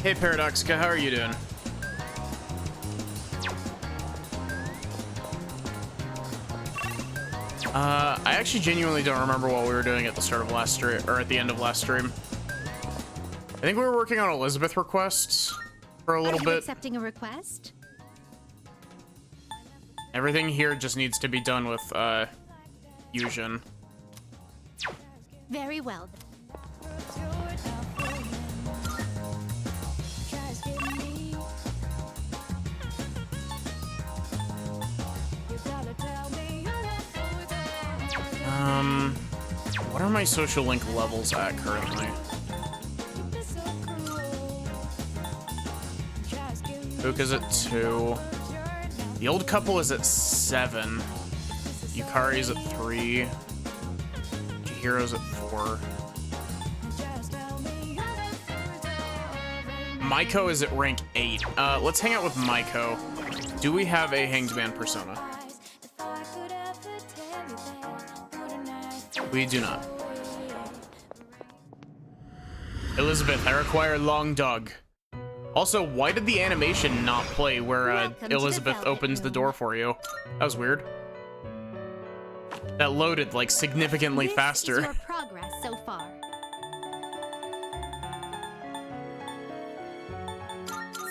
Hey Paradoxica, how are you doing? I actually genuinely don't remember what we were doing at the start of last stream, or at the end of last stream. I think we were working on Elizabeth requests for a little bit. Accepting a request? Everything here just needs to be done with, Fusion. Very well. What are my social link levels at currently? Puka's at 2. The old couple is at 7. Yukari's at 3. Chihiro's at 4. Maiko is at rank 8. Let's hang out with Maiko. Do we have a Hanged Man persona? We do not. Elizabeth, I require long dog. Also, why did the animation not play where Elizabeth opens the door for you? That was weird. That loaded like significantly faster. This is your progress so far.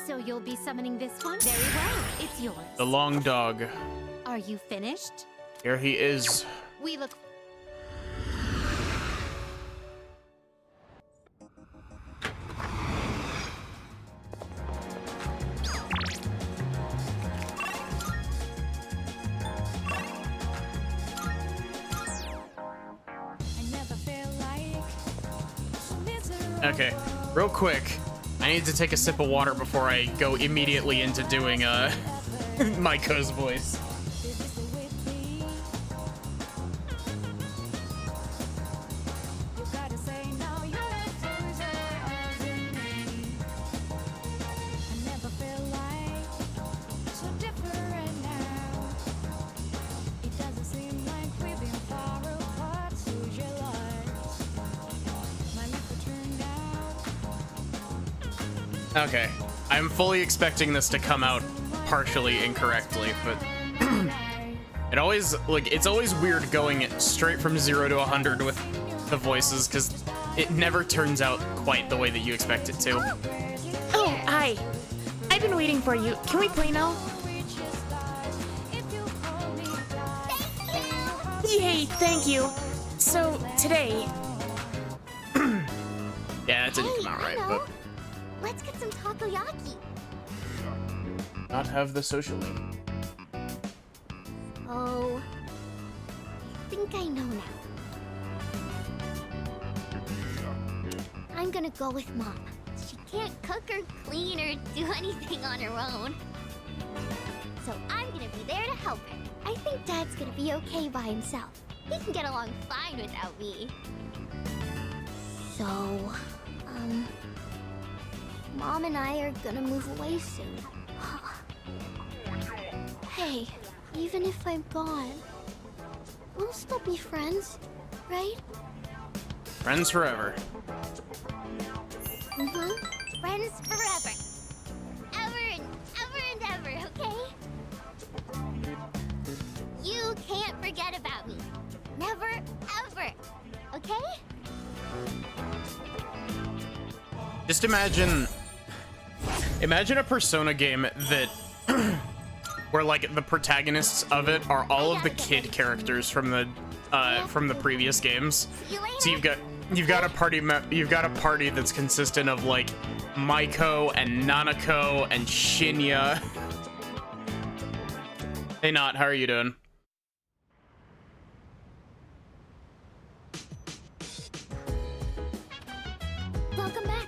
So you'll be summoning this one? Very well, it's yours. The long dog. Are you finished? Here he is. We look. Okay, real quick, I need to take a sip of water before I go immediately into doing Maiko's voice. Okay, I'm fully expecting this to come out partially incorrectly, but it's always weird going straight from 0 to 100 with the voices, because it never turns out quite the way that you expect it to. Oh, hi. I've been waiting for you. Can we play now? Yay, thank you. So, today... Yeah, that didn't come out right, but... Let's get some takoyaki. Not have the social link. Oh, I think I know now. I'm gonna go with Mom. She can't cook or clean or do anything on her own. So I'm gonna be there to help her. I think Dad's gonna be okay by himself. He can get along fine without me. So, Mom and I are gonna move away soon. Hey, even if I'm gone, we'll still be friends, right? Friends forever. Mm-hmm. Friends forever. Ever and ever, okay? You can't forget about me. Never, ever. Okay? Just imagine a Persona game that where like the protagonists of it are all of the kid characters from the previous games. So you've got a party that's consistent of like Maiko and Nanako and Shinya. Hey Not, how are you doing? Welcome back.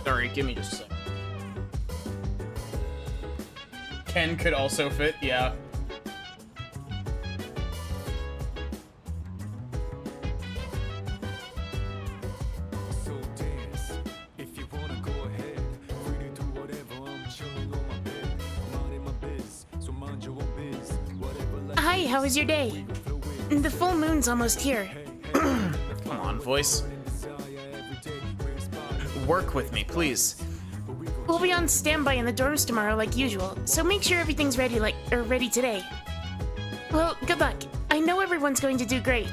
Sorry, give me just a second. Ken could also fit, yeah. So dance, if you wanna go ahead. Free to do whatever, I'm chilling on my bed. Minding my biz, so mind your own biz. Whatever. Hi, how was your day? The full moon's almost here. Come on. voice. Work with me, please. We'll be on standby in the doors tomorrow like usual, so make sure everything's ready today. Well, good luck. I know everyone's going to do great.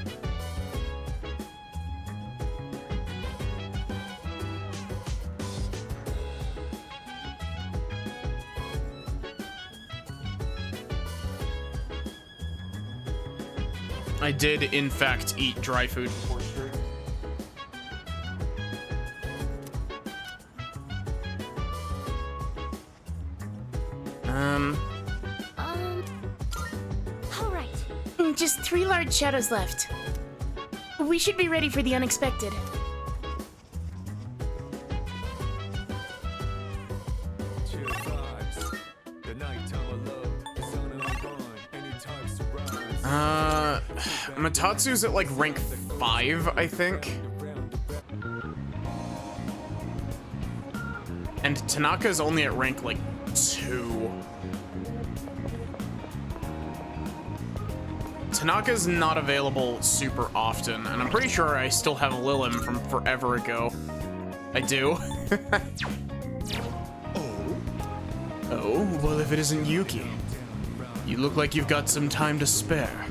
I did, in fact, eat dry food. All right. Just 3 large shadows left. We should be ready for the unexpected. Chill vibes. The nighttime of love. The sun and I'm gone. Any types of rise. Matatsu's at like rank 5, I think. And Tanaka's only at rank like 2. Tanaka's not available super often, and I'm pretty sure I still have Lilim from forever ago. I do. Oh, well, if it isn't Yuki. You look like you've got some time to spare.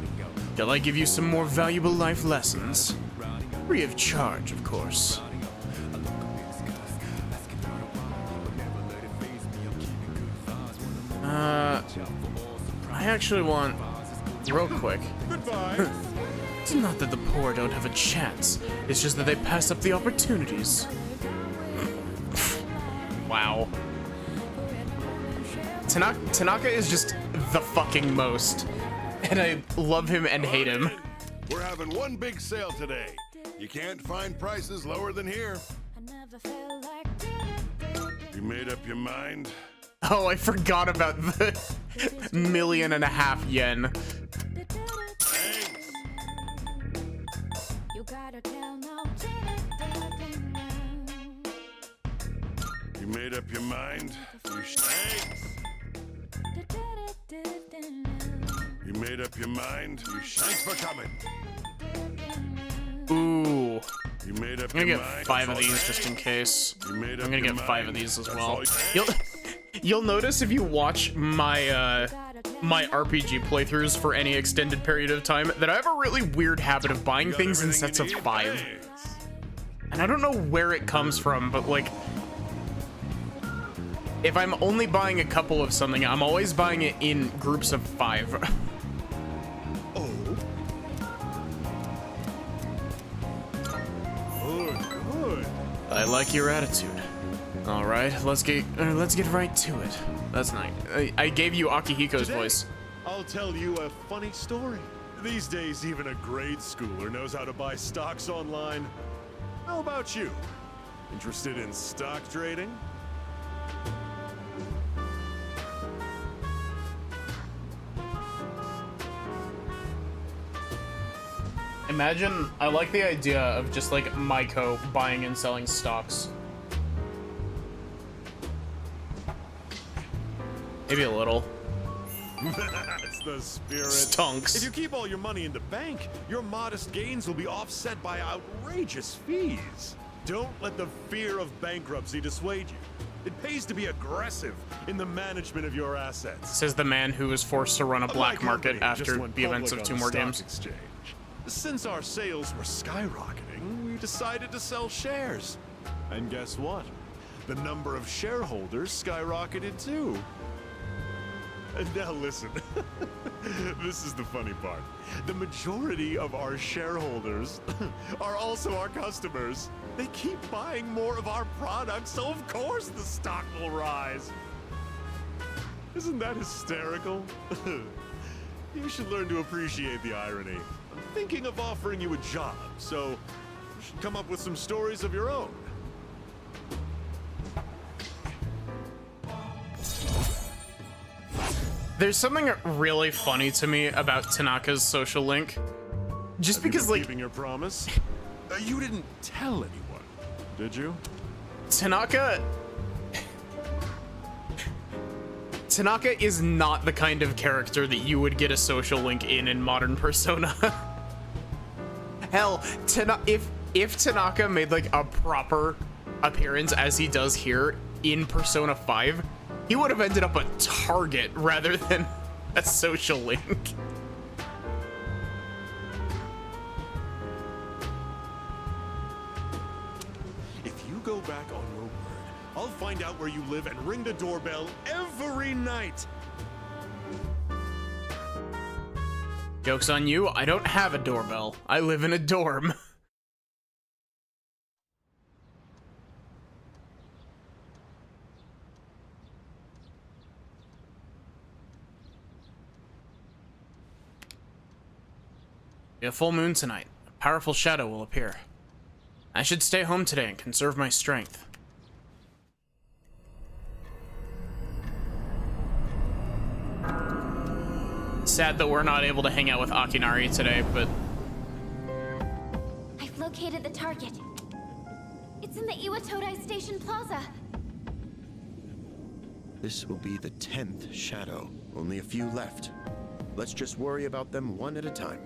Shall I give you some more valuable life lessons? Free of charge, of course. I actually want... Real quick. Goodbye. It's not that the poor don't have a chance. It's just that they pass up the opportunities. Wow. Tanaka is just the fucking most. And I love him and hate him. We're having one big sale today. You can't find prices lower than here. You made up your mind? Oh, I forgot about the 1.5 million yen. Thanks. You made up your mind? Thanks. You made up your mind? Thanks for coming. Ooh. You made up I'm gonna your get mind? 5 of these just in case. You made I'm up gonna your get 5 of mind? these as That's well. all you- You'll notice if you watch my my RPG playthroughs for any extended period of time that I have a really weird habit of buying You got things in everything sets you of need? 5. Thanks. And I don't know where it comes from, but like if I'm only buying a couple of something, I'm always buying it in groups of 5. Good. I like your attitude. All right, let's get right to it. That's nice. I gave you Akihiko's Today, voice. I'll tell you a funny story. These days, even a grade schooler knows how to buy stocks online. How about you? Interested in stock trading? Imagine, I like the idea of just like Maiko buying and selling stocks. Maybe a little. That's the spirit. Stonks. If you keep all your money in the bank, your modest gains will be offset by outrageous fees. Don't let the fear of bankruptcy dissuade you. It pays to be aggressive in the management of your assets. Says the man who was forced to run a black My market company just after went the events of public 2 on the more stock games. Exchange. Since our sales were skyrocketing, we decided to sell shares. And guess what? The number of shareholders skyrocketed too. And now listen, this is the funny part. The majority of our shareholders are also our customers. They keep buying more of our products, so of course the stock will rise. Isn't that hysterical? You should learn to appreciate the irony. I'm thinking of offering you a job, so you should come up with some stories of your own. There's something really funny to me about Tanaka's social link. Just Have you because been like keeping your promise? You didn't tell anyone, did you? Tanaka is not the kind of character that you would get a social link in modern Persona. Hell, if Tanaka made like a proper appearance as he does here in Persona 5, he would have ended up a target rather than a social link. If you go back on your word, I'll find out where you live and ring the doorbell every night. Joke's on you, I don't have a doorbell. I live in a dorm. Be a full moon tonight. A powerful shadow will appear. I should stay home today and conserve my strength. Sad that we're not able to hang out with Akinari today, but I've located the target. It's in the Iwatodai Station Plaza. This will be the 10th shadow. Only a few left. Let's just worry about them one at a time.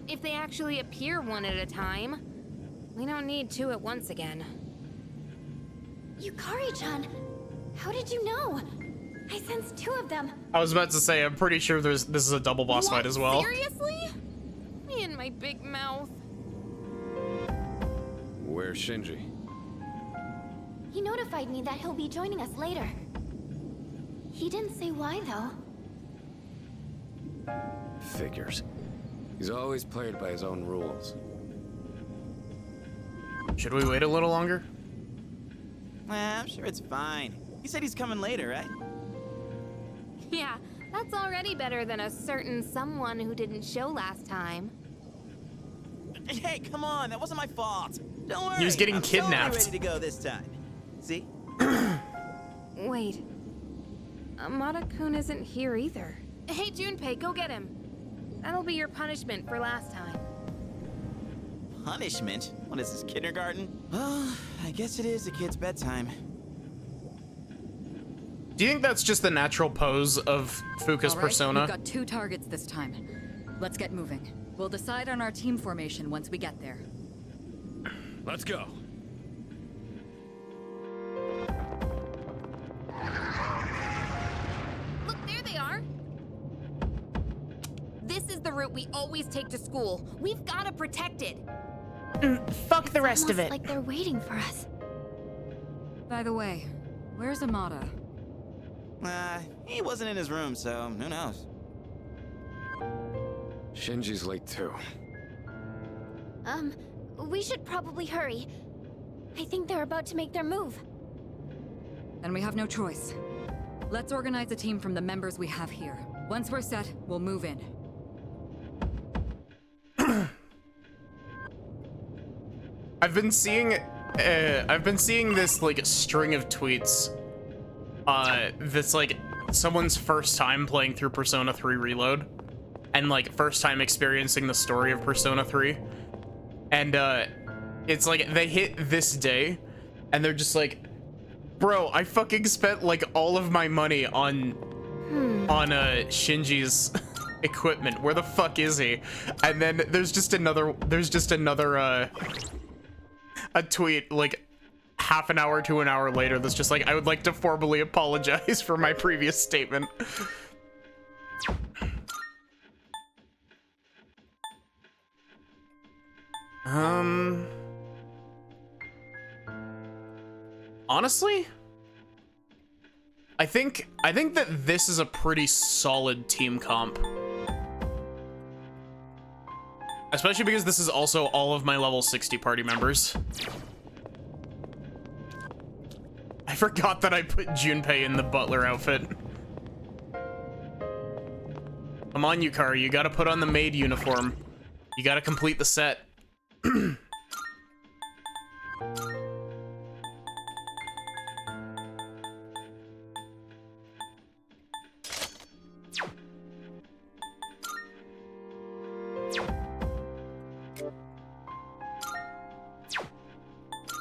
If they actually appear one at a time, we don't need two at once again. Yukari-chan, how did you know? I sensed two of them. I was about to say, I'm pretty sure this is a double boss fight as well. Seriously? Me and my big mouth. Where's Shinji? He notified me that he'll be joining us later. He didn't say why, though. Figures. He's always played by his own rules. Should we wait a little longer? I'm sure it's fine. He said he's coming later, right? Yeah, that's already better than a certain someone who didn't show last time. Hey, come on, that wasn't my fault. Don't worry. He was getting I'm kidnapped. Totally ready to go this time. See? Wait. Amada-kun isn't here either. Hey, Junpei, go get him. That'll be your punishment for last time. Punishment? What is this, kindergarten? Well, I guess it is a kid's bedtime. Do you think that's just the natural pose of Fuka's All right, persona? We've got 2 targets this time. Let's get moving. We'll decide on our team formation once we get there. Let's go. Look, there they are. This is the route we always take to school. We've got to protect it. Fuck the rest of Almost it. like they're waiting for us. By the way, where's Amada? He wasn't in his room, so who knows? Shinji's late too. We should probably hurry. I think they're about to make their move. Then we have no choice. Let's organize a team from the members we have here. Once we're set, we'll move in. I've been seeing this like string of tweets that's like someone's first time playing through Persona 3 Reload and like first time experiencing the story of Persona 3, and it's like they hit this day and they're just like, bro, I fucking spent like all of my money on Shinji's equipment. Where the fuck is he? And then there's just another a tweet like half an hour to an hour later that's just like, I would like to formally apologize for my previous statement. Honestly, I think that this is a pretty solid team comp. Especially because this is also all of my level 60 party members. I forgot that I put Junpei in the butler outfit. Come on, Yukari, you gotta put on the maid uniform. You gotta complete the set.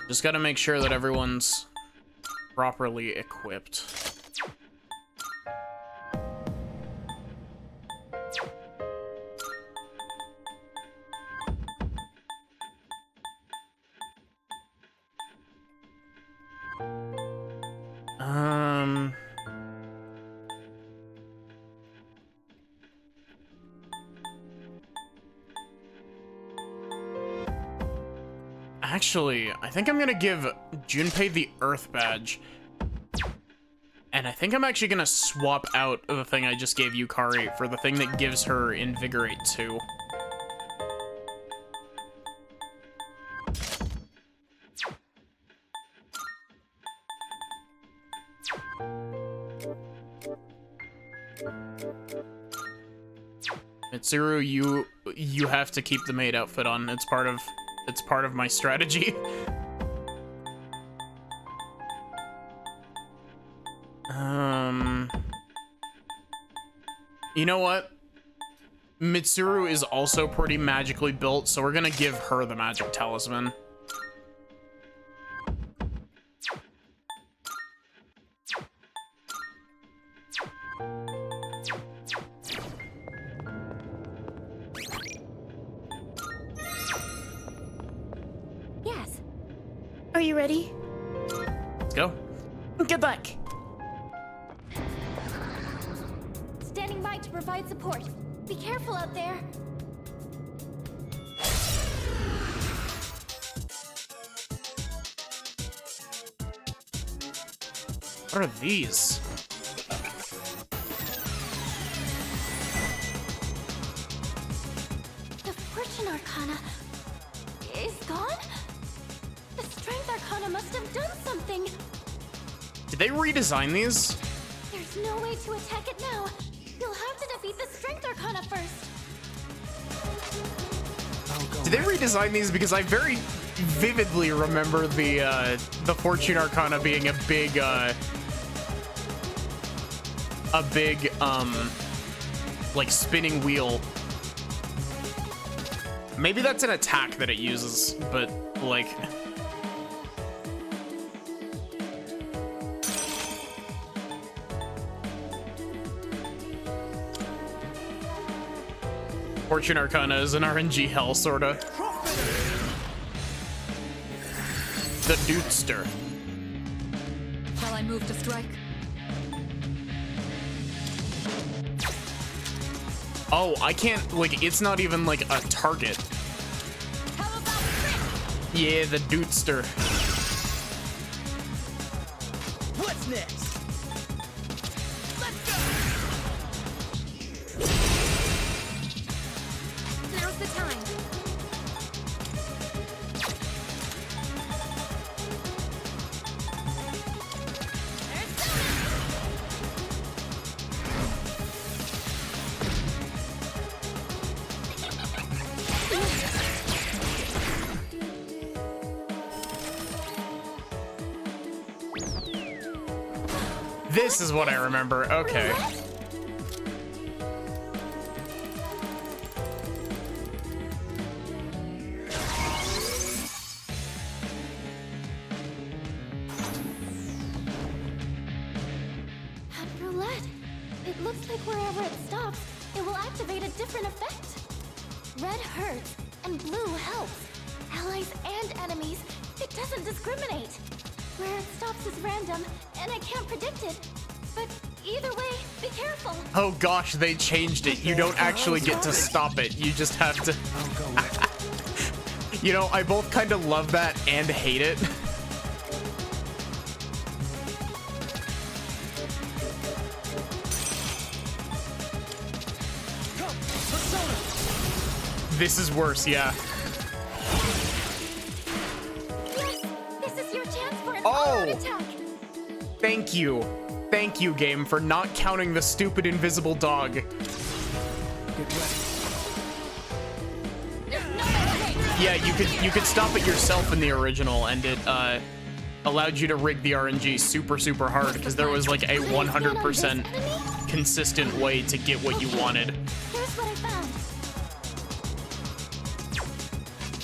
Just gotta make sure that everyone's properly equipped. Actually, I think I'm gonna give Junpei the Earth Badge. And I think I'm actually gonna swap out the thing I just gave Yukari for the thing that gives her Invigorate 2. Mitsuru, you have to keep the maid outfit on. It's part of my strategy. You know what? Mitsuru is also pretty magically built, so we're gonna give her the magic talisman. Yes. Are you ready? Let's go. Good luck. Standing by to provide support. Be careful out there. What are these? The Fortune Arcana is gone? The Strength Arcana must have done something. Did they redesign these? There's no way to attack it now. You'll have to defeat the Strength Arcana first. Did they redesign these? Because I very vividly remember the Fortune Arcana being a big like spinning wheel. Maybe that's an attack that it uses, but like Fortune Arcana is an RNG hell, sorta. The Dudester. Shall I move to strike? Oh, I can't, like, it's not even like a target. How about Trick? Yeah, the Dudester. What's next? Now's the time. This is what I remember. Okay. At roulette. It looks like wherever it stops, it will activate a different effect. Red hurts, and blue helps. Allies and enemies, it doesn't discriminate. Where it stops is random, and I can't predict it. But either way, be careful. Oh gosh, they changed it. You don't actually get to stop it. You just have to. You know, I both kind of love that and hate it. This is worse, yeah. Yes, this is your chance for an Oh! all-out attack. Thank you. Thank you, game, for not counting the stupid invisible dog. Yeah, you could stop it yourself in the original, and it allowed you to rig the RNG super hard because there was like a 100% consistent way to get what you wanted. Here's what I found.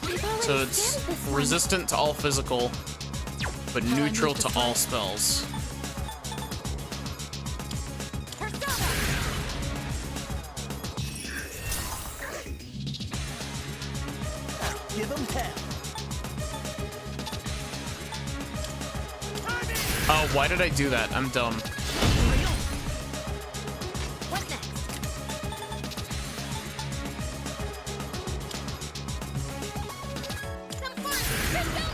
We've already So it's scanned this one. resistant to all physical, but neutral to all spells. Give them hell. Oh, why did I do that? I'm dumb. What next? Some fun! Let's go!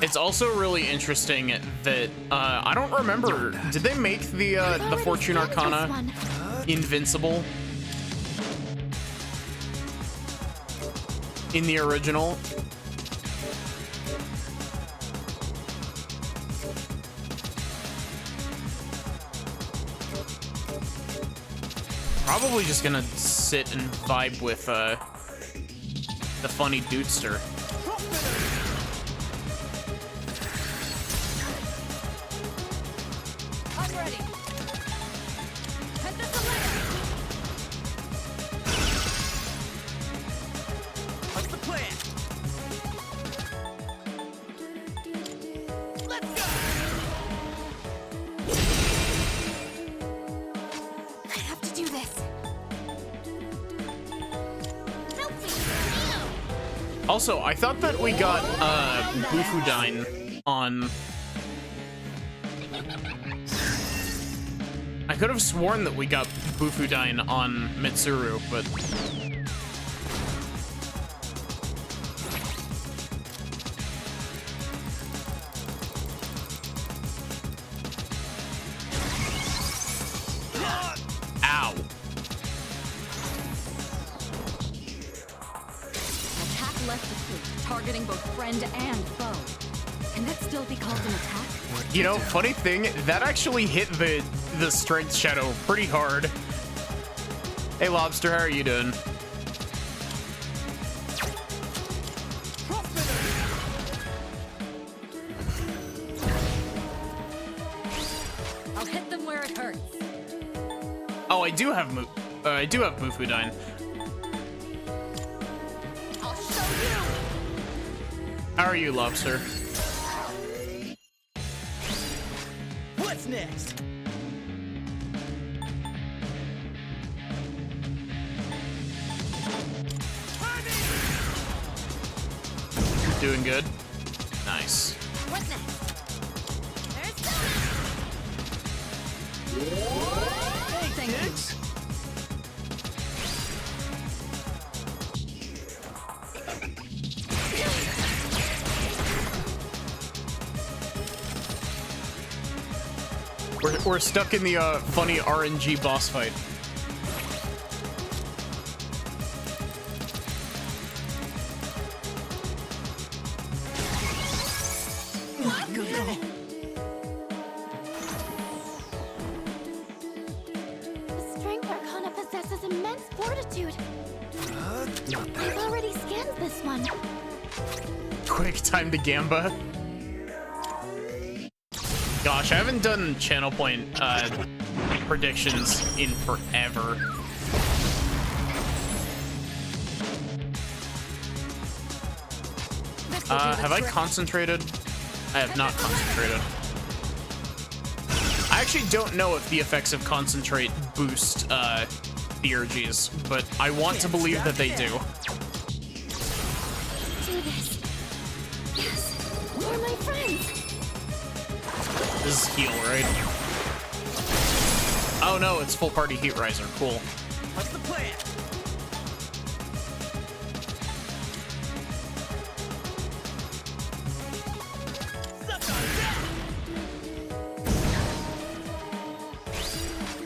It's also really interesting that I don't remember. Did they make the Fortune Arcana invincible in the original? Probably just gonna sit and vibe with the funny dudester. I'm ready. Head this away. What's the plan? Let's go! I have to do this. Also, I thought that we got Bufudine on. I could have sworn that we got Bufudine on Mitsuru, but ow. Attack left the suit, targeting both friend and foe. Can that still be called an attack? You know, funny thing, that actually hit the strength shadow pretty hard. Hey Lobster, how are you doing? I'll hit them where it hurts. Oh, I do have Bufudine. I'll show you. How are you, Lobster? What's next? Doing good? Nice. What's next? There's Thank you. We're stuck in the funny RNG boss fight. The Strength Arcana possesses immense fortitude. I've already scanned this one. Quick time to Gamba. Gosh, I haven't done channel point predictions in forever. Have I concentrated? I have not concentrated. I actually don't know if the effects of concentrate boost theurgies, but I want to believe that they do. Do this. Yes, for my friends. This is heal, right? Oh no, it's full party heat riser. Cool. What's the plan?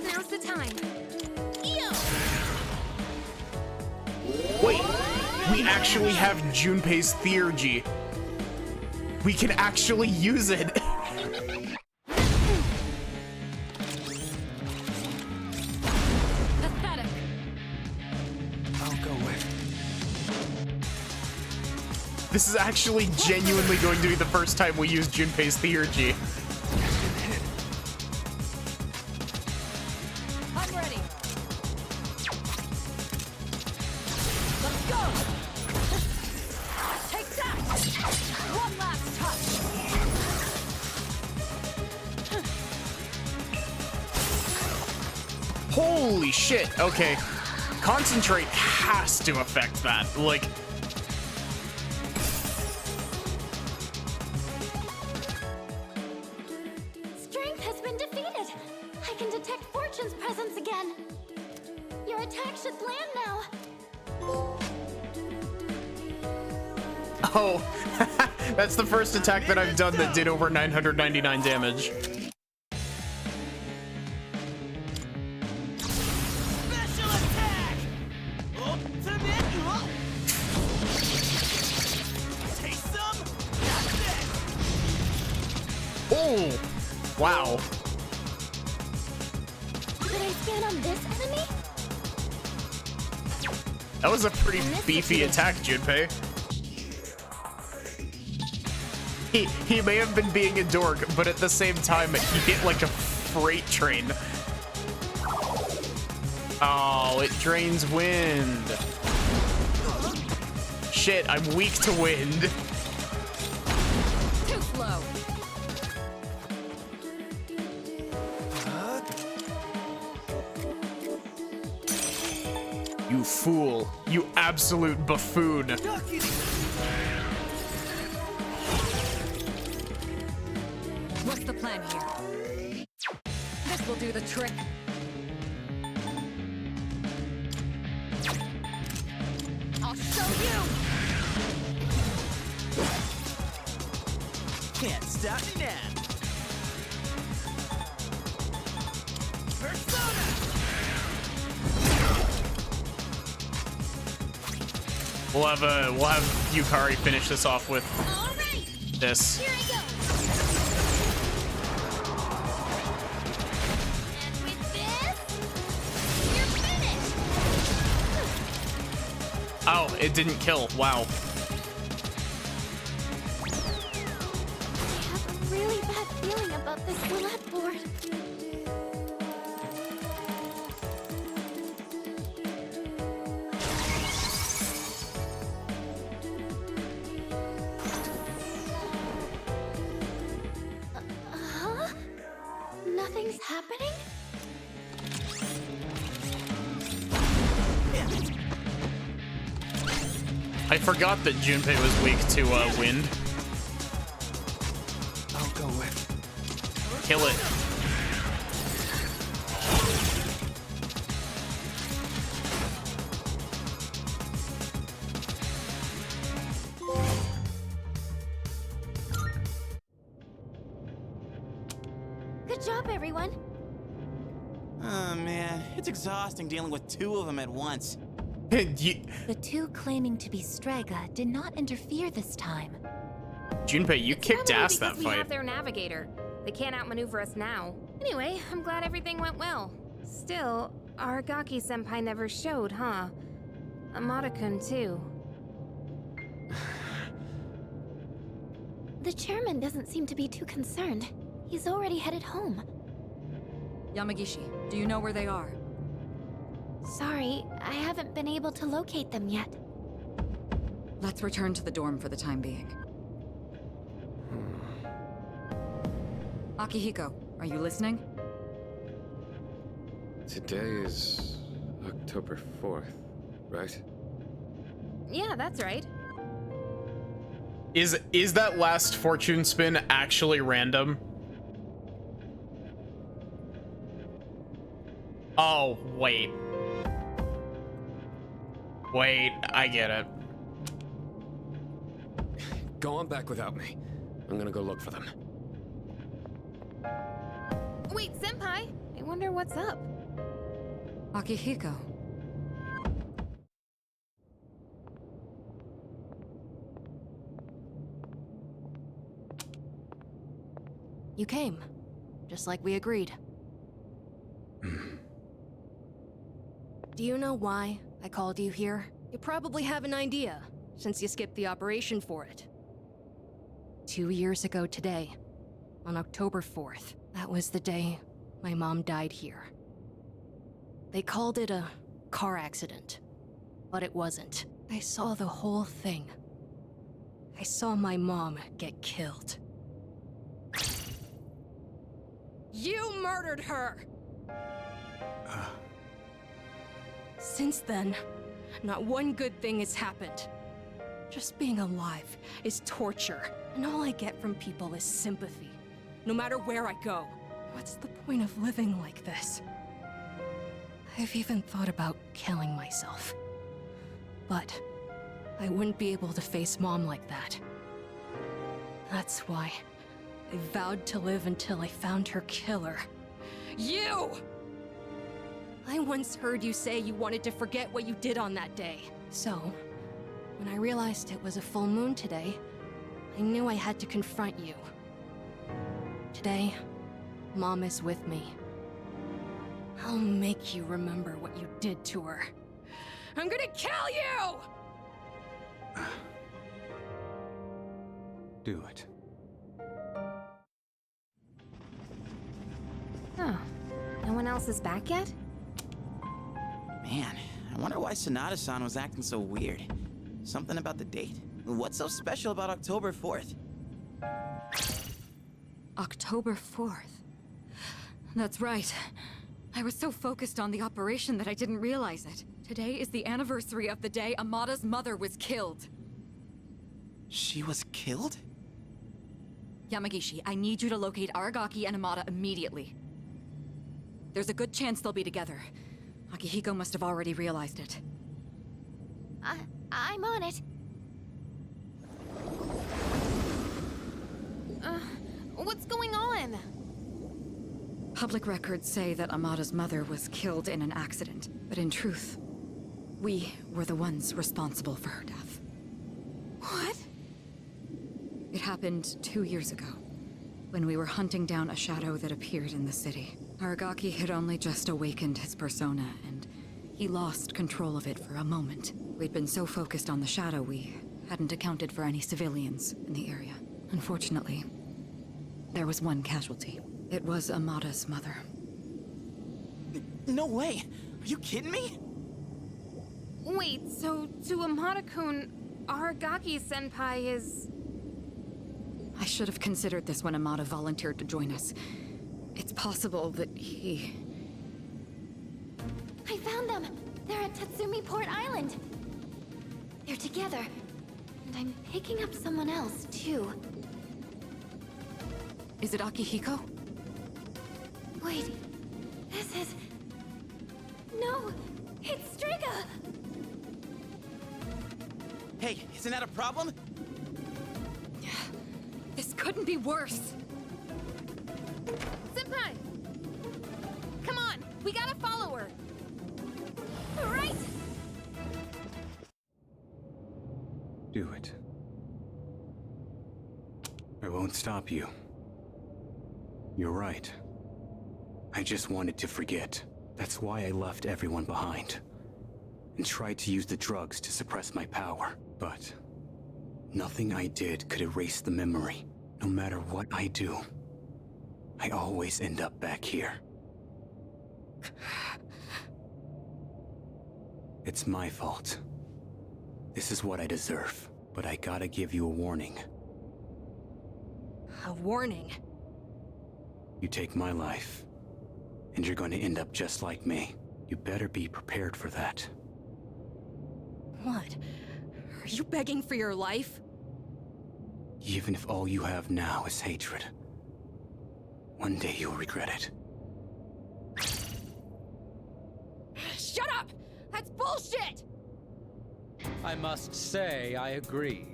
Now's the time. Wait, we actually have Junpei's theurgy. We can actually use it. Pathetic. I'll go with. This is actually genuinely going to be the first time we use Junpei's theurgy. I'm ready. Let's go. Take that. One last touch. Holy shit, okay. Concentrate has to affect that. Like, Strength has been defeated. I can detect Fortune's presence again. Your attack should land now. oh, That's the first attack that I've done that did over 999 damage. Special attack! Ultimate! Take some! That's it! Oh! Wow. Should I stand on this enemy? That was a pretty beefy attack, Junpei. He may have been being a dork, but at the same time, he hit like a freight train. Oh, it drains wind. Shit, I'm weak to wind. Too slow. You fool. You absolute buffoon. What's the plan here? This will do the trick. I'll show you! Can't stop me now! Persona! We'll have Yukari finish this off with All right, this. here I go. And with this, you're finished. Oh, it didn't kill. Wow. I have a really bad feeling about this roulette board. Huh? Nothing's happening? I forgot that Junpei was weak to wind. I'll go with. Kill it. Good job, everyone. Oh man, it's exhausting dealing with two of them at once. The two claiming to be Strega did not interfere this time. Junpei, you kicked ass that We have fight. their navigator. They can't outmaneuver us now. Anyway, I'm glad everything went well. Still, Aragaki-senpai never showed, huh? Amada-kun too. The chairman doesn't seem to be too concerned. He's already headed home. Yamagishi, do you know where they are? Sorry, I haven't been able to locate them yet. Let's return to the dorm for the time being. Akihiko, are you listening? Today is October 4th, right? Yeah, that's right. Is that last fortune spin actually random? Oh, wait. Wait, I get it. Go on back without me. I'm gonna go look for them. Wait, senpai! I wonder what's up. Akihiko. You came, just like we agreed. Do you know why I called you here? You probably have an idea, since you skipped the operation for it. 2 years ago today, on October 4th, that was the day my mom died here. They called it a car accident, but it wasn't. I saw the whole thing. I saw my mom get killed. You murdered her! Since then, not one good thing has happened. Just being alive is torture, and all I get from people is sympathy, no matter where I go. What's the point of living like this? I've even thought about killing myself. But I wouldn't be able to face Mom like that. That's why I vowed to live until I found her killer. You! I once heard you say you wanted to forget what you did on that day. So, when I realized it was a full moon today, I knew I had to confront you. Today, Mom is with me. I'll make you remember what you did to her. I'm gonna kill you! Do it. Oh, no one else is back yet? Man, I wonder why Sonata-san was acting so weird. Something about the date? What's so special about October 4th? October 4th. That's right. I was so focused on the operation that I didn't realize it. Today is the anniversary of the day Amada's mother was killed. She was killed? Yamagishi, I need you to locate Aragaki and Amada immediately. There's a good chance they'll be together. Akihiko must have already realized it. I'm on it. What's going on? Public records say that Amada's mother was killed in an accident, but in truth, we were the ones responsible for her death. What? It happened 2 years ago, when we were hunting down a shadow that appeared in the city. Aragaki had only just awakened his persona, and he lost control of it for a moment. We'd been so focused on the shadow, we hadn't accounted for any civilians in the area. Unfortunately, there was one casualty. It was Amada's mother. No way! Are you kidding me? Wait, so to Amada-kun, Aragaki-senpai is... I should have considered this when Amada volunteered to join us. It's possible that he... I found them! They're at Tatsumi Port Island! They're together. And I'm picking up someone else, too. Is it Akihiko? Wait, this is... No, it's Striga! Hey, isn't that a problem? This couldn't be worse! Senpai! Come on, we gotta follow her! Right! Do it. I won't stop you. You're right. I just wanted to forget. That's why I left everyone behind. And tried to use the drugs to suppress my power. But nothing I did could erase the memory. No matter what I do, I always end up back here. It's my fault. This is what I deserve. But I gotta give you a warning. A warning? You take my life, and you're going to end up just like me. You better be prepared for that. What? Are you begging for your life? Even if all you have now is hatred, one day you'll regret it. Shut up! That's bullshit! I must say, I agree.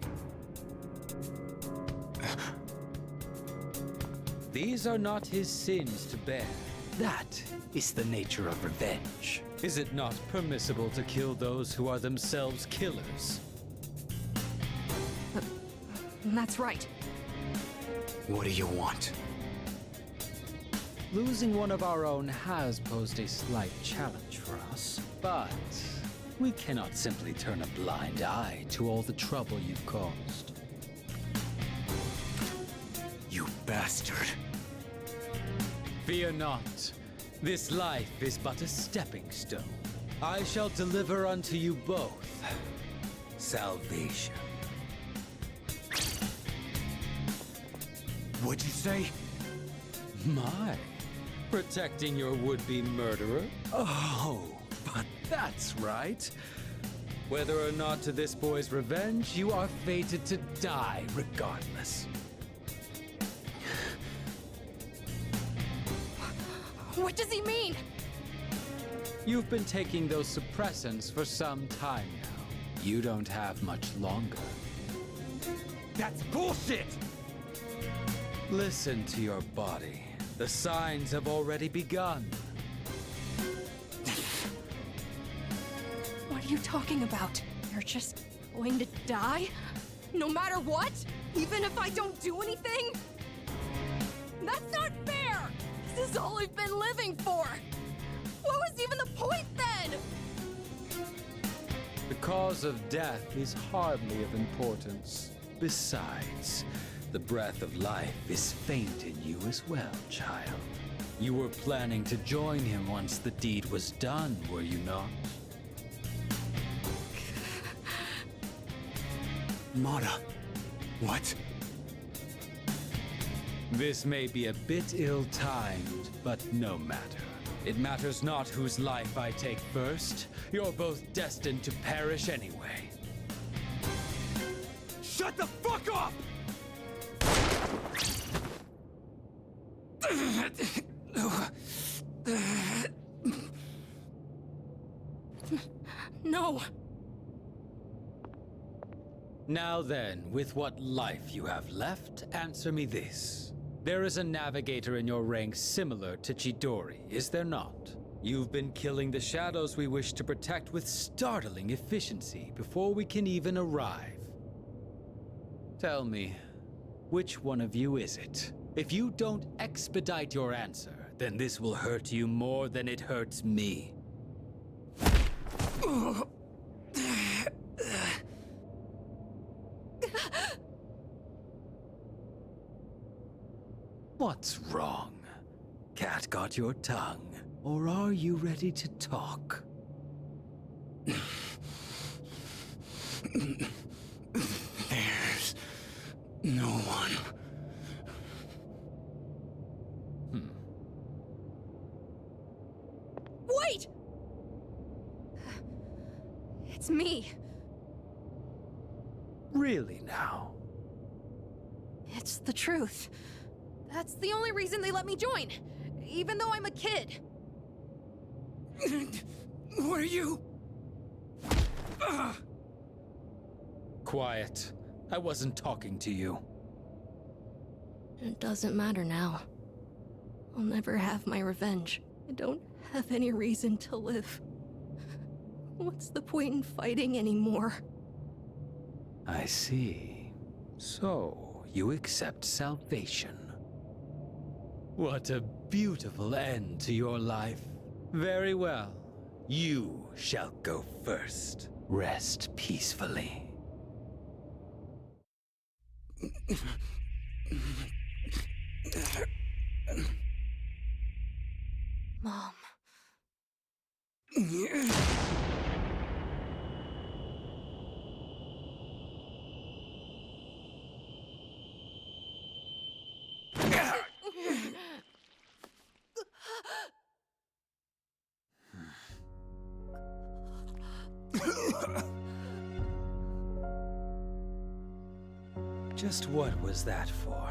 These are not his sins to bear. That is the nature of revenge. Is it not permissible to kill those who are themselves killers? That's right. What do you want? Losing one of our own has posed a slight challenge for us, but we cannot simply turn a blind eye to all the trouble you've caused. You bastard. Fear not. This life is but a stepping stone. I shall deliver unto you both salvation. What'd you say? My, protecting your would-be murderer? Oh, But that's right. Whether or not to this boy's revenge, you are fated to die regardless. What does he mean? You've been taking those suppressants for some time now. You don't have much longer. that's bullshit! Listen to your body. The signs have already begun. What are you talking about? You're just going to die? No matter what? Even if I don't do anything? That's not fair! This is all I've been living for! What was even the point then? The cause of death is hardly of importance. Besides, the breath of life is faint in you as well, child. You were planning to join him once the deed was done, were you not? Mata, what? This may be a bit ill-timed, but no matter. It matters not whose life I take first. You're both destined to perish anyway. Shut the fuck up! No! Now then, with what life you have left, answer me this. There is a navigator in your ranks similar to Chidori, is there not? You've been killing the shadows we wish to protect with startling efficiency before we can even arrive. Tell me, which one of you is it? If you don't expedite your answer, then this will hurt you more than it hurts me. What's wrong? Cat got your tongue, or are you ready to talk? There's no one. Wait! It's me. Really now? It's the truth. That's the only reason they let me join, even though I'm a kid. What are you? Quiet. I wasn't talking to you. It doesn't matter now. I'll never have my revenge. I don't have any reason to live. What's the point in fighting anymore? I see. So, you accept salvation. What a beautiful end to your life. Very well. You shall go first. Rest peacefully. Mom. Just what was that for?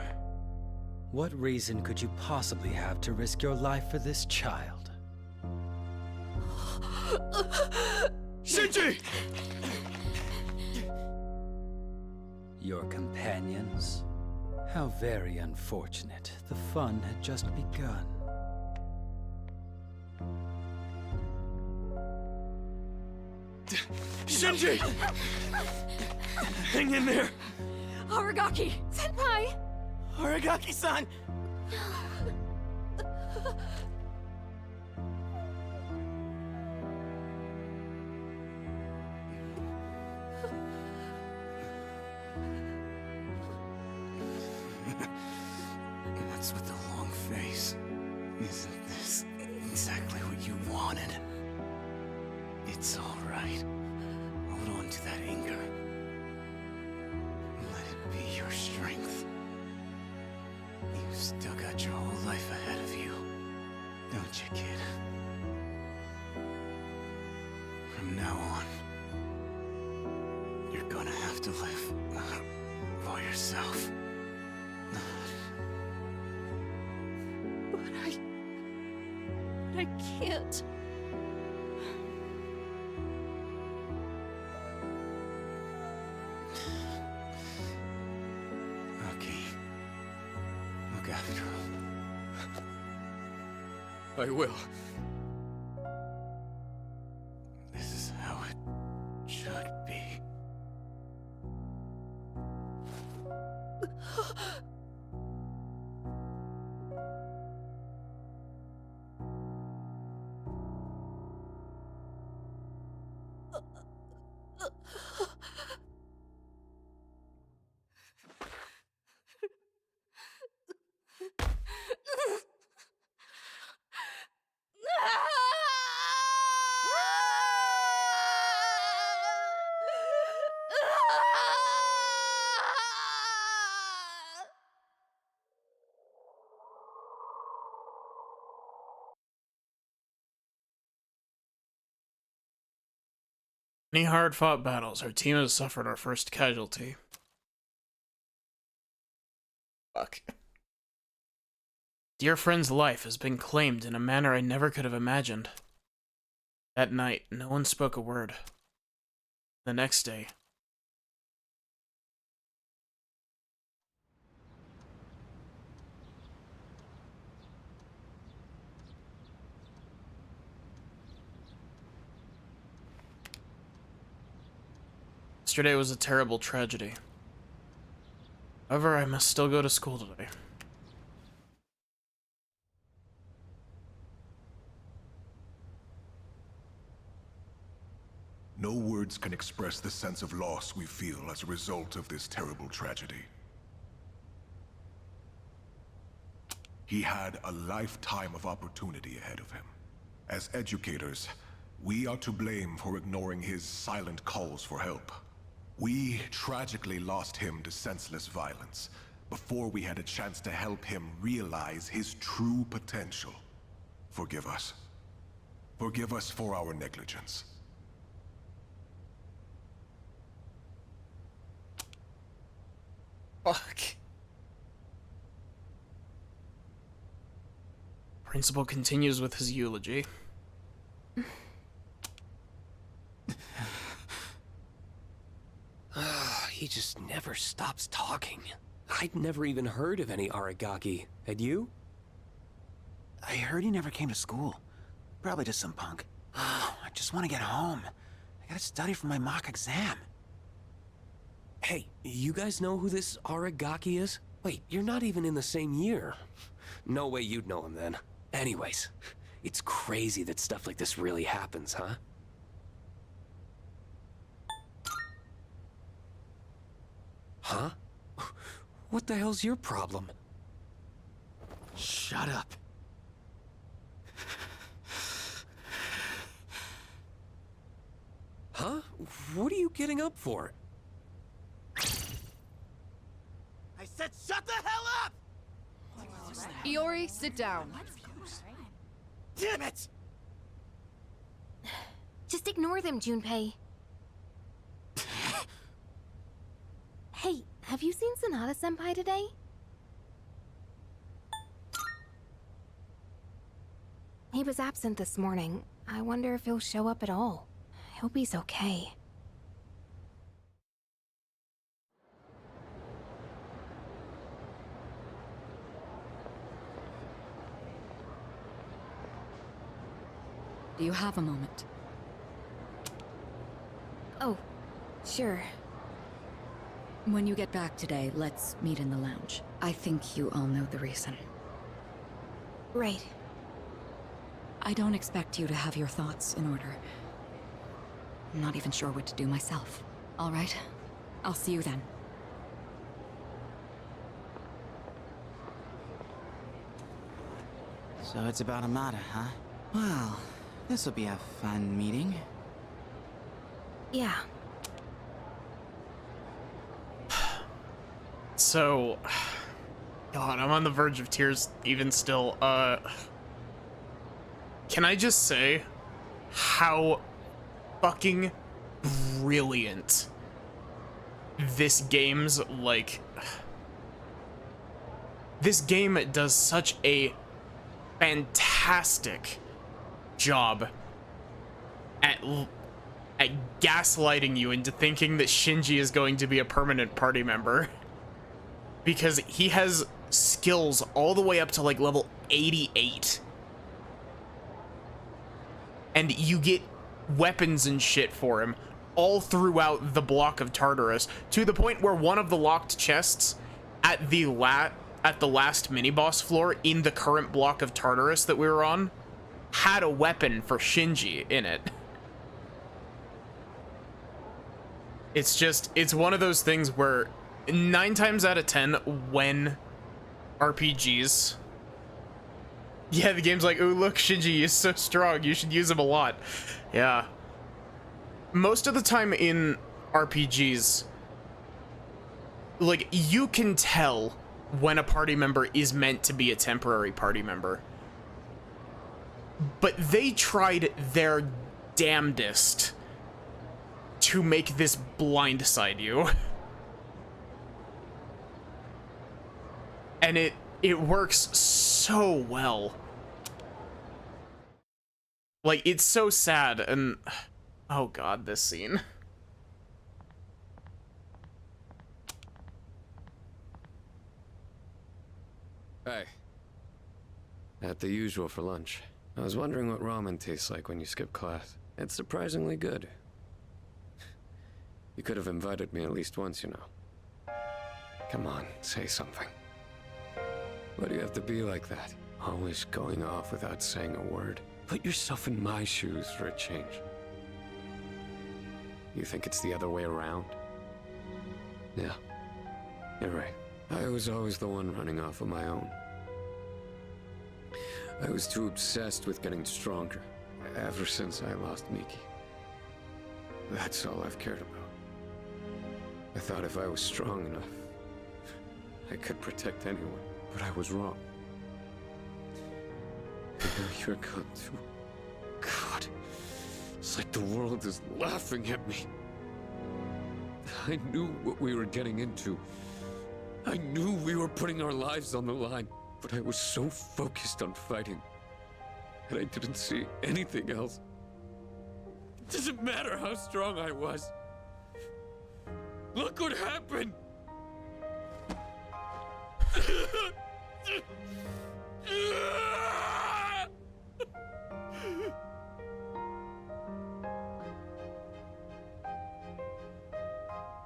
What reason could you possibly have to risk your life for this child? Shinji! Your companions? How very unfortunate. The fun had just begun. Shinji! Hang in there! Aragaki! Senpai! Aragaki-san! What's with the long face? Isn't this exactly what you wanted? It's all right. Hold on to that anger. Let it be your strength. You've still got your whole life ahead of you, don't you, kid? From now on, you're gonna have to live for yourself. But I can't. I will. This is how it should be. Many hard-fought battles, our team has suffered our first casualty. Fuck. Dear friend's life has been claimed in a manner I never could have imagined. That night, no one spoke a word. The next day, yesterday was a terrible tragedy. However, I must still go to school today. No words can express the sense of loss we feel as a result of this terrible tragedy. He had a lifetime of opportunity ahead of him. As educators, we are to blame for ignoring his silent calls for help. We tragically lost him to senseless violence before we had a chance to help him realize his true potential. Forgive us. Forgive us for our negligence. Fuck. Principal continues with his eulogy. He just never stops talking. I'd never even heard of any Aragaki. Had you? I heard he never came to school. Probably just some punk. I just want to get home. I gotta study for my mock exam. Hey, you guys know who this Aragaki is? Wait, you're not even in the same year. No way you'd know him then. Anyways, it's crazy that stuff like this really happens, huh? Huh? What the hell's your problem? Shut up. Huh? What are you getting up for? I said shut the hell up! Iori, sit down. Damn it! Just ignore them, Junpei. Hey, have you seen Sonata-senpai today? He was absent this morning. I wonder if he'll show up at all. I hope he's okay. Do you have a moment? Oh, sure. When you get back today, let's meet in the lounge. I think you all know the reason. Right. I don't expect you to have your thoughts in order. I'm not even sure what to do myself. All right? I'll see you then. So it's about Amada, huh? Well, this'll be a fun meeting. Yeah. So, God, I'm on the verge of tears even still. Can I just say how fucking brilliant this game's, like, this game does such a fantastic job at gaslighting you into thinking that Shinji is going to be a permanent party member. Because he has skills all the way up to like level 88. and you get weapons and shit for him all throughout the block of Tartarus, to the point where one of the locked chests at the last mini-boss floor in the current block of Tartarus that we were on had a weapon for Shinji in it. It's one of those things where 9 times out of 10 when RPGs, yeah, the game's like, ooh, look, Shinji is so strong, you should use him a lot. Yeah. Most of the time in RPGs, like, you can tell when a party member is meant to be a temporary party member. But they tried their damnedest to make this blindside you. And it works so well. Like, it's so sad, and oh god, this scene. Hey. At the usual for lunch. I was wondering what ramen tastes like when you skip class. It's surprisingly good. You could have invited me at least once, you know. Come on, say something. Why do you have to be like that? Always going off without saying a word. Put yourself in my shoes for a change. You think it's the other way around? Yeah, you're right. I was always the one running off on my own. I was too obsessed with getting stronger, ever since I lost Miki. That's all I've cared about. I thought if I was strong enough, I could protect anyone, but I was wrong. And now you're gone too. God, it's like the world is laughing at me. I knew what we were getting into. I knew we were putting our lives on the line, but I was so focused on fighting, and I didn't see anything else. It doesn't matter how strong I was. Look what happened!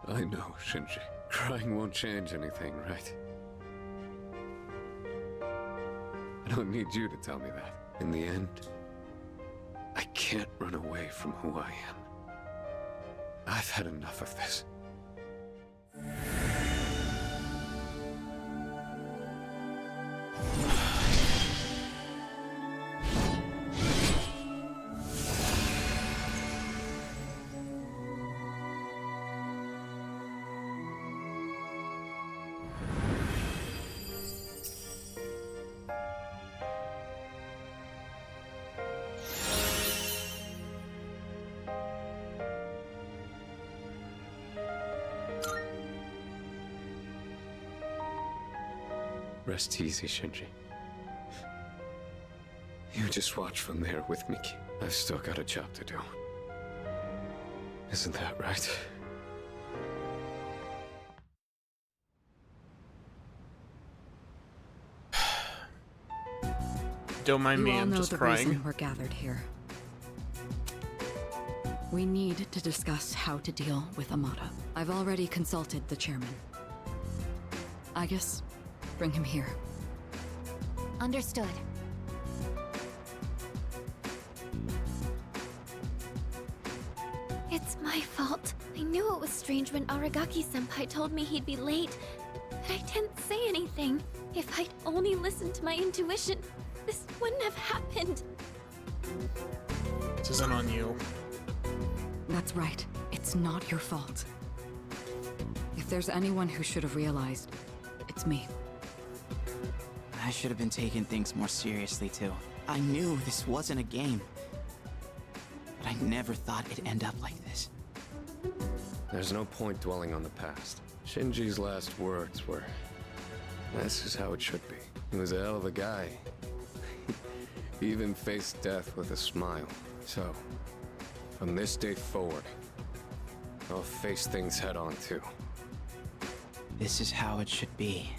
I know, Shinji. Crying won't change anything, right? I don't need you to tell me that. In the end, I can't run away from who I am. I've had enough of this. Rest easy, Shinji. You just watch from there with Miki. I've still got a job to do. Isn't that right? Don't mind me, You all I'm know just the crying. reason we're gathered here. We need to discuss how to deal with Amada. I've already consulted the chairman. I guess bring him here. Understood. It's my fault. I knew it was strange when Aragaki-senpai told me he'd be late, but I didn't say anything. If I'd only listened to my intuition, this wouldn't have happened. This isn't on you. That's right. It's not your fault. If there's anyone who should have realized, it's me. I should have been taking things more seriously, too. I knew this wasn't a game. But I never thought it'd end up like this. There's no point dwelling on the past. Shinji's last words were, "This is how it should be." He was a hell of a guy. He even faced death with a smile. So, from this day forward, I'll face things head on, too. This is how it should be.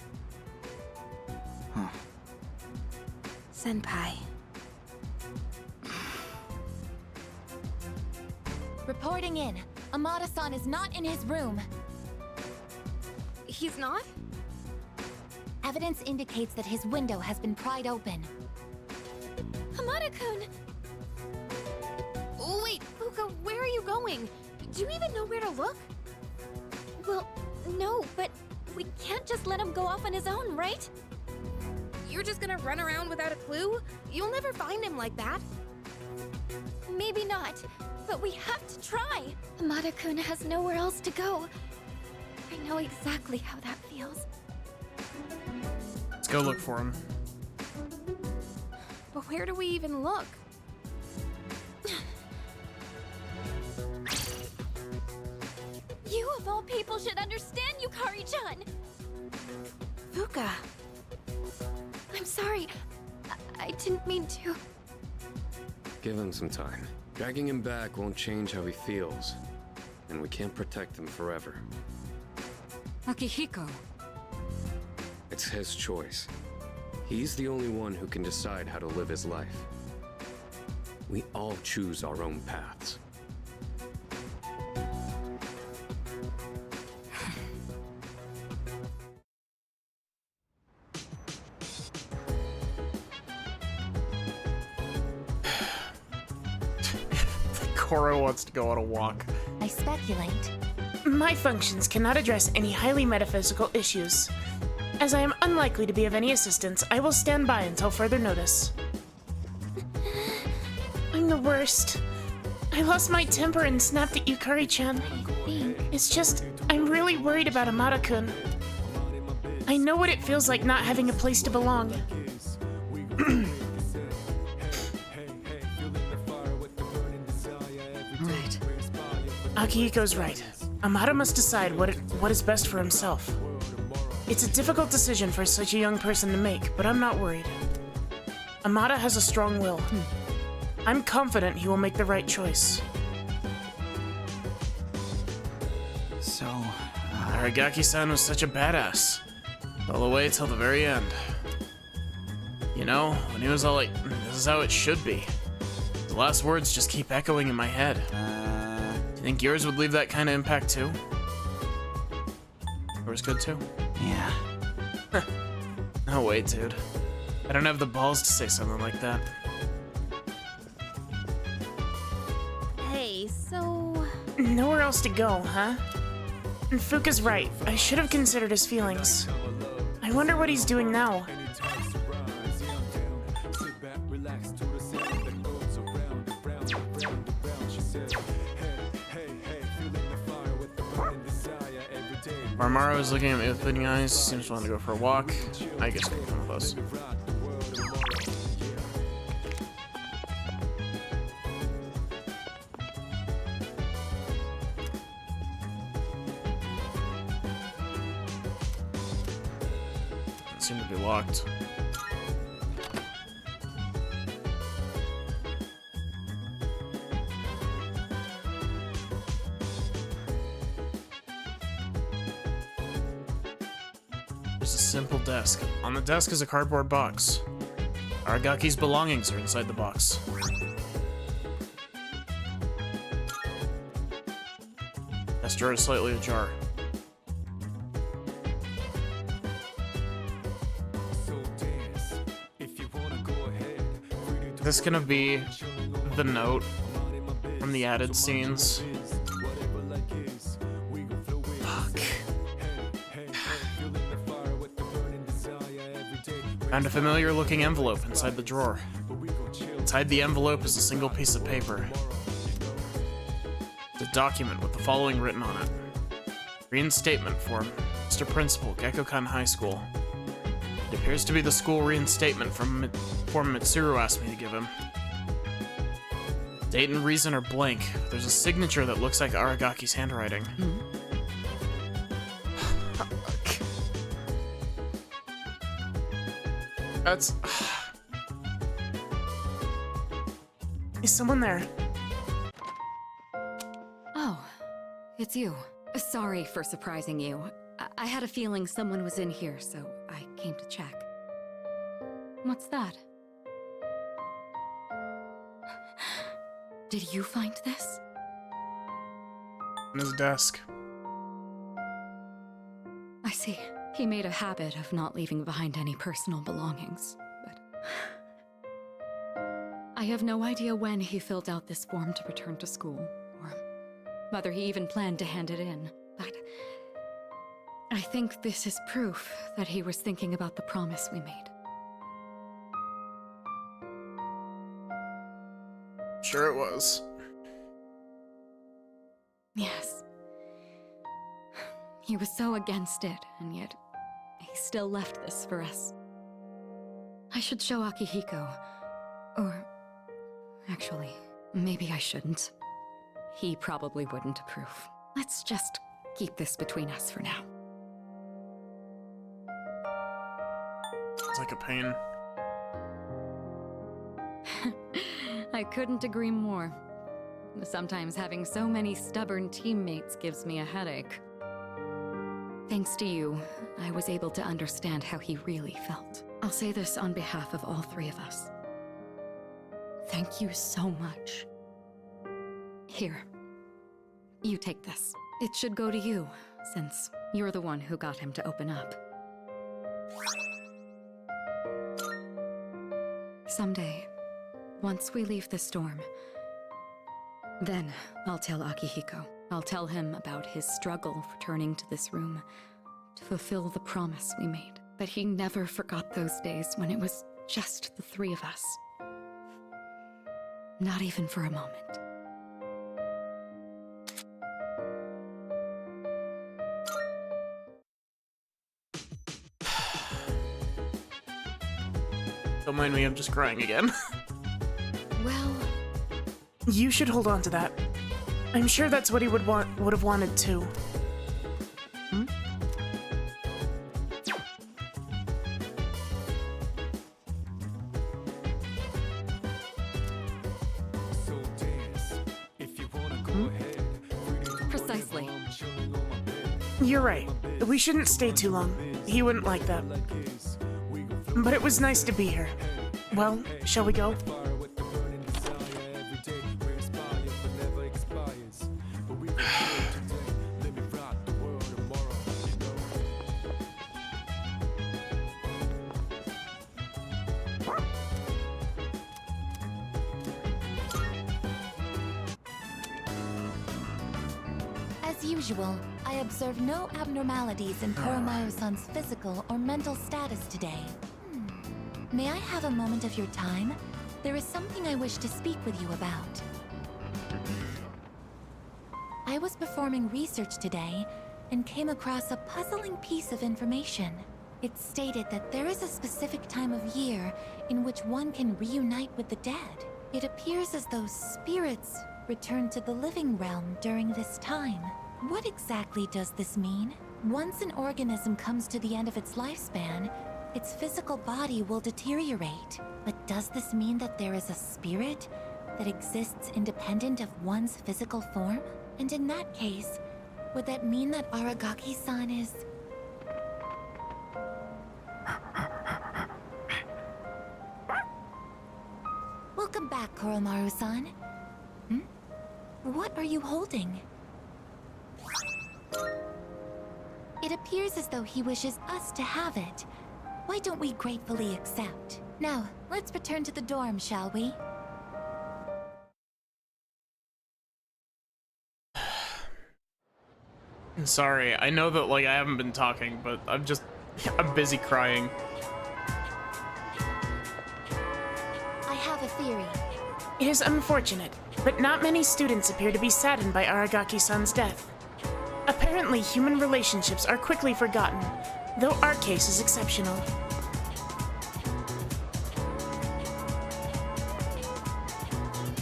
Huh. Senpai. Reporting in. Amada-san is not in his room. He's not? Evidence indicates that his window has been pried open. Hamada-kun! Oh, wait, Fuka, where are you going? Do you even know where to look? Well, no, but we can't just let him go off on his own, right? You're just gonna run around without a clue? You'll never find him like that. Maybe not, but we have to try. Hamada-kun has nowhere else to go. I know exactly how that feels. Let's go look for him. But where do we even look? You of all people should understand, Yukari-chan! Fuka. I'm sorry. I didn't mean to. Give him some time. Dragging him back won't change how he feels. And we can't protect him forever. Akihiko. It's his choice. He's the only one who can decide how to live his life. We all choose our own paths. Koro wants to go on a walk. I speculate. My functions cannot address any highly metaphysical issues. As I am unlikely to be of any assistance, I will stand by until further notice. I'm the worst. I lost my temper and snapped at Yukari-chan. It's just, I'm really worried about Amada-kun. I know what it feels like not having a place to belong. Right. Akihiko's right. Amada must decide what is best for himself. It's a difficult decision for such a young person to make, but I'm not worried. Amada has a strong will. I'm confident he will make the right choice. So, Aragaki-san was such a badass. All the way till the very end. You know, when he was all like, this is how it should be. The last words just keep echoing in my head. Do you think yours would leave that kind of impact too? Yours could too? yeah. No way, dude. I don't have the balls to say something like that. Hey, so... Nowhere else to go, huh? And Fuka's right. I should have considered his feelings. I wonder what he's doing now. Marmaro is looking at me with pleading eyes. Seems to want to go for a walk. I guess we'll come with us. Seem to be locked. There's a simple desk. On the desk is a cardboard box. Aragaki's belongings are inside the box. This drawer is slightly ajar. This gonna be the note from the added scenes. Fuck. Found a familiar looking envelope inside the drawer. Inside the envelope is a single piece of paper. It's a document with the following written on it. Reinstatement form, Mr. Principal, Gekkokan High School. It appears to be the school reinstatement form Mitsuru asked me to give him. Date and reason are blank. There's a signature that looks like Aragaki's handwriting. Fuck. That's... Is someone there? Oh, it's you. Sorry for surprising you. I had a feeling someone was in here, so I came to check. What's that? Did you find this? on his desk. I see. He made a habit of not leaving behind any personal belongings, but... I have no idea when he filled out this form to return to school, or whether he even planned to hand it in, but... I think this is proof that he was thinking about the promise we made. Sure it was. Yes. He was so against it, and yet he still left this for us. I should show Akihiko. Or... actually, maybe I shouldn't. He probably wouldn't approve. Let's just keep this between us for now. It's like a pain. I couldn't agree more. Sometimes having so many stubborn teammates gives me a headache. Thanks to you, I was able to understand how he really felt. I'll say this on behalf of all three of us. Thank you so much. Here, you take this. It should go to you, since you're the one who got him to open up. Someday, once we leave the storm, then I'll tell Akihiko. I'll tell him about his struggle returning to this room to fulfill the promise we made. But he never forgot those days when it was just the three of us. Not even for a moment. Don't mind me, I'm just crying again. Well... You should hold on to that. I'm sure that's what he would have wanted too. Hmm? Precisely. You're right. We shouldn't stay too long. He wouldn't like that. But it was nice to be here. Well, shall we go? As usual, I observe no abnormalities in Koromaru-san's physical or mental status today. May I have a moment of your time? There is something I wish to speak with you about. I was performing research today and came across a puzzling piece of information. It stated that there is a specific time of year in which one can reunite with the dead. It appears as though spirits return to the living realm during this time. What exactly does this mean? Once an organism comes to the end of its lifespan, its physical body will deteriorate. But does this mean that there is a spirit that exists independent of one's physical form? And in that case, would that mean that Aragaki-san is... Welcome back, Koromaru-san. What are you holding? It appears as though he wishes us to have it. Why don't we gratefully accept? Now, let's return to the dorm, shall we? I'm sorry, I know that, like, I haven't been talking, but I'm busy crying. I have a theory. It is unfortunate, but not many students appear to be saddened by Aragaki-san's death. Apparently, human relationships are quickly forgotten, though our case is exceptional.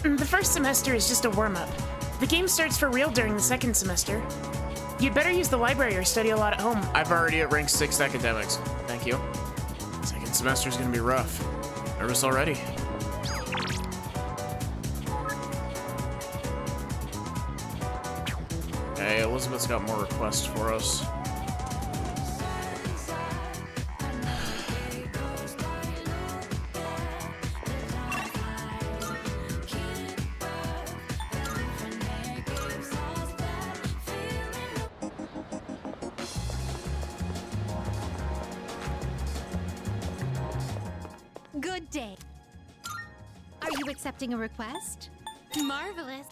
The first semester is just a warm-up. The game starts for real during the second semester. You'd better use the library or study a lot at home. I've already at rank 6 academics. Thank you. Second semester's gonna be rough. Nervous already. Hey, Elizabeth's got more requests for us. day. Are you accepting a request? Marvelous.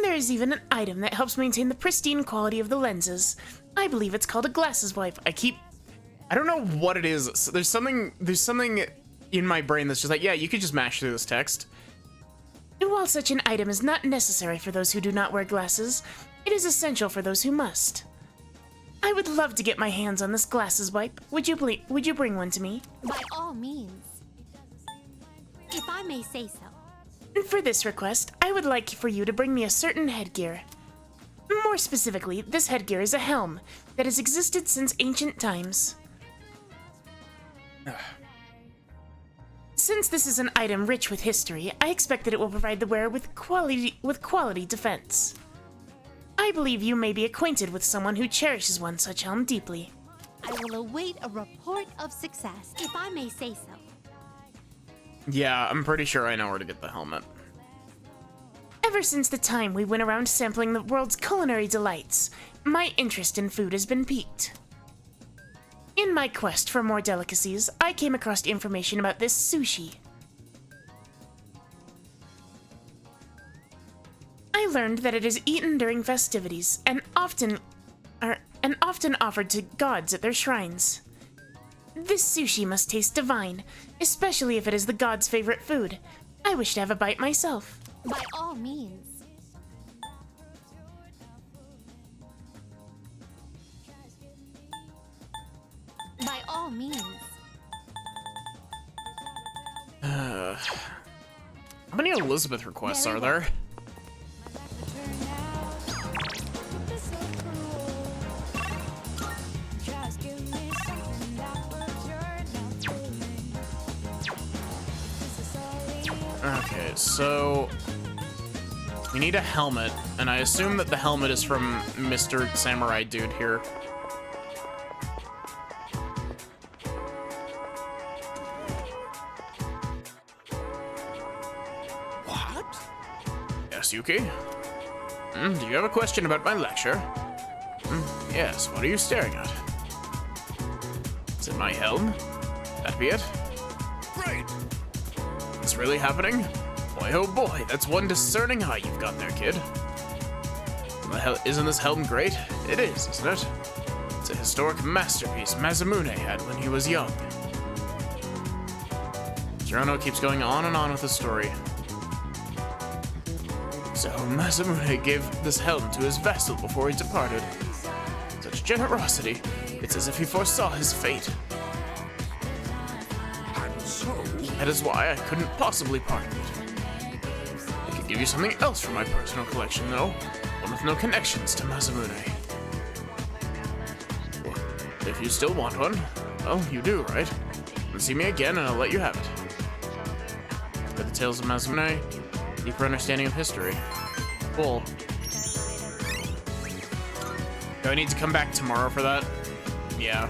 There's even an item that helps maintain the pristine quality of the lenses. I believe it's called a glasses wipe. I don't know what it is. So there's something in my brain that's just like, yeah, you could just mash through this text. While such an item is not necessary for those who do not wear glasses, it is essential for those who must. I would love to get my hands on this glasses wipe. Would you bring one to me? By all means. If I may say so. For this request, I would like for you to bring me a certain headgear. More specifically, this headgear is a helm that has existed since ancient times. Since this is an item rich with history, I expect that it will provide the wearer with quality defense. I believe you may be acquainted with someone who cherishes one such helm deeply. I will await a report of success, if I may say so. Yeah, I'm pretty sure I know where to get the helmet. Ever since the time we went around sampling the world's culinary delights, my interest in food has been piqued. In my quest for more delicacies, I came across information about this sushi. I learned that it is eaten during festivities and often offered to gods at their shrines. This sushi must taste divine, especially if it is the god's favorite food. I wish to have a bite myself. By all means. By all means. How many Elizabeth requests are there? Okay, so we need a helmet, and I assume that the helmet is from Mr. Samurai Dude here. What? Yes, Yuki? Do you have a question about my lecture? Yes, what are you staring at? Is it my helm? That be it? Great! It's really happening? Boy, oh boy, that's one discerning eye you've got there, kid. Isn't this helm great? It is, isn't it? It's a historic masterpiece Masamune had when he was young. Girono keeps going on and on with the story. So, Masamune gave this helm to his vassal before he departed. Such generosity, it's as if he foresaw his fate. And so... That is why I couldn't possibly part with it. I could give you something else from my personal collection, though. One with no connections to Masamune. Well, if you still want one, well, you do, right? Then see me again and I'll let you have it. For the tales of Masamune, deeper understanding of history. Cool. Do I need to come back tomorrow for that? Yeah.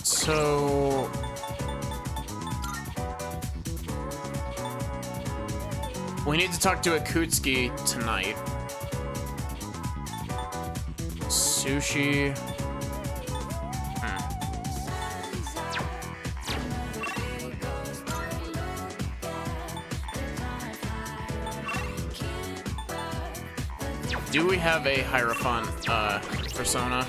So we need to talk to Akutsuki tonight. Sushi. Do we have a Hierophant persona?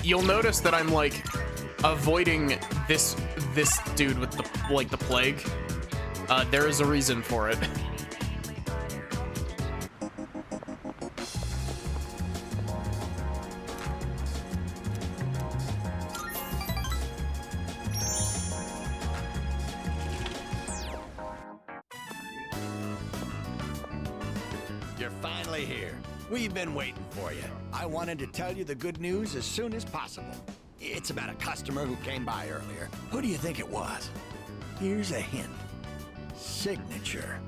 You'll notice that I'm like avoiding this dude with the plague. There is a reason for it. You're finally here. We've been waiting for you. I wanted to tell you the good news as soon as possible. It's about a customer who came by earlier. Who do you think it was? Here's a hint. signature.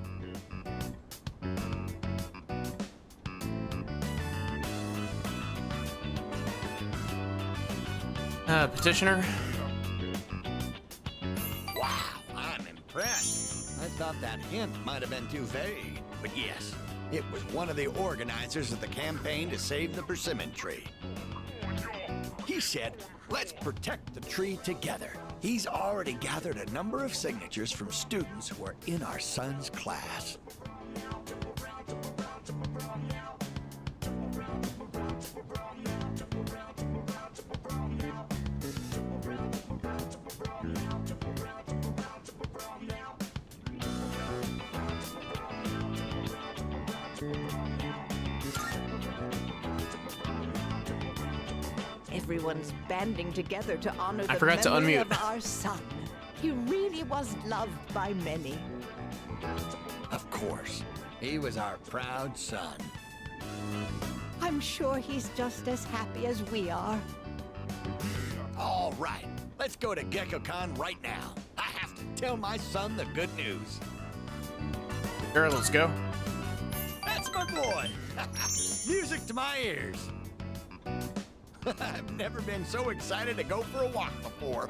Petitioner. Wow, I'm impressed. I thought that hint might have been too vague, but yes, it was one of the organizers of the campaign to save the persimmon tree. He said, let's protect the tree together. He's already gathered a number of signatures from students who are in our son's class. Everyone's banding together to honor I the forgot to memory unmute. of our son. He really was loved by many. Of course, he was our proud son. I'm sure he's just as happy as we are. All right, let's go to GeckoCon right now. I have to tell my son the good news. Sure, let's go. That's my boy. Music to my ears. I've never been so excited to go for a walk before.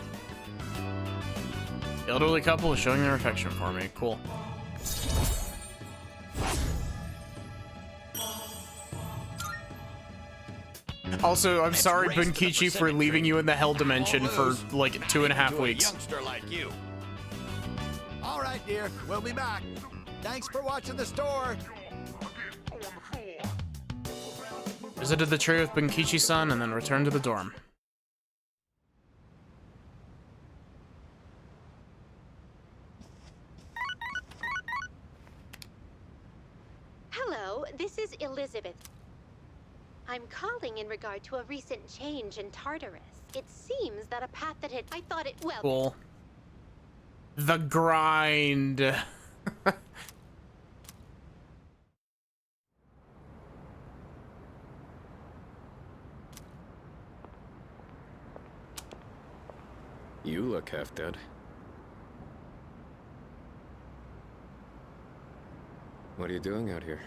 The elderly couple is showing their affection for me. Cool. Also, I'm sorry, Bunkichi, for leaving you in the hell dimension for like 2.5 weeks. Youngster like you. All right, dear, we'll be back. Thanks for watching the store. Visited the tree with Bunkichi-san and then returned to the dorm. Hello, this is Elizabeth. I'm calling in regard to a recent change in Tartarus. It seems that a path that I thought it, well... Cool. The grind. You look half dead. What are you doing out here?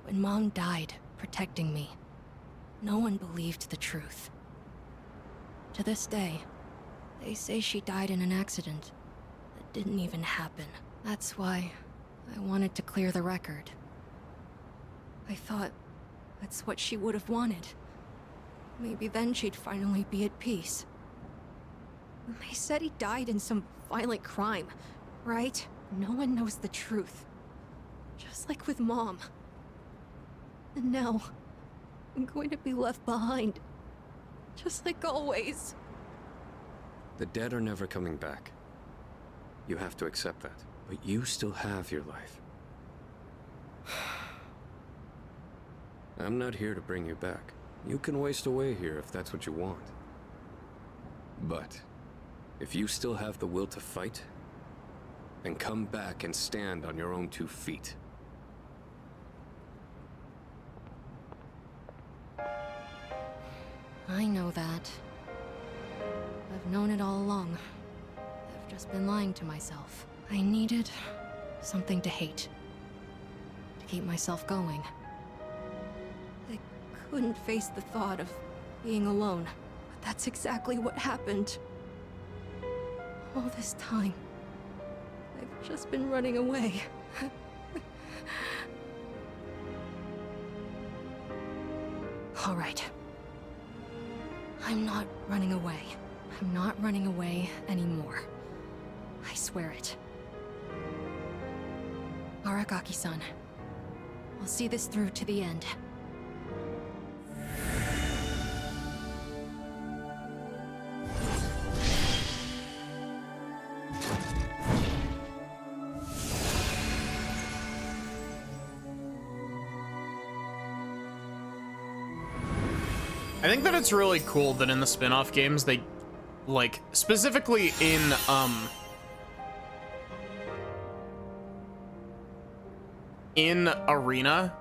When Mom died, protecting me, no one believed the truth. To this day, they say she died in an accident that didn't even happen. That's why I wanted to clear the record. I thought that's what she would have wanted. Maybe then she'd finally be at peace. They said he died in some violent crime, right? No one knows the truth. Just like with Mom. And now, I'm going to be left behind. Just like always. The dead are never coming back. You have to accept that. But you still have your life. I'm not here to bring you back. You can waste away here if that's what you want. But if you still have the will to fight, then come back and stand on your own 2 feet. I know that. I've known it all along. I've just been lying to myself. I needed something to hate. To keep myself going. I couldn't face the thought of being alone. But that's exactly what happened. All this time, I've just been running away. All right. I'm not running away. I'm not running away anymore. I swear it. Aragaki-san, I'll see this through to the end. I think that it's really cool that in the spin-off games they, like, specifically in Arena,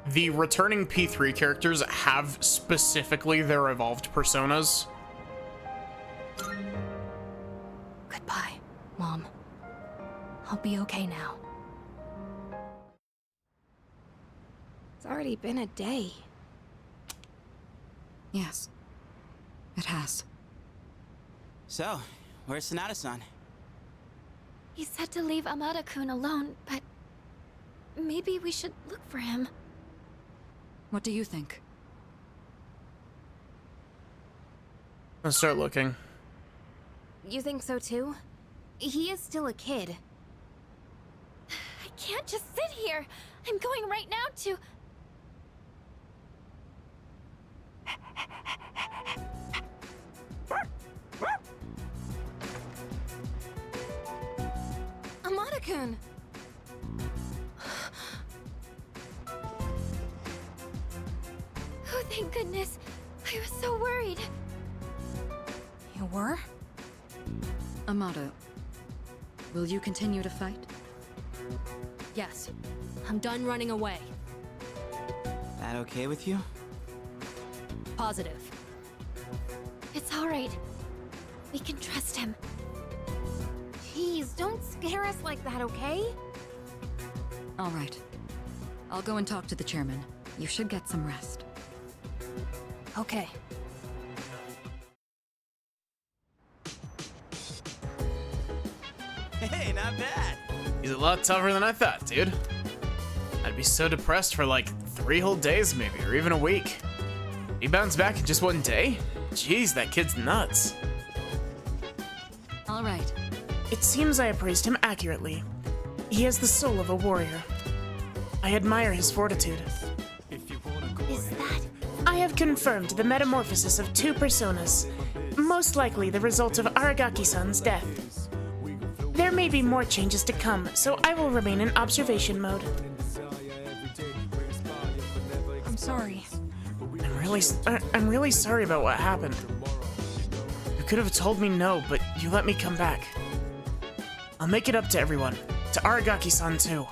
the returning P3 characters have specifically their evolved personas. Mom. I'll be okay now. It's already been a day. Yes, it has. So, where's Sonata-san? He said to leave Amada-kun alone, but maybe we should look for him. What do you think? Let's start looking. You think so too? He is still a kid. I can't just sit here. I'm going right now to... Amada-kun! Oh, thank goodness. I was so worried. You were? Amada, will you continue to fight? Yes. I'm done running away. That okay with you? Positive. It's all right. We can trust him. Jeez, don't scare us like that, okay? All right. I'll go and talk to the chairman. You should get some rest. Okay. Hey, not bad. He's a lot tougher than I thought, dude. I'd be so depressed for like 3 whole days maybe, or even a week. He bounced back in just 1 day? Jeez, that kid's nuts. All right. It seems I appraised him accurately. He has the soul of a warrior. I admire his fortitude. Is that... I have confirmed the metamorphosis of 2 personas, most likely the result of Aragaki-san's death. There may be more changes to come, so I will remain in observation mode. I'm sorry. I'm really sorry about what happened. You could have told me no, but you let me come back. I'll make it up to everyone, to Aragaki-san too.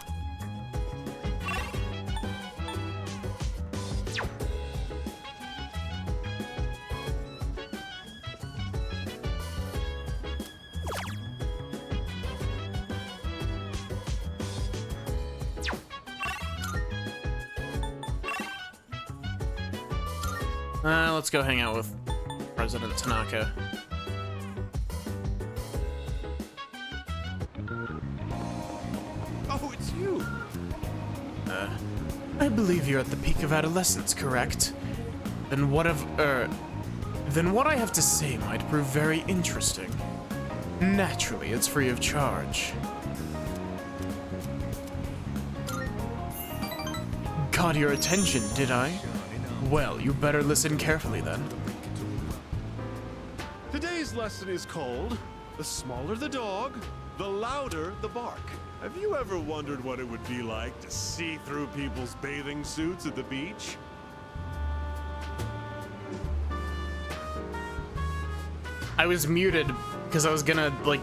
Let's go hang out with President Tanaka. Oh, it's you! I believe you're at the peak of adolescence, correct? Then what I have to say might prove very interesting. Naturally, it's free of charge. Caught your attention, did I? Well, you better listen carefully then. Today's lesson is called The Smaller the Dog, the Louder the Bark. Have you ever wondered what it would be like to see through people's bathing suits at the beach? I was muted because I was gonna, like,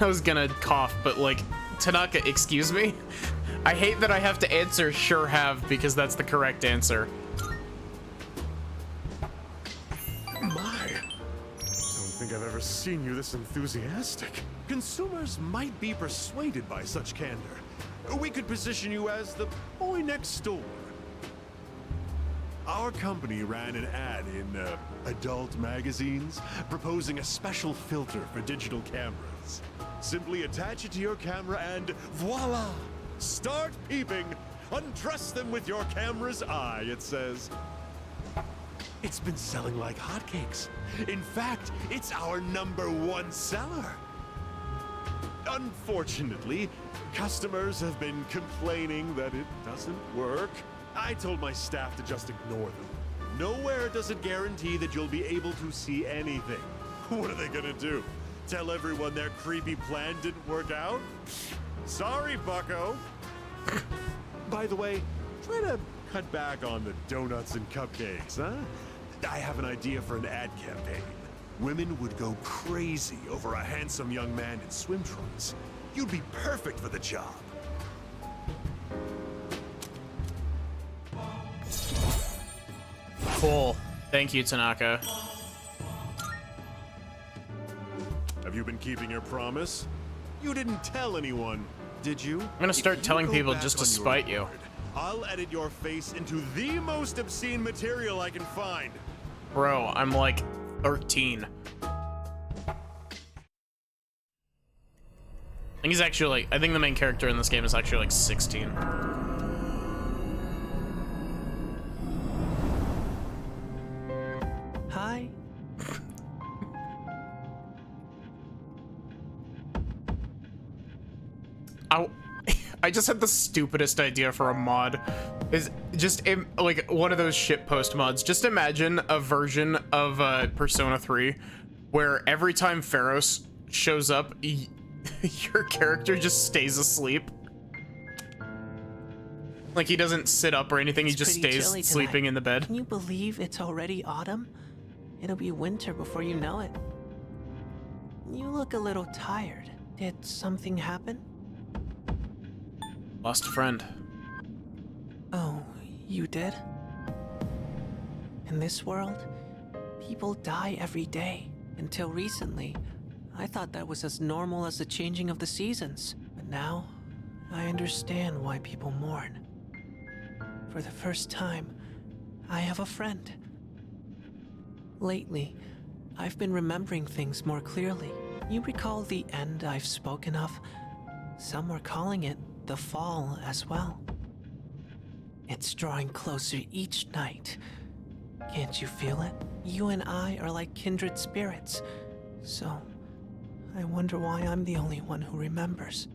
I was gonna cough, but, like, Tanaka, excuse me? I hate that I have to answer sure have because that's the correct answer. My, I don't think I've ever seen you this enthusiastic. Consumers might be persuaded by such candor. We could position you as the boy next door. Our company ran an ad in adult magazines proposing a special filter for digital cameras. Simply attach it to your camera and voila! Start peeping! Undress them with your camera's eye, it says. It's been selling like hotcakes. In fact, it's our #1 seller. Unfortunately, customers have been complaining that it doesn't work. I told my staff to just ignore them. Nowhere does it guarantee that you'll be able to see anything. What are they gonna do? Tell everyone their creepy plan didn't work out? Sorry, bucko. By the way, try to cut back on the donuts and cupcakes, huh? I have an idea for an ad campaign. Women would go crazy over a handsome young man in swim trunks. You'd be perfect for the job. Cool. Thank you, Tanaka. Have you been keeping your promise? You didn't tell anyone, did you? I'm gonna start telling people just to spite you. I'll edit your face into the most obscene material I can find. Bro, I'm like 13. I think he's actually like, I think the main character in this game is actually like 16. Hi. I just had the stupidest idea for a mod. Is just like one of those shitpost mods. Just imagine a version of Persona 3 where every time Pharos shows up, your character just stays asleep. Like he doesn't sit up or anything, he just stays sleeping in the bed. Can you believe it's already autumn? It'll be winter before you know it. You look a little tired. Did something happen? Lost a friend. Oh, you did? In this world, people die every day. Until recently, I thought that was as normal as the changing of the seasons. But now, I understand why people mourn. For the first time, I have a friend. Lately, I've been remembering things more clearly. You recall the end I've spoken of? Some were calling it the fall as well. It's drawing closer each night. Can't you feel it? You and I are like kindred spirits. So, I wonder why I'm the only one who remembers.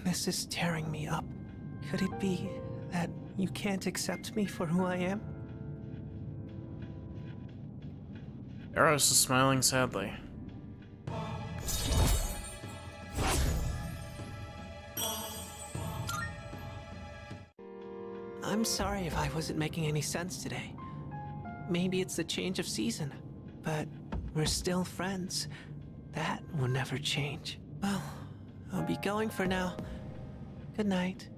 This is tearing me up. Could it be that you can't accept me for who I am? Eros is smiling sadly. I'm sorry if I wasn't making any sense today. Maybe it's the change of season, but we're still friends. That will never change. Well, I'll be going for now. Good night.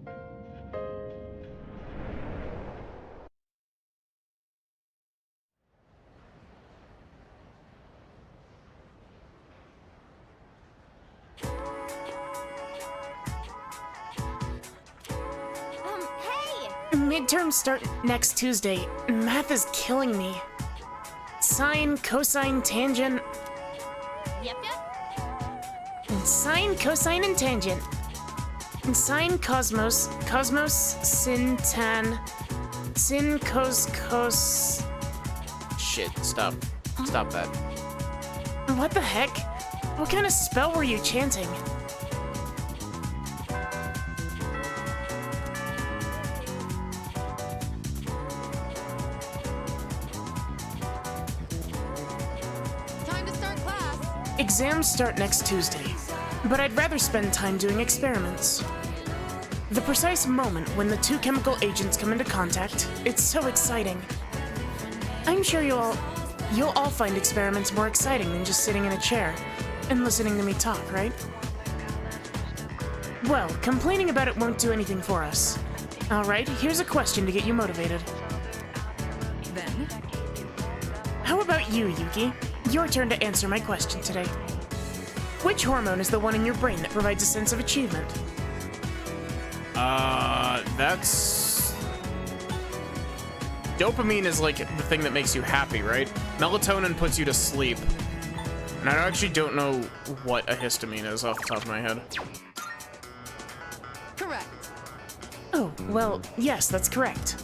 Midterms start next Tuesday. Math is killing me. Sine, cosine, tangent. Yep. Sine, cosine, and tangent. Sine, cosmos. Cosmos, sin, tan. Sin, cos. Shit, stop. Stop that. What the heck? What kind of spell were you chanting? Exams start next Tuesday, but I'd rather spend time doing experiments. The precise moment when the two chemical agents come into contact, it's so exciting. I'm sure you'll all find experiments more exciting than just sitting in a chair and listening to me talk, right? Well, complaining about it won't do anything for us. All right, here's a question to get you motivated. Then? How about you, Yuki? Your turn to answer my question today. Which hormone is the one in your brain that provides a sense of achievement? That's... Dopamine is like the thing that makes you happy, right? Melatonin puts you to sleep. And I actually don't know what a histamine is off the top of my head. Correct. Oh, well, yes, that's correct.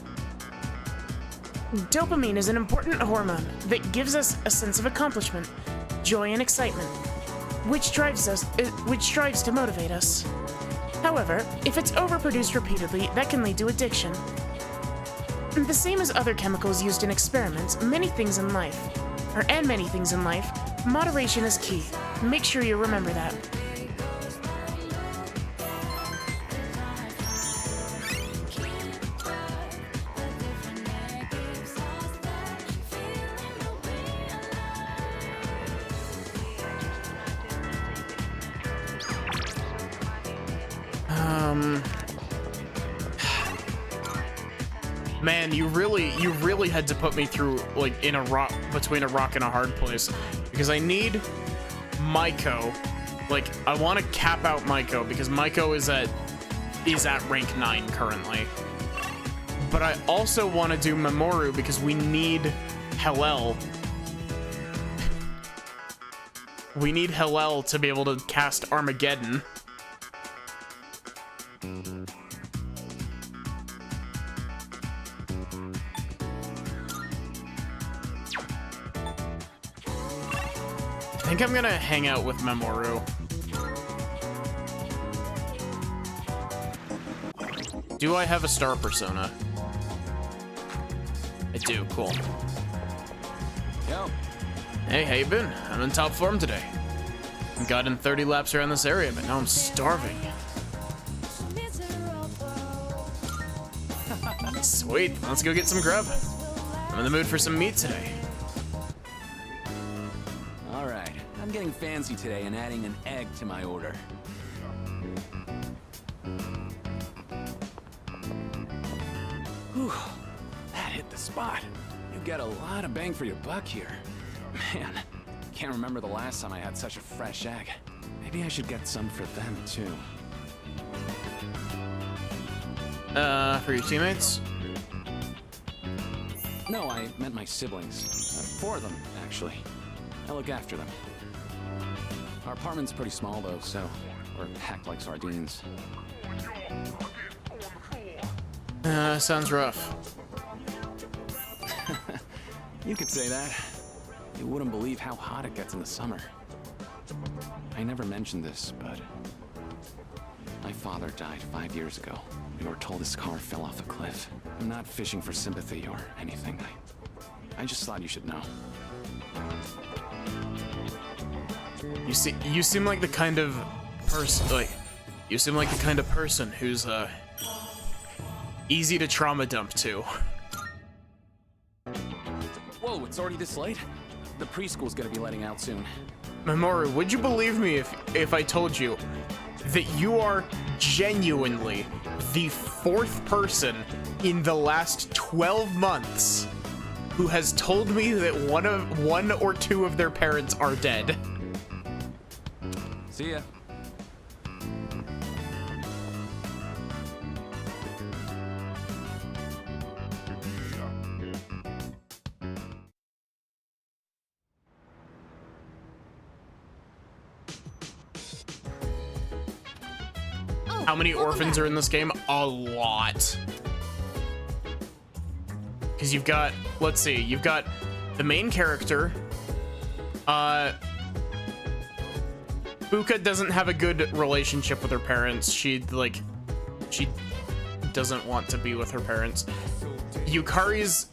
Dopamine is an important hormone that gives us a sense of accomplishment, joy, and excitement, which strives to motivate us. However, if it's overproduced repeatedly, that can lead to addiction. The same as other chemicals used in experiments, and many things in life, moderation is key. Make sure you remember that. Man, you really had to put me through, like, between a rock and a hard place, because I need Maiko Like, I want to cap out Maiko because Maiko is at rank 9 currently. But I also want to do Mamoru because we need Hellel. We need Hellel to be able to cast Armageddon. I think I'm gonna hang out with Mamoru. Do I have a star persona? I do, cool. Yo. Hey, how you been? I'm in top form today. Got in 30 laps around this area, but now I'm starving. Sweet, let's go get some grub. I'm in the mood for some meat today. Alright, I'm getting fancy today and adding an egg to my order. Whew, that hit the spot. You get a lot of bang for your buck here. Man, can't remember the last time I had such a fresh egg. Maybe I should get some for them, too. For your teammates? No, I meant my siblings. 4 of them, actually. I look after them. Our apartment's pretty small, though, so we're packed like sardines. Sounds rough. You could say that. You wouldn't believe how hot it gets in the summer. I never mentioned this, but my father died 5 years ago. We were told his car fell off a cliff. I'm not fishing for sympathy or anything. I just thought you should know. You seem like the kind of person, you seem like the kind of person who's, easy to trauma dump to. Whoa, it's already this late? The preschool's gonna be letting out soon. Mamoru, would you believe me if I told you that you are genuinely the 4th person in the last 12 months who has told me that one or two of their parents are dead? See ya. How many orphans are in this game? A lot. Because you've got, let's see, you've got the main character. Fuka doesn't have a good relationship with her parents. She doesn't want to be with her parents. Yukari's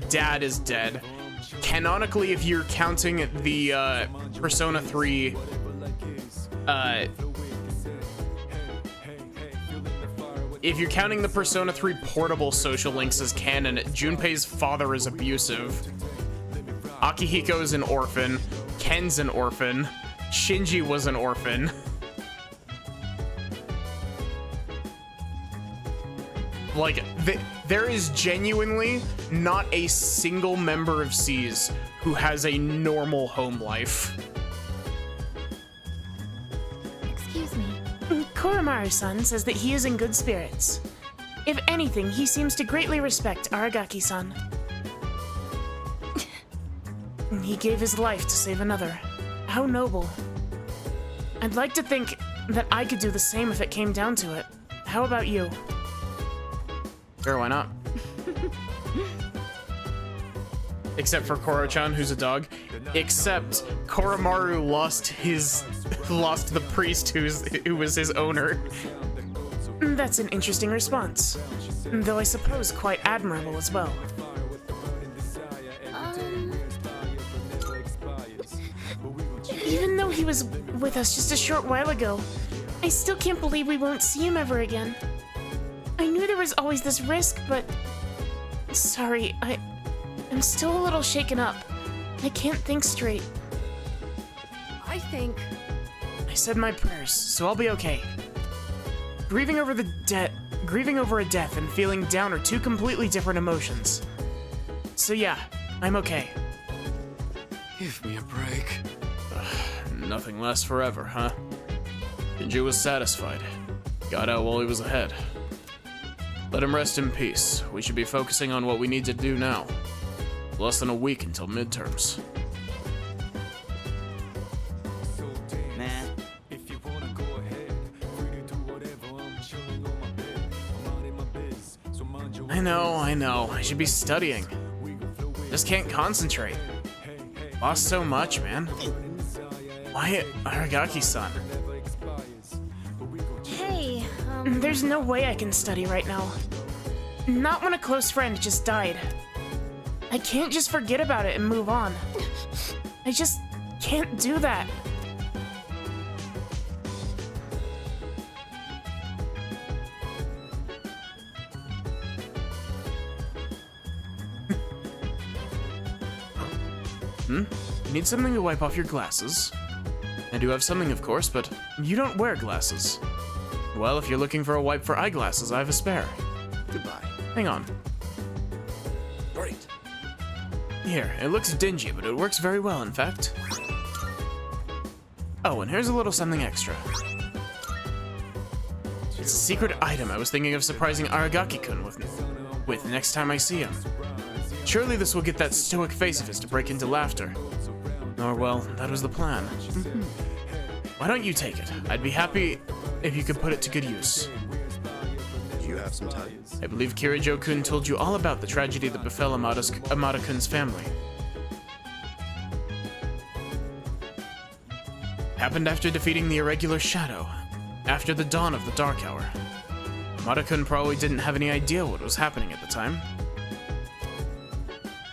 dad is dead. Canonically, if you're counting the Persona 3 if you're counting the Persona 3 portable social links as canon, Junpei's father is abusive. Akihiko is an orphan. Ken's an orphan. Shinji was an orphan. Like, there is genuinely not a single member of SEAS who has a normal home life. Excuse me. Koromaru-san says that he is in good spirits. If anything, he seems to greatly respect Aragaki-san. He gave his life to save another. How noble. I'd like to think that I could do the same if it came down to it. How about you? Sure, why not? Except for Koro-chan, who's a dog. Except Koromaru lost the priest who was his owner. That's an interesting response. Though I suppose quite admirable as well. Even though he was with us just a short while ago, I still can't believe we won't see him ever again. I knew there was always this risk, but... Sorry, I'm still a little shaken up. I can't think straight. I think... I said my prayers, so I'll be okay. Grieving over a death and feeling down are two completely different emotions. So yeah, I'm okay. Give me a break. nothing lasts forever, huh? Genji was satisfied. Got out while he was ahead. Let him rest in peace. We should be focusing on what we need to do now. Less than a week until midterms. Nah. I know. I should be studying. Just can't concentrate. Lost so much, man. Why Aragaki-san? Hey, There's no way I can study right now. Not when a close friend just died. I can't just forget about it and move on. I just can't do that. Need something to wipe off your glasses? I do have something, of course, but you don't wear glasses. Well, if you're looking for a wipe for eyeglasses, I have a spare. Goodbye. Hang on. Great. Here, it looks dingy, but it works very well, in fact. Oh, and here's a little something extra. It's a secret item I was thinking of surprising Aragaki-kun with next time I see him. Surely this will get that stoic face of his to break into laughter. Or, well, that was the plan. Why don't you take it? I'd be happy if you could put it to good use. Do you have some time? I believe Kirijo-kun told you all about the tragedy that befell Amada-kun's family. Happened after defeating the irregular shadow, after the dawn of the Dark Hour. Amada-kun probably didn't have any idea what was happening at the time.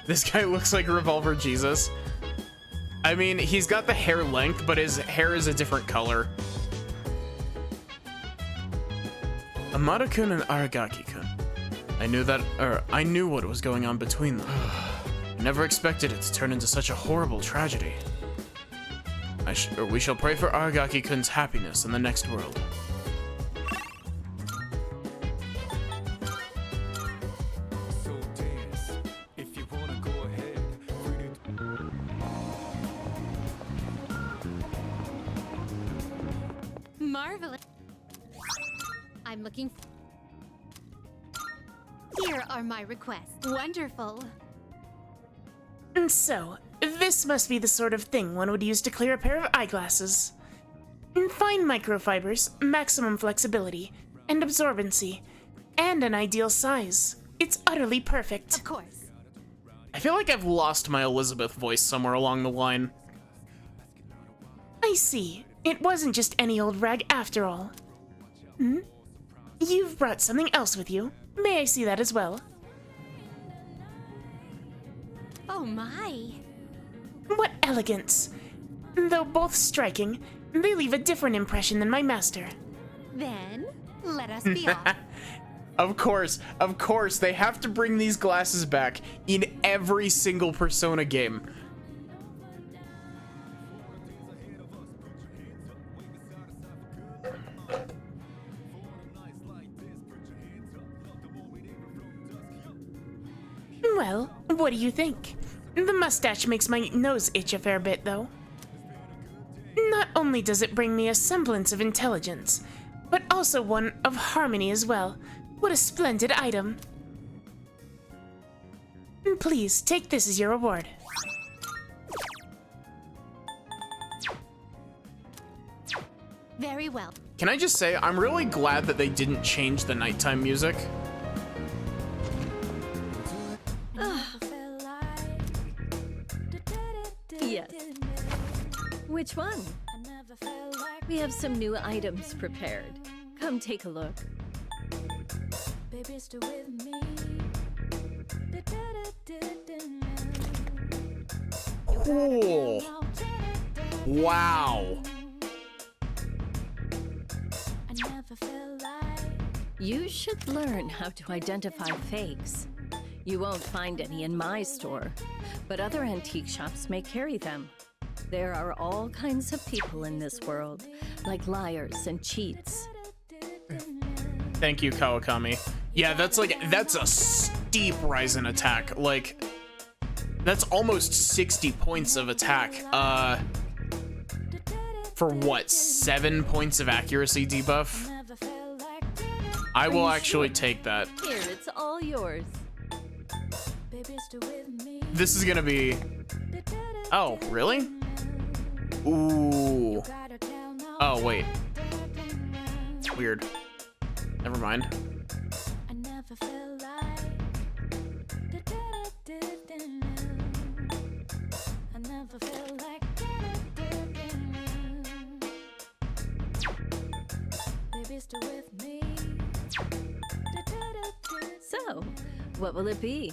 This guy looks like Revolver Jesus. I mean, he's got the hair length, but his hair is a different color. Amada-kun and Aragaki-kun. I knew what was going on between them. I never expected it to turn into such a horrible tragedy. We shall pray for Aragaki-kun's happiness in the next world. Marvelous. I'm looking. Here are my requests. Wonderful. And so, this must be the sort of thing one would use to clear a pair of eyeglasses. Fine microfibers, maximum flexibility, and absorbency, and an ideal size. It's utterly perfect. Of course. I feel like I've lost my Elizabeth voice somewhere along the line. I see. It wasn't just any old rag after all. You've brought something else with you. May I see that as well? Oh my. What elegance. Though both striking, they leave a different impression than my master. Then, let us be off. Of course, they have to bring these glasses back in every single Persona game. Well, what do you think? The mustache makes my nose itch a fair bit, though. Not only does it bring me a semblance of intelligence, but also one of harmony as well. What a splendid item. Please, take this as your reward. Very well. Can I just say, I'm really glad that they didn't change the nighttime music. Yes. Which one? We have some new items prepared. Come take a look. Cool. Wow. You should learn how to identify fakes. You won't find any in my store, but other antique shops may carry them. There are all kinds of people in this world, like liars and cheats. Thank you, Kawakami. Yeah, that's a steep rise in attack. Like, that's almost 60 points of attack. for what, 7 points of accuracy debuff? I will actually take that. Here, it's all yours. This is gonna be... Oh, really? Ooh. Oh, wait. Weird. Never mind. So, what will it be?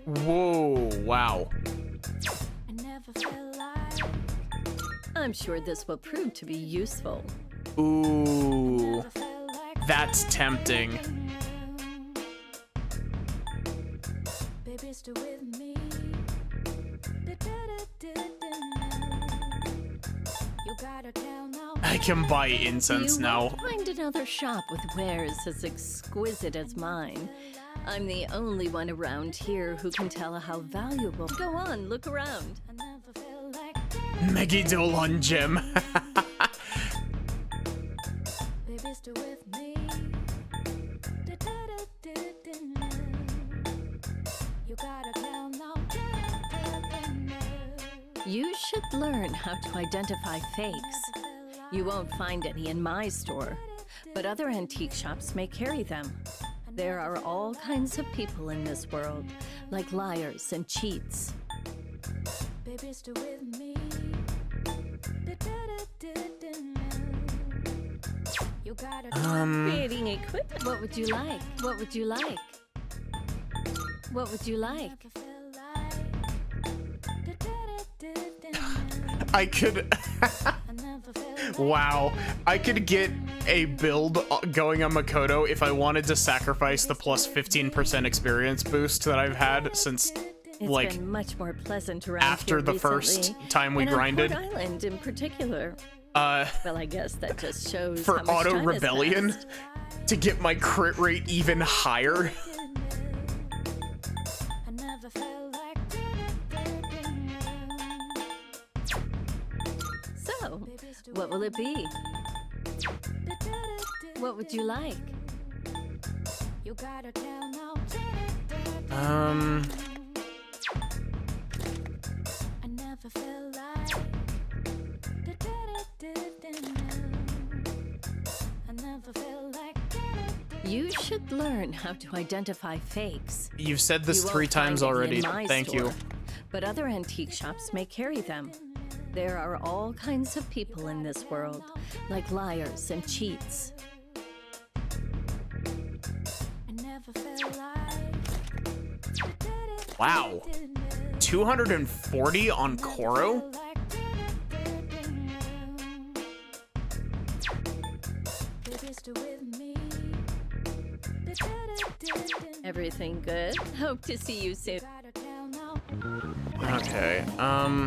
Whoa, wow. I'm sure this will prove to be useful. Ooh. That's tempting. I can buy incense You now. won't find another shop with wares as exquisite as mine. I'm the only one around here who can tell how valuable. Go on, look around. Megidolon gem. You should learn how to identify fakes. You won't find any in my store, but other antique shops may carry them. There are all kinds of people in this world, like liars and cheats. Creating equipment. What would you like? What would you like? What would you like? I could... Wow. I could get a build going on Makoto if I wanted to sacrifice the plus 15% experience boost that I've had since, like, It's been much more pleasant around after here the recently, first time we and on grinded. Port Island in particular. Well, I guess that just shows for how much auto time has rebellion passed. to get my crit rate even higher. So, what will it be? What would you like? You should learn how to identify fakes. You've said this You 3 won't times find any already. in my Thank you. store, but other antique shops may carry them. There are all kinds of people in this world, like liars and cheats. Wow. 240 on Koro? Everything good? Hope to see you soon. Okay, I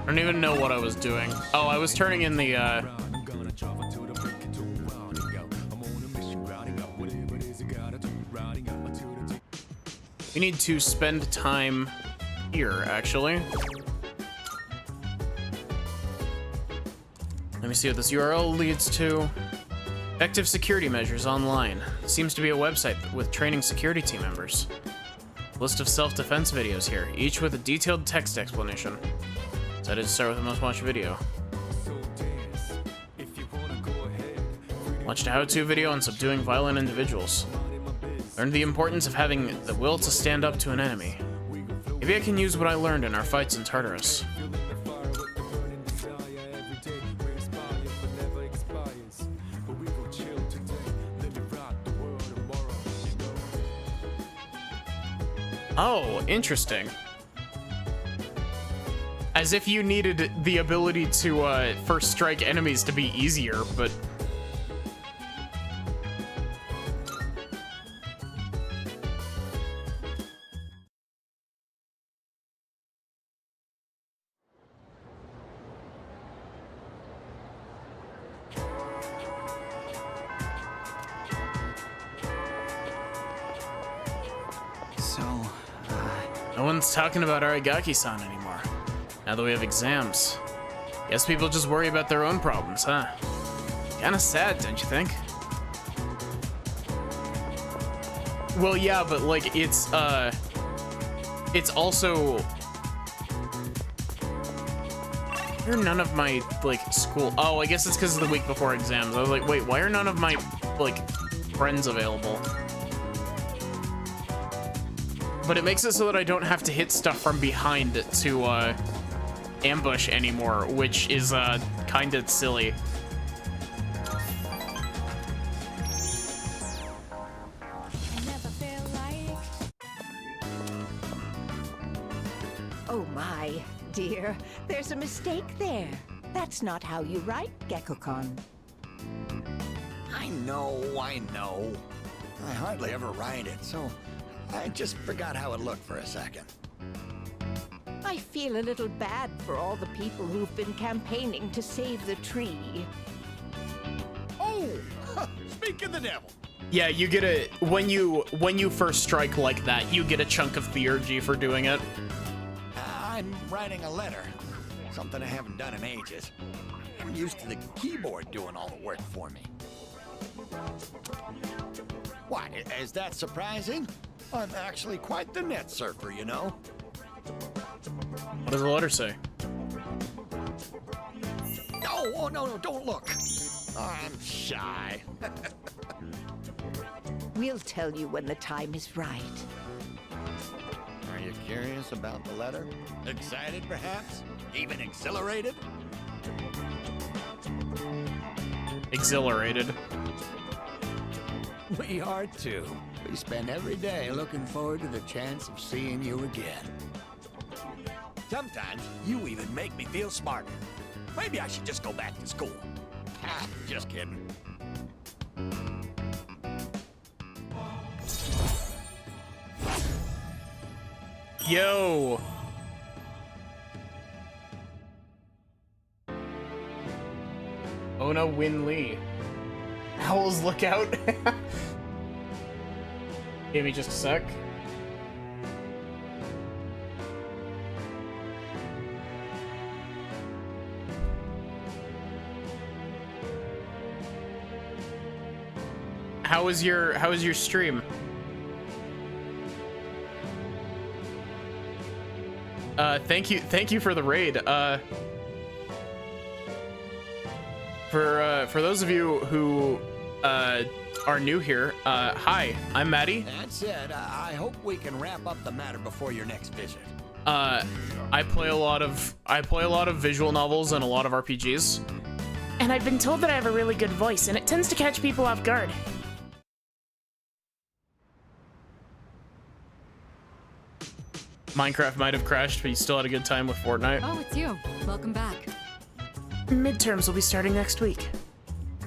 don't even know what I was doing. Oh, I was turning in the, We need to spend time here, actually. Let me see what this URL leads to. Effective security measures online. Seems to be a website with training security team members. List of self-defense videos here, each with a detailed text explanation. Decided to start with the most watched video. Watched a how-to video on subduing violent individuals. Learned the importance of having the will to stand up to an enemy. Maybe I can use what I learned in our fights in Tartarus. Oh, interesting. As if you needed the ability to first strike enemies to be easier, but So, No one's talking about Aragaki-san anymore. Now that we have exams. Guess people just worry about their own problems, huh? Kinda sad, don't you think? Well, yeah, but like, it's also... Why are none of my, like, school... Oh, I guess it's because of the week before exams. I was like, wait, why are none of my, like, friends available? But it makes it so that I don't have to hit stuff from behind to, ambush anymore, which is, kinda silly. Oh my, dear. There's a mistake there. That's not how you write, Gekko-kun. I know. I hardly ever write it, so I just forgot how it looked for a second. I feel a little bad for all the people who've been campaigning to save the tree. Oh! Speak of the devil! Yeah, you get a... When you first strike like that, you get a chunk of theurgy for doing it. I'm writing a letter. Something I haven't done in ages. I'm used to the keyboard doing all the work for me. What, is that surprising? I'm actually quite the net surfer, you know? What does the letter say? Oh, no, don't look. I'm shy. We'll tell you when the time is right. Are you curious about the letter? Excited, perhaps? Even exhilarated? Exhilarated. We are too. We spend every day looking forward to the chance of seeing you again. Sometimes you even make me feel smarter. Maybe I should just go back to school. Ha, just kidding. Yo! Ona Win Lee. Owl's Lookout. Give me just a sec. How was your stream? Thank you for the raid. For those of you who are new here, hi, I'm Maddie. That said, I hope we can wrap up the matter before your next visit. I play a lot of visual novels and a lot of RPGs. And I've been told that I have a really good voice, and it tends to catch people off guard. Minecraft might have crashed, but you still had a good time with Fortnite. Oh, it's you. Welcome back. Midterms will be starting next week.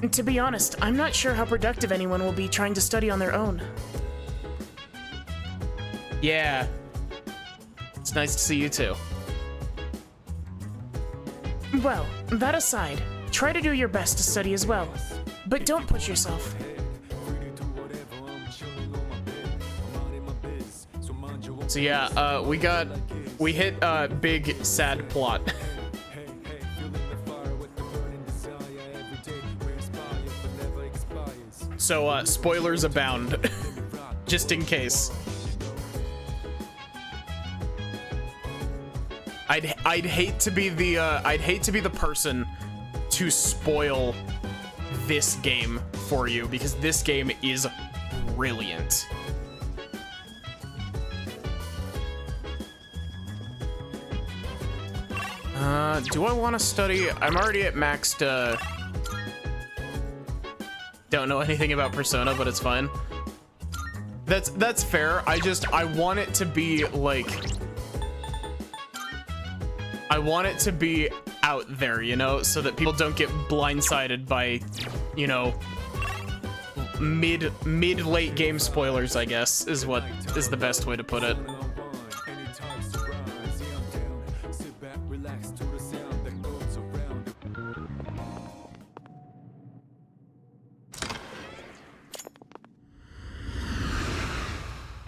And to be honest, I'm not sure how productive anyone will be trying to study on their own. Yeah. It's nice to see you too. Well, that aside, try to do your best to study as well. But don't push yourself. So yeah, we hit big sad plot. So spoilers abound, just in case. I'd hate to be the person to spoil this game for you, because this game is brilliant. Do I want to study? I'm already at maxed, don't know anything about Persona, but it's fine. That's fair. I want it to be like, I want it to be out there, you know, so that people don't get blindsided by, you know, mid-late game spoilers, I guess, is the best way to put it.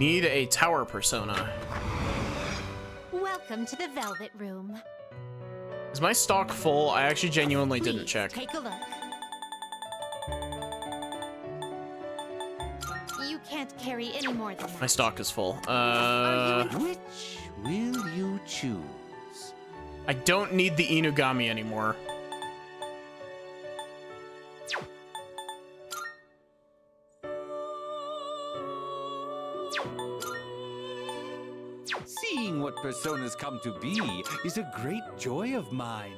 Need a tower persona. Welcome to the Velvet Room. Is my stock full? I actually genuinely didn't check. Take a look. You can't carry any more than that. My stock is full. Which will you choose? I don't need the Inugami anymore. Seeing what personas come to be is a great joy of mine.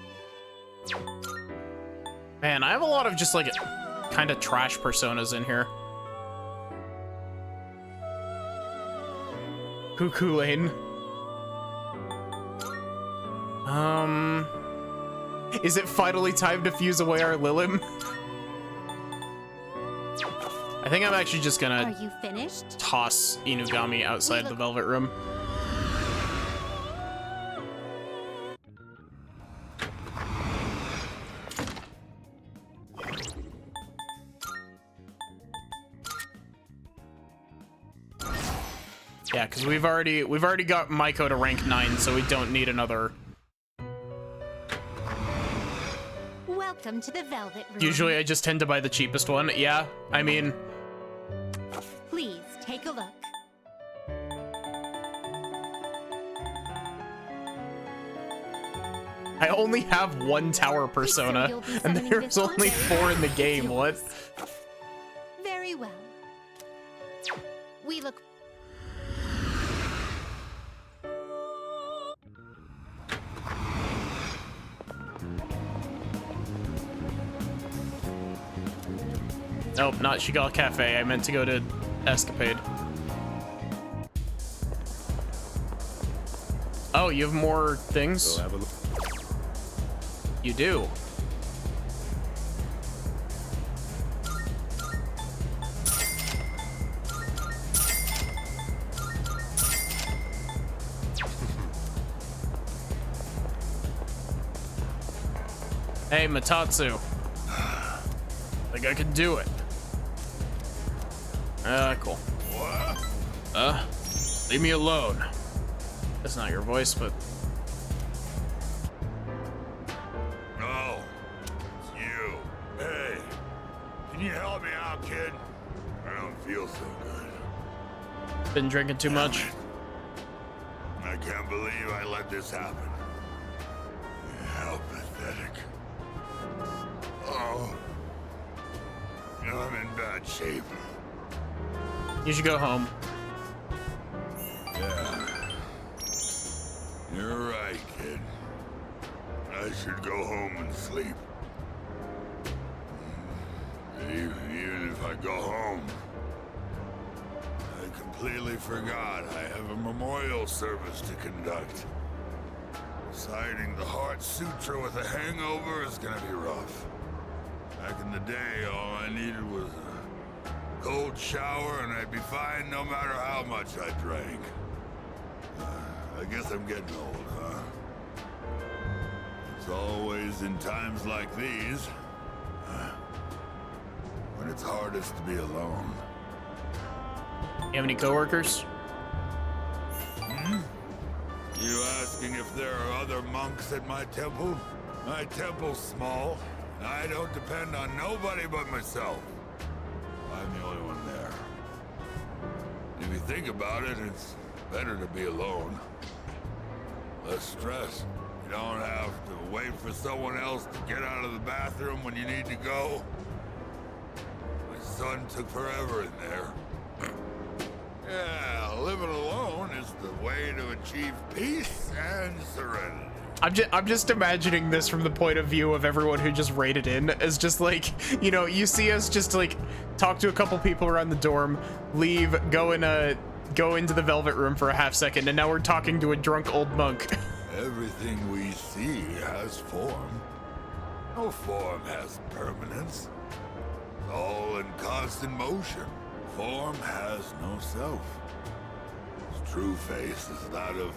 Man, I have a lot of just like kind of trash personas in here. Cuckoo Lane. Is it finally time to fuse away our Lilim? I think I'm actually just gonna Are you finished? toss Inugami outside the Velvet Room. Yeah, because we've already got Maiko to rank 9, so we don't need another. Welcome to the Velvet Room. Usually I just tend to buy the cheapest one. Yeah, I mean, Please take a look. I only have one tower persona, you'll be and summoning there's this one? only 4 in the game. What? Very well. We look. Nope, not Shigal Cafe. I meant to go to Escapade. Oh, you have more things? You do. Hey, Matatsu. Think I can do it. Cool. Leave me alone. That's not your voice, but... No, it's you. Hey, can you help me out, kid? I don't feel so good. Been drinking too much. I can't believe I let this happen. How pathetic. Oh, I'm in bad shape. You should go home. Yeah. You're right, kid. I should go home and sleep. Even if I go home, I completely forgot I have a memorial service to conduct. Reciting the Heart Sutra with a hangover is gonna be rough. Back in the day, all I needed was a cold shower and I'd be fine no matter how much I drank. I guess I'm getting old, huh? It's always in times like these when it's hardest to be alone. You have any coworkers? Hmm? You asking if there are other monks at my temple? My temple's small. I don't depend on nobody but myself. I'm the only one there. If you think about it, it's better to be alone. Less stress. You don't have to wait for someone else to get out of the bathroom when you need to go. My son took forever in there. Yeah, living alone is the way to achieve peace and serenity. I'm just imagining this from the point of view of everyone who just raided in as just like, you know, you see us just like talk to a couple people around the dorm, leave, go into the Velvet Room for a half second, and now we're talking to a drunk old monk. Everything we see has form. No form has permanence. It's all in constant motion. Form has no self. Its true face is that of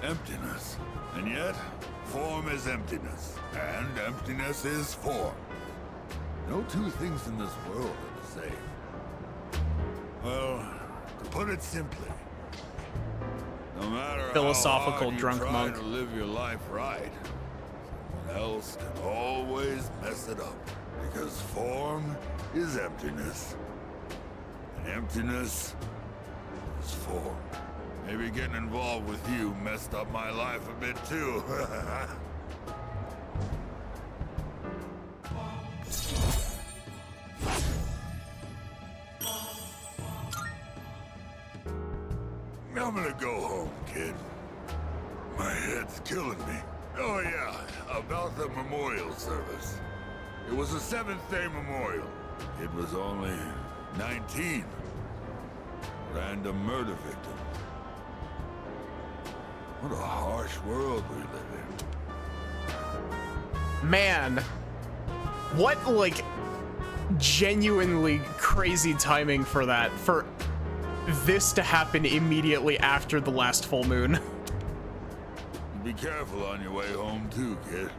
emptiness. And yet, form is emptiness, and emptiness is form. No two things in this world are the same. Well, To put it simply, no matter Philosophical how hard you drunk try monk. to live your life right, someone else can always mess it up. Because form is emptiness. And emptiness is form. Maybe getting involved with you messed up my life a bit too. I'm gonna go home, kid. My head's killing me. Oh yeah, about the memorial service. It was a 7th-day memorial. It was only 19. Random murder victim. What a harsh world we live in. Man, what, like, genuinely crazy timing for that, for this to happen immediately after the last full moon. Be careful on your way home too, kid.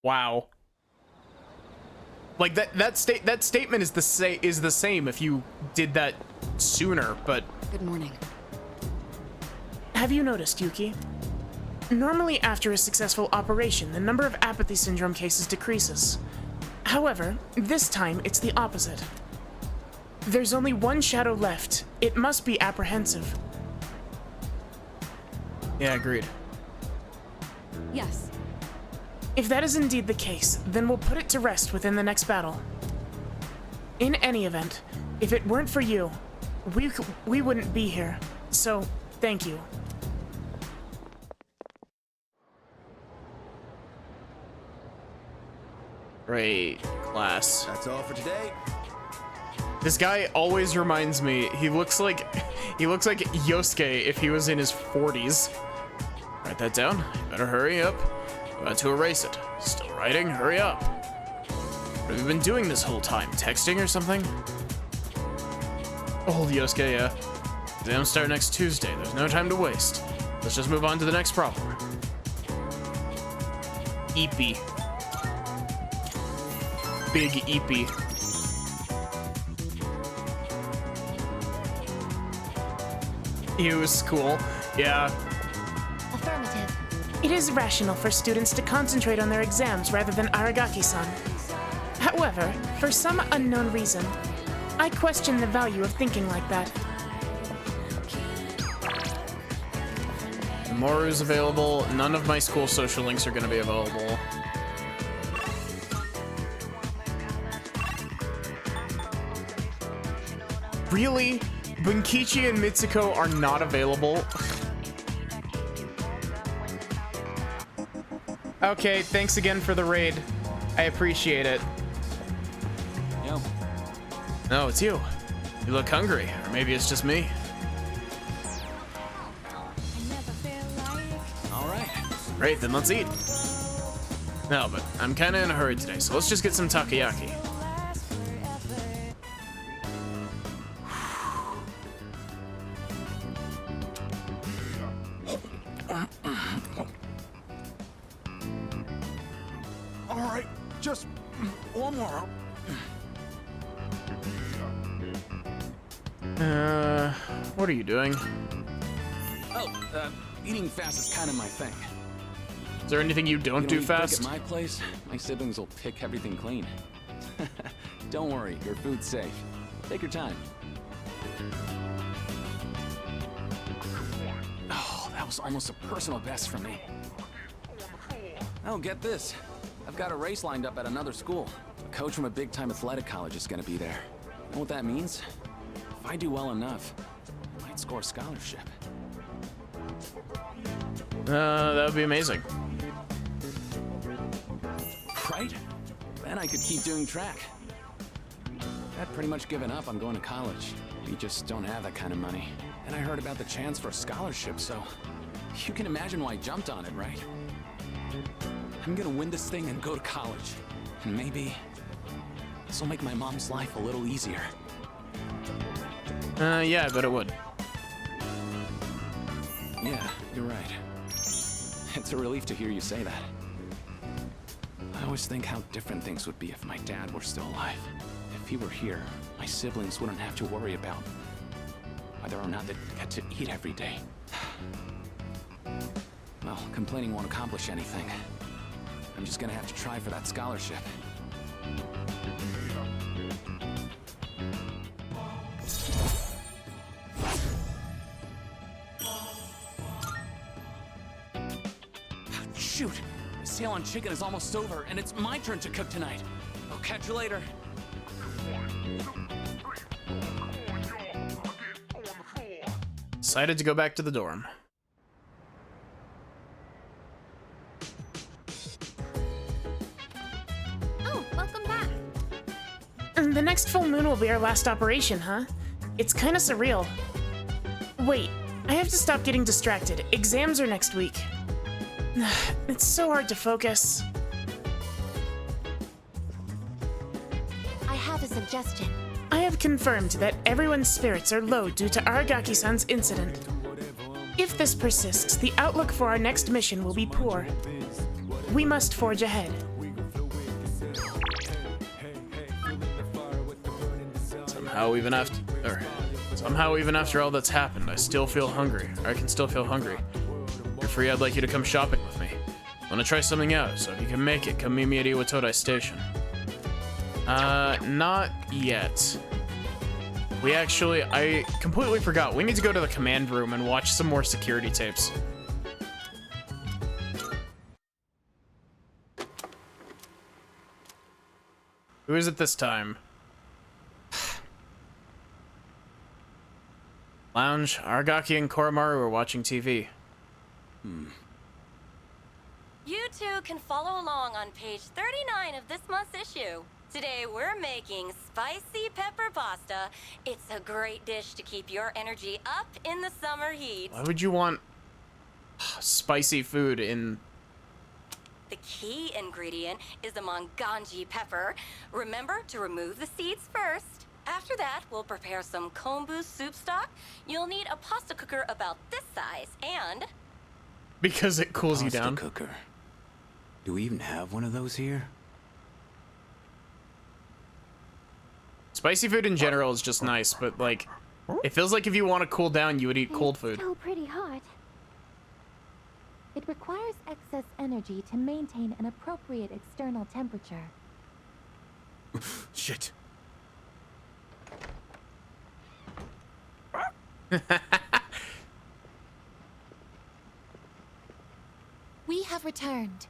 Wow. Like that statement is the same if you did that sooner, but Good morning. Have you noticed, Yuki? Normally after a successful operation, the number of apathy syndrome cases decreases. However, this time it's the opposite. There's only one shadow left. It must be apprehensive. yeah, agreed. Yes. If that is indeed the case, then we'll put it to rest within the next battle. In any event, if it weren't for you, we wouldn't be here. So, thank you. Great class. That's all for today. This guy always reminds me, he looks like Yosuke if he was in his 40s. Write that down. You better hurry up. I'm about to erase it. Still writing? Hurry up. What have you been doing this whole time? Texting or something? Old Yosuke, yeah. Exams start next Tuesday. There's no time to waste. Let's just move on to the next problem. Eepy. Big Eepy. He was cool. Yeah. Affirmative. It is rational for students to concentrate on their exams rather than Aragaki-san. However, for some unknown reason, I question the value of thinking like that. Moru's available. None of my school social links are going to be available. Really? Bunkichi and Mitsuko are not available? Okay, thanks again for the raid. I appreciate it. Yo. No, it's you. You look hungry, or maybe it's just me. All right. Great, then let's eat. No, but I'm kind of in a hurry today, so let's just get some takoyaki. All right, just one more. What are you doing? Oh, eating fast is kind of my thing. Is there anything you don't do eat quick fast? At my place, my siblings will pick everything clean. Don't worry, your food's safe. Take your time. Oh, that was almost a personal best for me. Oh, get this. I've got a race lined up at another school. A coach from a big-time athletic college is gonna be there. Know what that means? If I do well enough, I might score a scholarship. That would be amazing. Right? Then I could keep doing track. I'd pretty much given up on going to college. We just don't have that kind of money. And I heard about the chance for a scholarship, so you can imagine why I jumped on it, right? I'm gonna win this thing and go to college. And maybe this will make my mom's life a little easier. Yeah, I bet it would. Yeah, you're right. It's a relief to hear you say that. I always think how different things would be if my dad were still alive. If he were here, my siblings wouldn't have to worry about whether or not they'd get to eat every day. Well, complaining won't accomplish anything. I'm just gonna have to try for that scholarship. Shoot! The sale on chicken is almost over, and it's my turn to cook tonight. I'll catch you later. Decided to go back to the dorm. Oh, welcome back. The next full moon will be our last operation, huh? It's kinda surreal. Wait, I have to stop getting distracted. Exams are next week. It's so hard to focus. I have a suggestion. I have confirmed that everyone's spirits are low due to Aragaki-san's incident. If this persists, the outlook for our next mission will be poor. We must forge ahead. Somehow even after all that's happened, I still feel hungry. I can still feel hungry. If you're free, I'd like you to come shopping with me. I want to try something out, so if you can make it, come meet me at Iwatodai Station. Not yet. I completely forgot. We need to go to the command room and watch some more security tapes. Who is it this time? Lounge, Aragaki and Koromaru are watching TV. You two can follow along on page 39 of this month's issue. Today we're making spicy pepper pasta. It's a great dish to keep your energy up in the summer heat. Why would you want spicy food in... The key ingredient is the manganji pepper. Remember to remove the seeds first. After that, we'll prepare some kombu soup stock. You'll need a pasta cooker about this size and... Because it cools you down. Pasta cooker. Do we even have one of those here? Spicy food in general is just nice, but like, it feels like if you want to cool down, you would eat cold food. It's still pretty hot. It requires excess energy to maintain an appropriate external temperature. Shit. We have returned.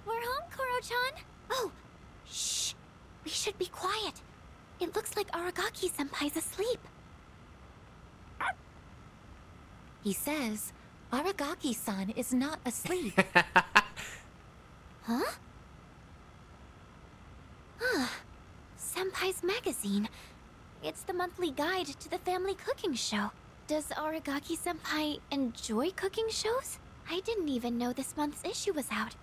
We're home, Koro-chan. Oh, shh. We should be quiet. It looks like Aragaki-senpai's asleep. He says Aragaki-san is not asleep. Huh? Senpai's magazine. It's the monthly guide to the family cooking show. Does Aragaki-senpai enjoy cooking shows? I didn't even know this month's issue was out.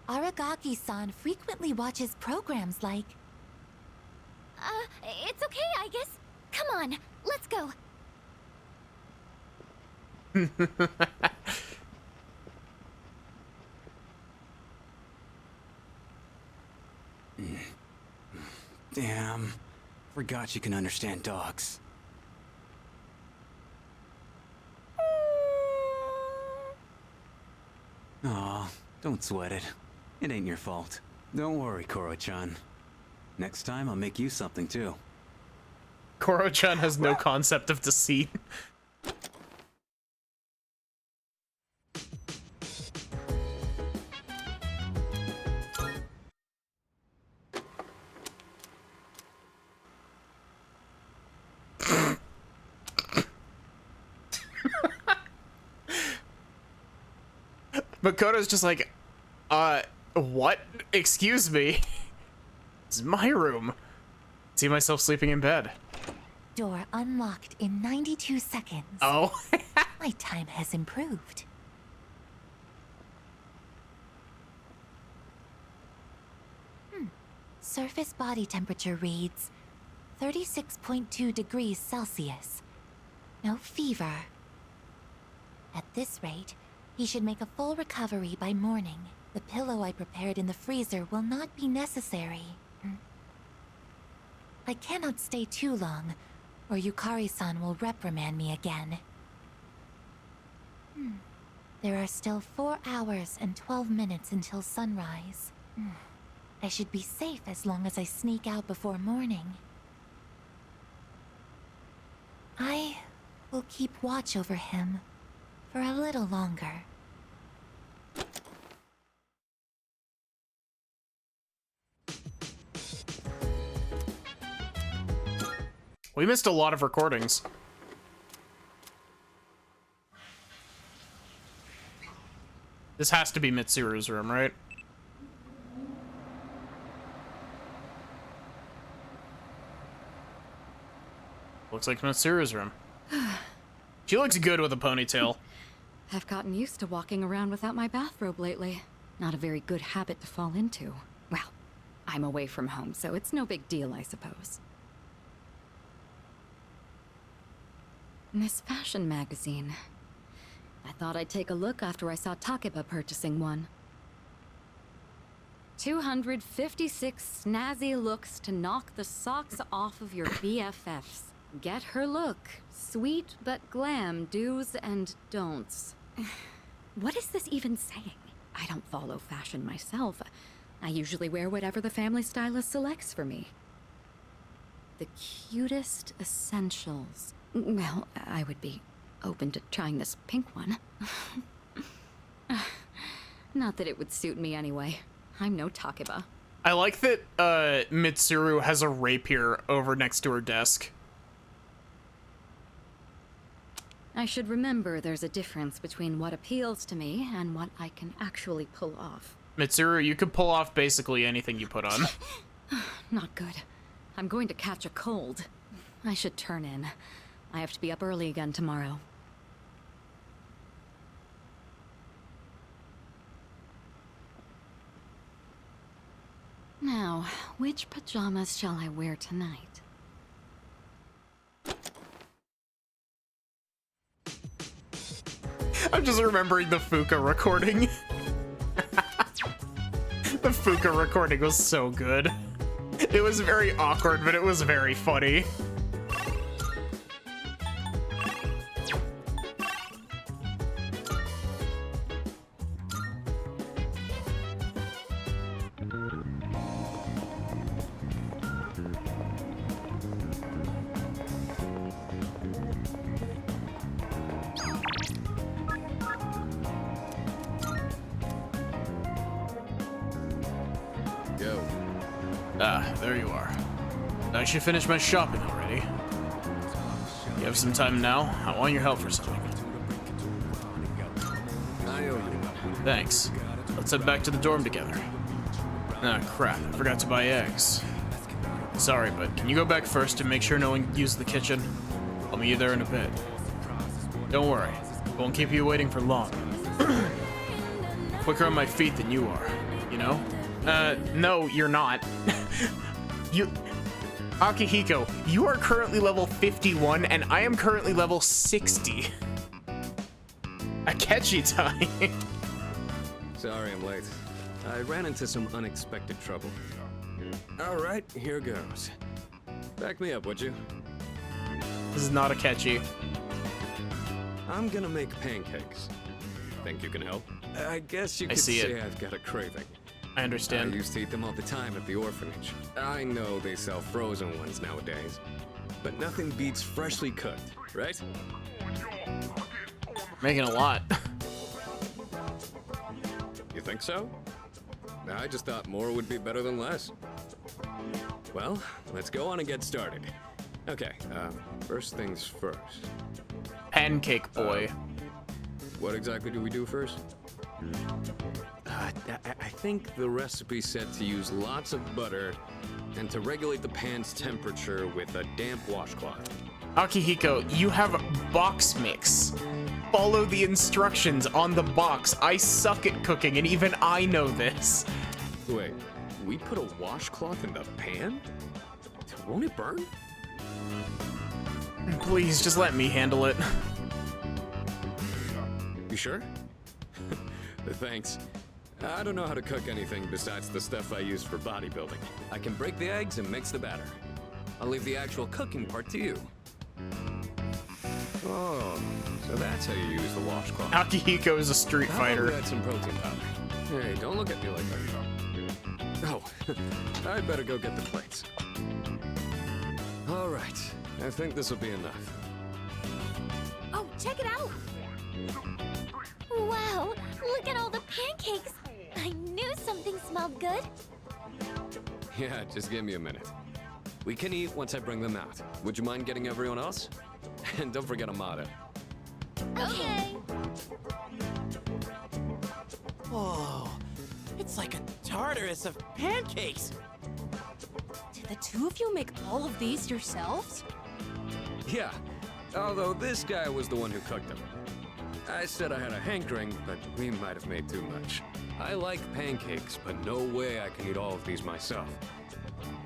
Aragaki-san frequently watches programs like... It's okay, I guess. Come on, let's go. Damn. Forgot you can understand dogs. Aw, don't sweat it. It ain't your fault. Don't worry, Koro-chan. Next time, I'll make you something, too. Koro-chan has no concept of deceit. Makoto's just like, what? Excuse me? It's my room. See myself sleeping in bed. Door unlocked in 92 seconds. Oh. My time has improved. Surface body temperature reads 36.2 degrees Celsius. No fever. At this rate, he should make a full recovery by morning. The pillow I prepared in the freezer will not be necessary. I cannot stay too long, or Yukari-san will reprimand me again. There are still 4 hours and 12 minutes until sunrise. I should be safe as long as I sneak out before morning. I will keep watch over him for a little longer. We missed a lot of recordings. This has to be Mitsuru's room, right? Looks like Mitsuru's room. She looks good with a ponytail. I've gotten used to walking around without my bathrobe lately. Not a very good habit to fall into. Well, I'm away from home, so it's no big deal, I suppose. This fashion magazine. I thought I'd take a look after I saw Takeba purchasing one. 256 snazzy looks to knock the socks off of your BFFs. Get her look. Sweet but glam do's and don'ts. What is this even saying? I don't follow fashion myself. I usually wear whatever the family stylist selects for me. The cutest essentials. Well, I would be open to trying this pink one. Not that it would suit me anyway. I'm no Takeba. I like that Mitsuru has a rapier over next to her desk. I should remember there's a difference between what appeals to me and what I can actually pull off. Mitsuru, you could pull off basically anything you put on. Not good. I'm going to catch a cold. I should turn in. I have to be up early again tomorrow. Now, which pajamas shall I wear tonight? I'm just remembering the Fuka recording. The Fuka recording was so good. It was very awkward, but it was very funny. There you are. I should finish my shopping already. You have some time now? I want your help for something. I owe you one. Thanks. Let's head back to the dorm together. Ah, crap. I forgot to buy eggs. Sorry, but can you go back first and make sure no one used the kitchen? I'll meet you there in a bit. Don't worry. I won't keep you waiting for long. Quicker on my feet than you are, you know? No, you're not. Akihiko, you are currently level 51, and I am currently level 60. Akechi-tai. Sorry I'm late. I ran into some unexpected trouble. All right, here goes. Back me up, would you? This is not Akechi. I'm gonna make pancakes. Think you can help? I guess you could say I've got a craving. I understand. I used to eat them all the time at the orphanage. I know they sell frozen ones nowadays, but nothing beats freshly cooked, right? Making a lot. You think so? I just thought more would be better than less. Well, let's go on and get started. Okay, first things first. Pancake boy. What exactly do we do first? I think the recipe said to use lots of butter and to regulate the pan's temperature with a damp washcloth. Akihiko, you have box mix. Follow the instructions on the box. I suck at cooking, and even I know this. Wait, we put a washcloth in the pan? Won't it burn? Please, just let me handle it. You sure? Thanks. I don't know how to cook anything besides the stuff I use for bodybuilding. I can break the eggs and mix the batter. I'll leave the actual cooking part to you. Oh, so that's how you use the washcloth. Akihiko is a street fighter. I'll add some protein powder. Hey, don't look at me like that. Oh, I'd better go get the plates. All right, I think this will be enough. Oh, check it out! Wow, look at all the pancakes. I knew something smelled good. Yeah, just give me a minute. We can eat once I bring them out. Would you mind getting everyone else? And don't forget Amada. Okay. Whoa, it's like a Tartarus of pancakes. Did the two of you make all of these yourselves? Yeah, although this guy was the one who cooked them. I said I had a hankering, but we might have made too much. I like pancakes, but no way I can eat all of these myself.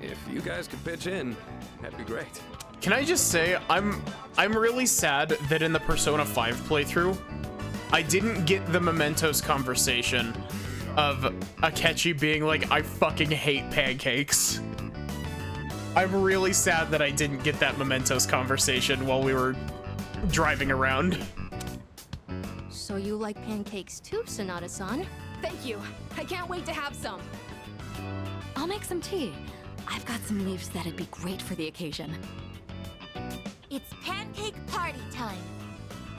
If you guys could pitch in, that'd be great. Can I just say, I'm really sad that in the Persona 5 playthrough, I didn't get the Mementos conversation of Akechi being like, I fucking hate pancakes. I'm really sad that I didn't get that Mementos conversation while we were driving around. So you like pancakes too, Sonata-san? Thank you. I can't wait to have some. I'll make some tea. I've got some leaves that'd be great for the occasion. It's pancake party time,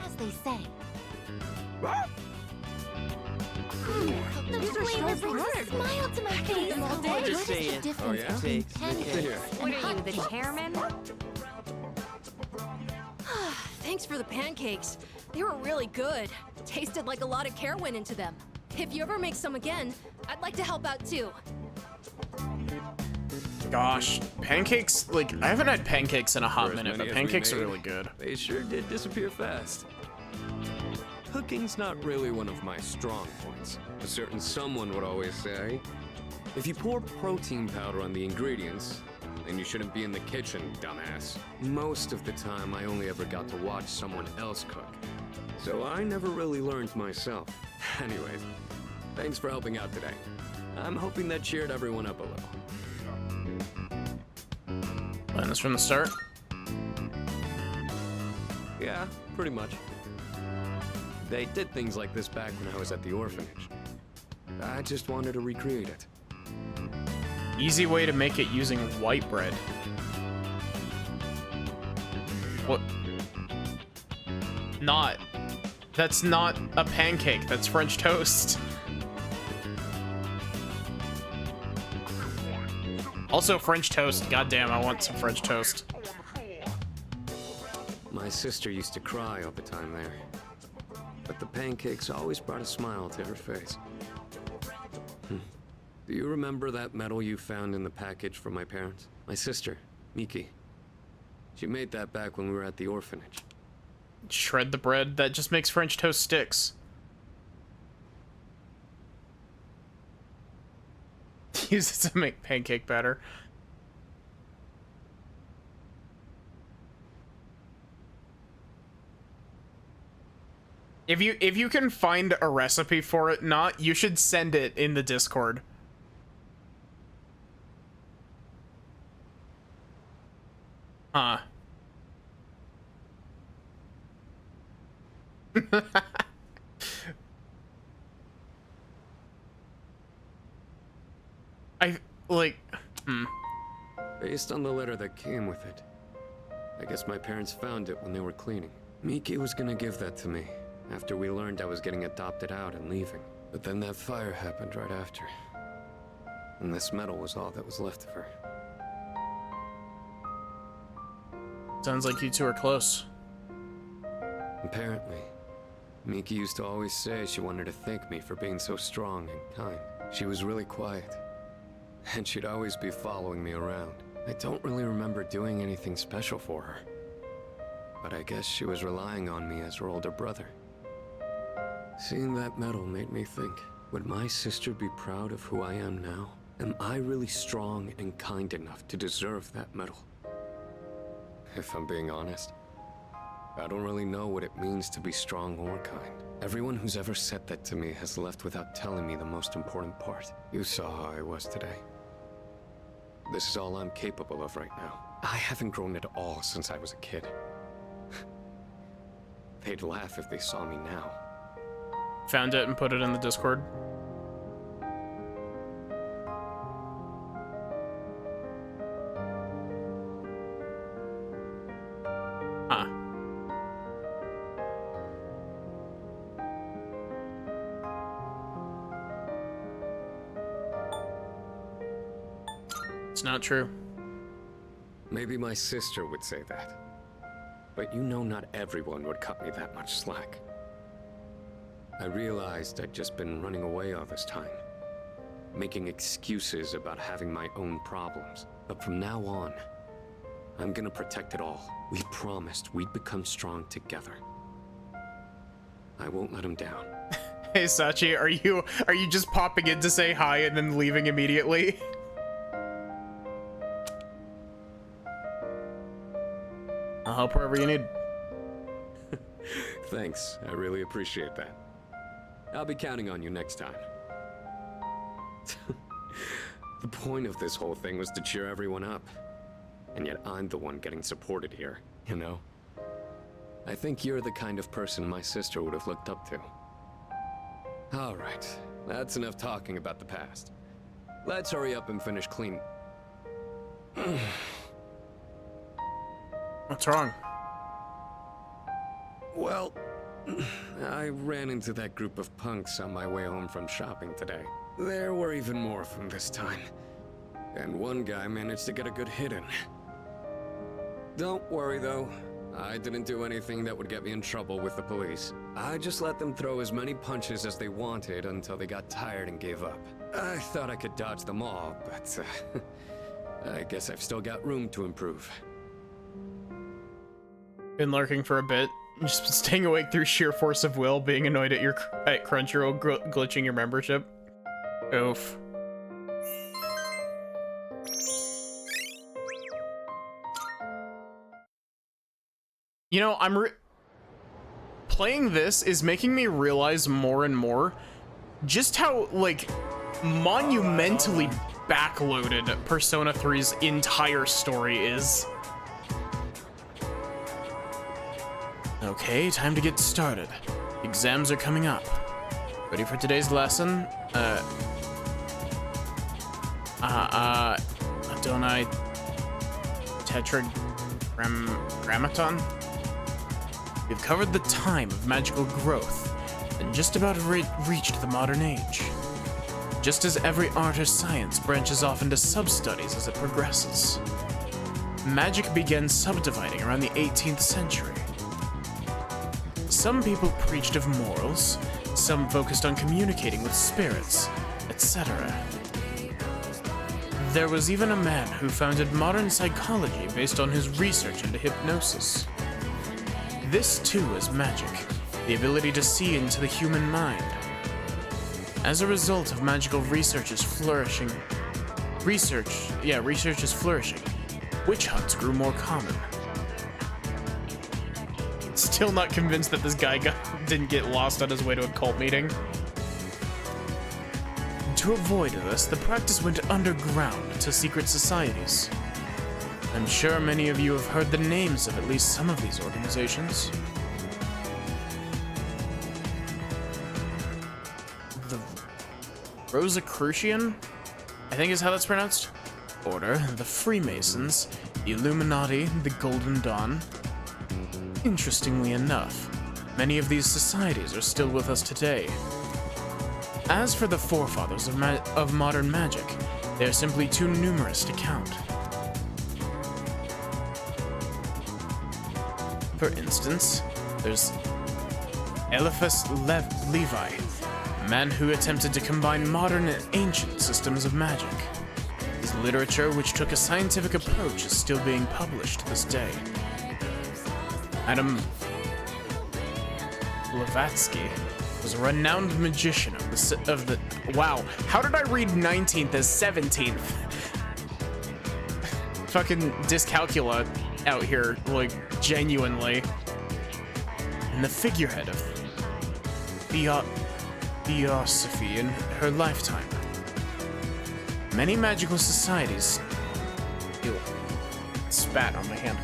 as they say. The flavor brings a smile to my face. What is the What difference yeah? between pancakes What are you, the chairman? Thanks for the pancakes. They were really good. Tasted like a lot of care went into them. If you ever make some again, I'd like to help out too. Gosh, pancakes, like, I haven't had pancakes in a hot For as minute, many but as we pancakes are made, really good. They sure did disappear fast. Cooking's not really one of my strong points. A certain someone would always say, if you pour protein powder on the ingredients, then you shouldn't be in the kitchen, dumbass. Most of the time, I only ever got to watch someone else cook. So I never really learned myself. Anyways, thanks for helping out today. I'm hoping that cheered everyone up a little. Plan this from the start? Yeah, pretty much. They did things like this back when I was at the orphanage. I just wanted to recreate it. Easy way to make it using white bread. What? Not. That's not a pancake, that's French toast. Also French toast, goddamn, I want some French toast. My sister used to cry all the time there. But the pancakes always brought a smile to her face. Do you remember that medal you found in the package from my parents? My sister, Miki. She made that back when we were at the orphanage. Shred the bread, that just makes French toast sticks. Use it to make pancake batter. If you can find a recipe for it, you should send it in the Discord. Huh. Based on the letter that came with it, I guess my parents found it when they were cleaning. Miki was gonna give that to me after we learned I was getting adopted out and leaving. But then that fire happened right after. And this medal was all that was left of her. Sounds like you two are close. Apparently. Miki used to always say she wanted to thank me for being so strong and kind. She was really quiet. And she'd always be following me around. I don't really remember doing anything special for her. But I guess she was relying on me as her older brother. Seeing that medal made me think, would my sister be proud of who I am now? Am I really strong and kind enough to deserve that medal? If I'm being honest, I don't really know what it means to be strong or kind. Everyone who's ever said that to me has left without telling me the most important part. You saw how I was today. This is all I'm capable of right now. I haven't grown at all since I was a kid. They'd laugh if they saw me now. Found it and put it in the Discord. Huh. It's not true. Maybe my sister would say that. But you know not everyone would cut me that much slack. I realized I'd just been running away all this time, making excuses about having my own problems. But from now on, I'm gonna protect it all. We promised we'd become strong together. I won't let him down. Hey Sachi, are you just popping in to say hi and then leaving immediately? I'll help wherever you need. Thanks, I really appreciate that. I'll be counting on you next time. The point of this whole thing was to cheer everyone up. And yet I'm the one getting supported here, you know? I think you're the kind of person my sister would have looked up to. All right, that's enough talking about the past. Let's hurry up and finish clean. What's wrong? Well, I ran into that group of punks on my way home from shopping today. There were even more of them this time. And one guy managed to get a good hit in. Don't worry though, I didn't do anything that would get me in trouble with the police. I just let them throw as many punches as they wanted until they got tired and gave up. I thought I could dodge them all, but I guess I've still got room to improve. Been lurking for a bit. Just been staying awake through sheer force of will, being annoyed at at Crunchyroll glitching your membership. Oof. You know, playing this is making me realize more and more just how, like, monumentally backloaded Persona 3's entire story is. Okay, time to get started. Exams are coming up. Ready for today's lesson? Adonai Tetragrammaton? We've covered the time of magical growth and just about reached the modern age. Just as every art or science branches off into sub-studies as it progresses. Magic began subdividing around the 18th century. Some people preached of morals, some focused on communicating with spirits, etc. There was even a man who founded modern psychology based on his research into hypnosis. This too is magic, the ability to see into the human mind. As a result of magical research is flourishing, witch hunts grew more common. Still not convinced that this guy didn't get lost on his way to a cult meeting. To avoid this, the practice went underground to secret societies. I'm sure many of you have heard the names of at least some of these organizations. The Rosicrucian, I think is how that's pronounced. Order, the Freemasons, the Illuminati, the Golden Dawn. Interestingly enough, many of these societies are still with us today. As for the forefathers of modern magic, they are simply too numerous to count. For instance, there's Eliphas Levi, a man who attempted to combine modern and ancient systems of magic. His literature, which took a scientific approach, is still being published to this day. Adam Blavatsky was a renowned magician of the wow, how did I read 19th as 17th? Fucking dyscalculia out here, like, genuinely. And the figurehead of theosophy in her lifetime. Many magical societies... Ew. Spat on my hand.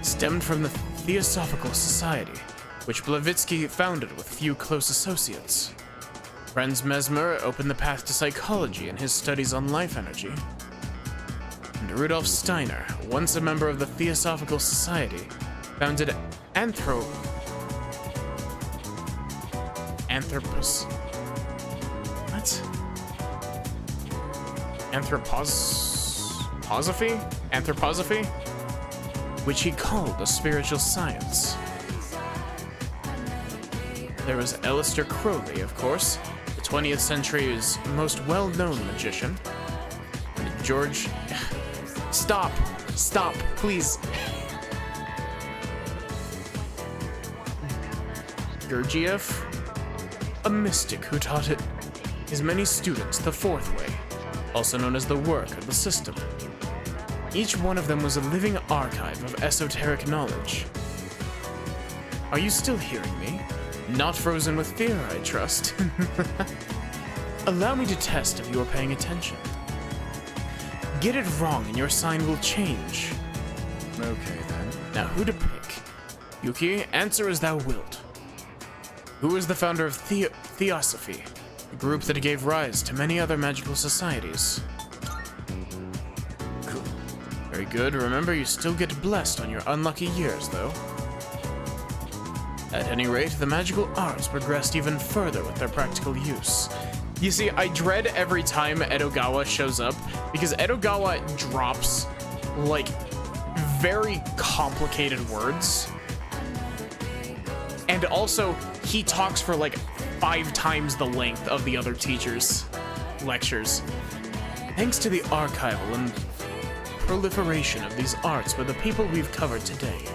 Stemmed from the Theosophical Society, which Blavatsky founded with few close associates. Franz Mesmer opened the path to psychology in his studies on life energy. And Rudolf Steiner, once a member of the Theosophical Society, founded Anthroposophy? Which he called a spiritual science. There was Aleister Crowley, of course, the 20th century's most well-known magician. And George... Stop! Stop, please! Gurdjieff, a mystic who taught his many students the fourth way, also known as the work of the system. Each one of them was a living archive of esoteric knowledge. Are you still hearing me? Not frozen with fear, I trust. Allow me to test if you are paying attention. Get it wrong and your sign will change. Okay then. Now who to pick? Yuki, answer as thou wilt. Who is the founder of Theosophy, a group that gave rise to many other magical societies? Very good. Remember, you still get blessed on your unlucky years, though. At any rate, the magical arts progressed even further with their practical use. You see, I dread every time Edogawa shows up, because Edogawa drops, like, very complicated words. And also, he talks for, like, 5 times the length of the other teachers' lectures. Thanks to the archival and proliferation of these arts were the people we've covered today.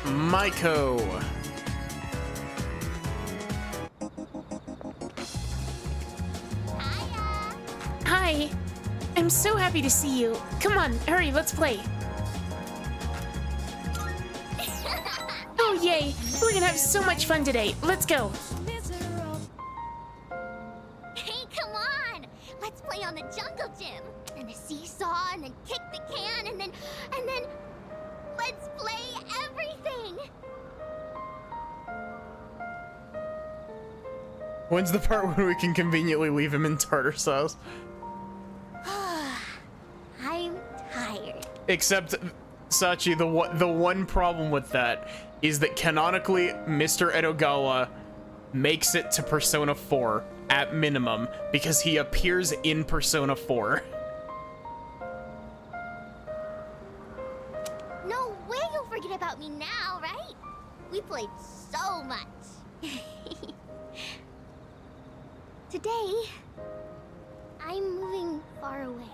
Maiko. Hi. I'm so happy to see you. Come on, hurry, let's play. Oh, yay. We're gonna have so much fun today. Let's go. Hey, come on! Let's play on the jungle gym. And the seesaw, and then kick the can, and then... Let's play everything! When's the part when we can conveniently leave him in Tartar's house? I'm tired. Except, Sachi, the one problem with that is that canonically, Mr. Edogawa makes it to Persona 4 at minimum because he appears in Persona 4. No way you'll forget about me now, right? We played so much. Today, I'm moving far away.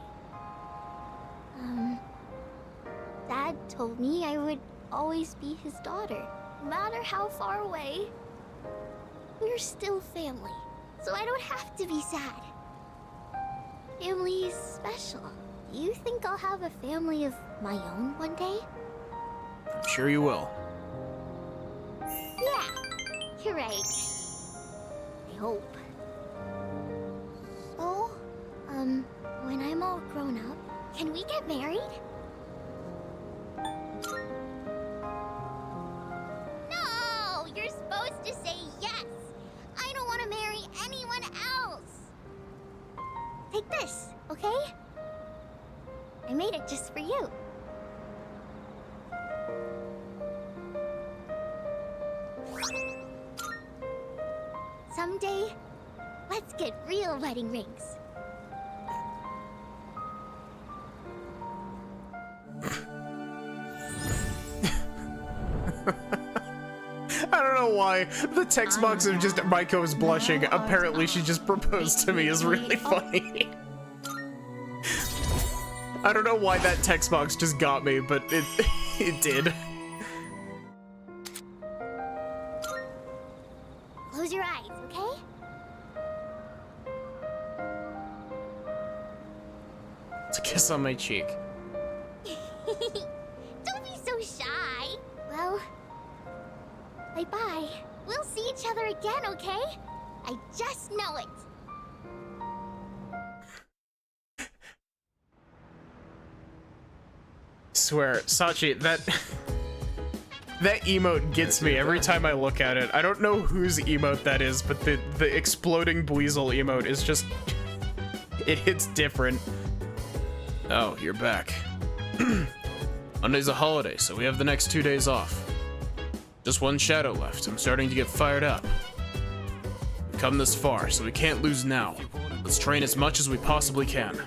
Dad told me I would always be his daughter, no matter how far away. We're still family, so I don't have to be sad. Family is special. Do you think I'll have a family of my own one day? I'm sure you will. Yeah, you're right. I hope. So, when I'm all grown up, can we get married? No! You're supposed to say yes! I don't want to marry anyone else! Take this, okay? I made it just for you. Someday, let's get real wedding rings. I don't know why. The text box of just Maiko is blushing. Apparently she just proposed to me is really funny. I don't know why that text box just got me, but it did. Close your eyes, okay? It's a kiss on my cheek. Don't be so shy. Well, bye-bye. We'll see each other again, okay? I just know it. Swear, Sachi, that emote gets me every time I look at it. I don't know whose emote that is, but the exploding Buizel emote is just... it hits different. Oh, you're back. Monday's a holiday, so we have the next 2 days off. Just one shadow left. I'm starting to get fired up. We've come this far, so we can't lose now. Let's train as much as we possibly can.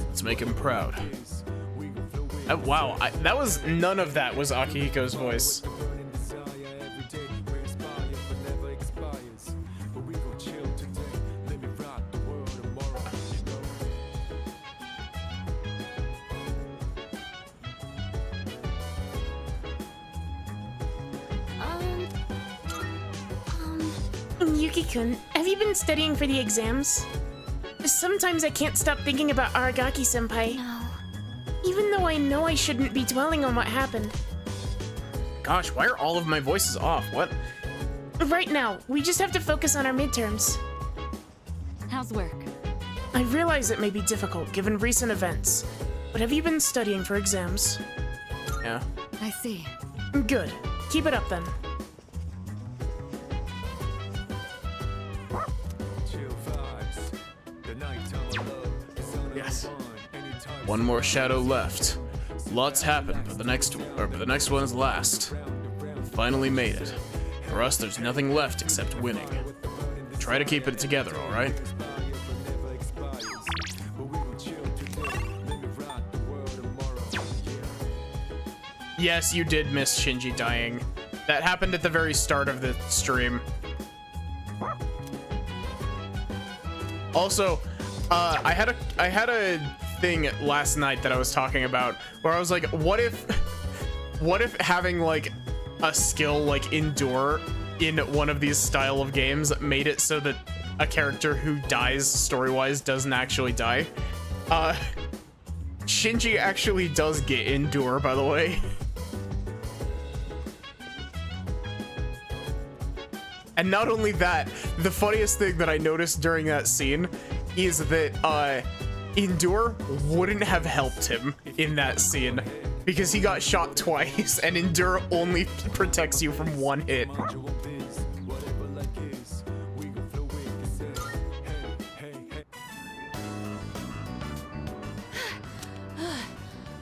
Let's make him proud. Wow, that was... none of that was Akihiko's voice. Yuki-kun, have you been studying for the exams? Sometimes I can't stop thinking about Aragaki-senpai. No. Even though I know I shouldn't be dwelling on what happened. Gosh, why are all of my voices off? What? Right now, we just have to focus on our midterms. How's work? I realize it may be difficult given recent events, but have you been studying for exams? Yeah. I see. Good. Keep it up then. Yes. One more shadow left. Lots happened, but the next one is last. Finally made it. For us, there's nothing left except winning. Try to keep it together, all right? Yes, you did miss Shinji dying. That happened at the very start of the stream. Also, I had a thing last night that I was talking about where I was like, what if having like a skill like Endure in one of these style of games made it so that a character who dies story-wise doesn't actually die? Shinji actually does get Endure, by the way. And not only that, the funniest thing that I noticed during that scene is that Endure wouldn't have helped him in that scene because he got shot twice and Endure only protects you from one hit.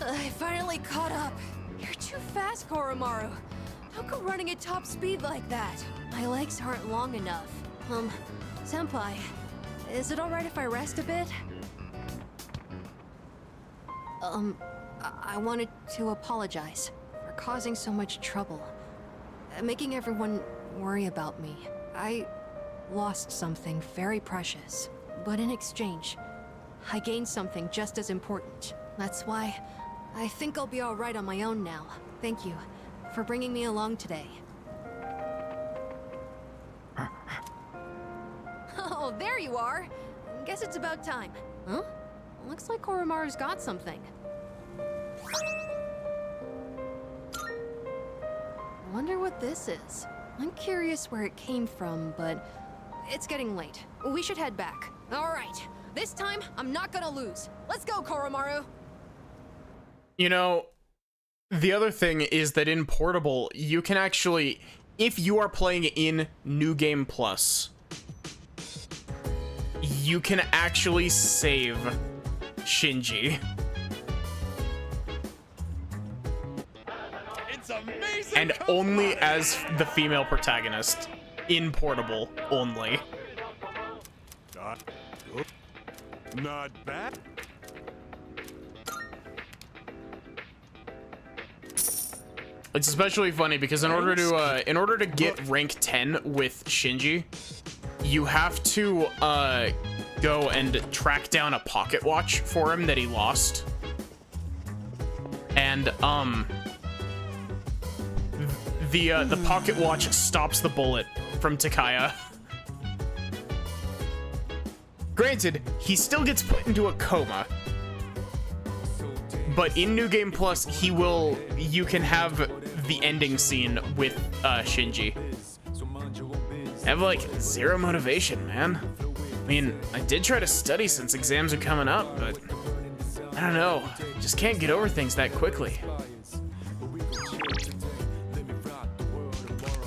I finally caught up. You're too fast, Koromaru. Don't go running at top speed like that. My legs aren't long enough. Senpai, is it alright if I rest a bit? I wanted to apologize for causing so much trouble, making everyone worry about me. I lost something very precious, but in exchange, I gained something just as important. That's why I think I'll be alright on my own now. Thank you for bringing me along today. Oh, there you are! Guess it's about time. Huh? Looks like Koromaru's got something. I wonder what this is. I'm curious where it came from, but it's getting late. We should head back. Alright, this time I'm not gonna lose. Let's go, Koromaru! You know, the other thing is that in Portable, you can actually, if you are playing in New Game Plus, you can actually save Shinji. It's amazing. And only as the female protagonist. In Portable, only. Not bad. It's especially funny because in order to get rank 10 with Shinji, you have to go and track down a pocket watch for him that he lost. And the pocket watch stops the bullet from Takaya. Granted, he still gets put into a coma. But in New Game Plus, you can have the ending scene with Shinji. I have like zero motivation, man. I mean, I did try to study since exams are coming up, but I don't know. Just can't get over things that quickly.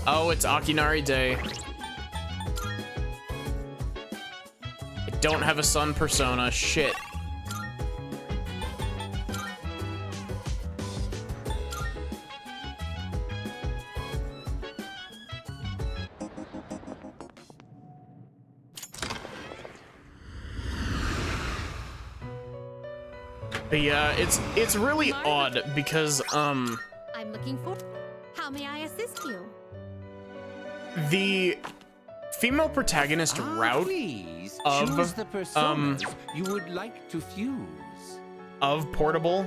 Oh, it's Akinari Day. I don't have a sun persona. Shit. But yeah, it's really odd because I'm looking for. How may I assist you? The female protagonist route of the personas you would like to fuse. Of Portable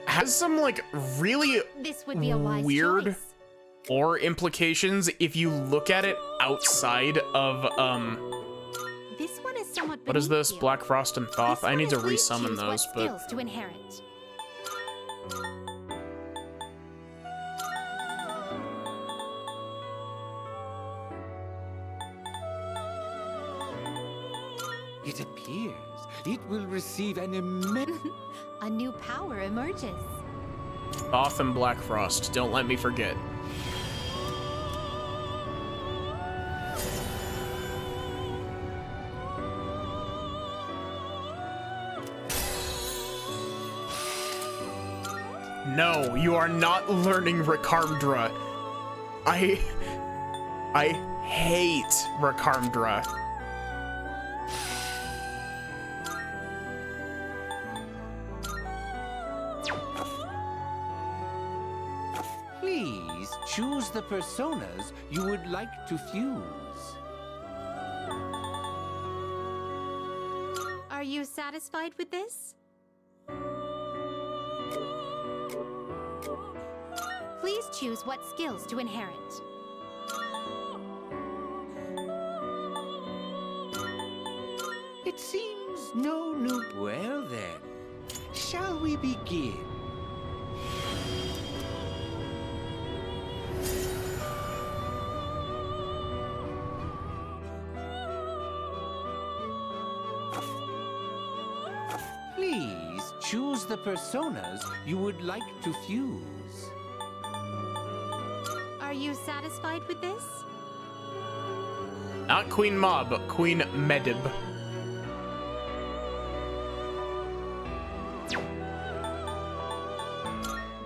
has some like really This would be a wise weird choice. lore implications if you look at it outside of This one is somewhat what is this? beneath you. Black Frost and Thoth. I need to Please resummon choose what those, but skills to inherit. It appears it will receive an immense... A new power emerges. Thoth and Black Frost. Don't let me forget. No, you are not learning Rakarmdra. I hate Rakarmdra. Please choose the personas you would like to fuse. Are you satisfied with this? Please choose what skills to inherit. It seems no new... Well then, shall we begin? Please choose the personas you would like to fuse. Are you satisfied with this? Not Queen Mab, but Queen Medib.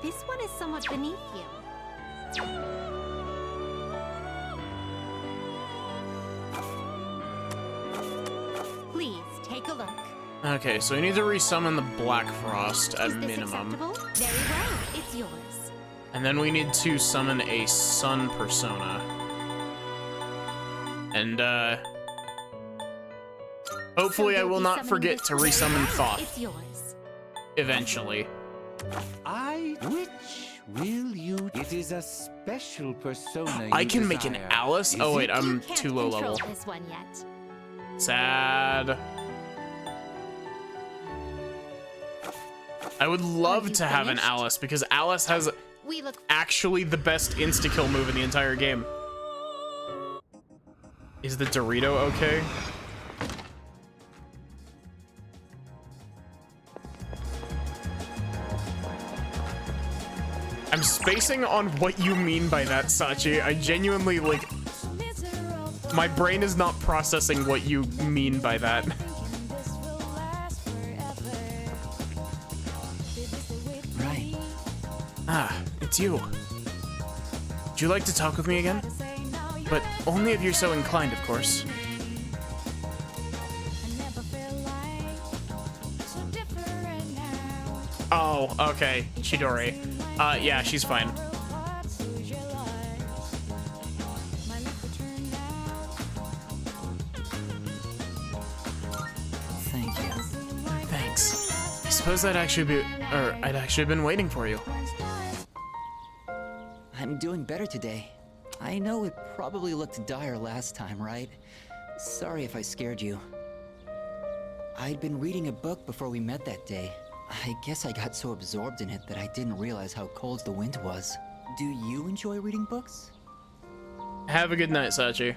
This one is somewhat beneath you. Please take a look. Okay, so we need to resummon the Black Frost at Is this minimum. acceptable? Very well, it's yours. And then we need to summon a Sun persona. And, hopefully I will not forget to resummon Thoth. It's yours. Eventually. Which will you... It is a special persona I you can make an desire. Alice? Oh wait, I'm You can't too low control level. this one yet. Sad. I would love to have an Alice because Alice has We look actually the best insta-kill move in the entire game. Is the Dorito okay? I'm spacing on what you mean by that, Sachi. I genuinely, like... My brain is not processing what you mean by that. Right. Ah, it's you. Would you like to talk with me again? But only if you're so inclined, of course. Oh, okay. Chidori. Yeah, she's fine. suppose I'd actually been waiting for you. I'm doing better today. I know it probably looked dire last time, right? Sorry if I scared you. I'd been reading a book before we met that day. I guess I got so absorbed in it that I didn't realize how cold the wind was. Do you enjoy reading books? Have a good night, Sachi.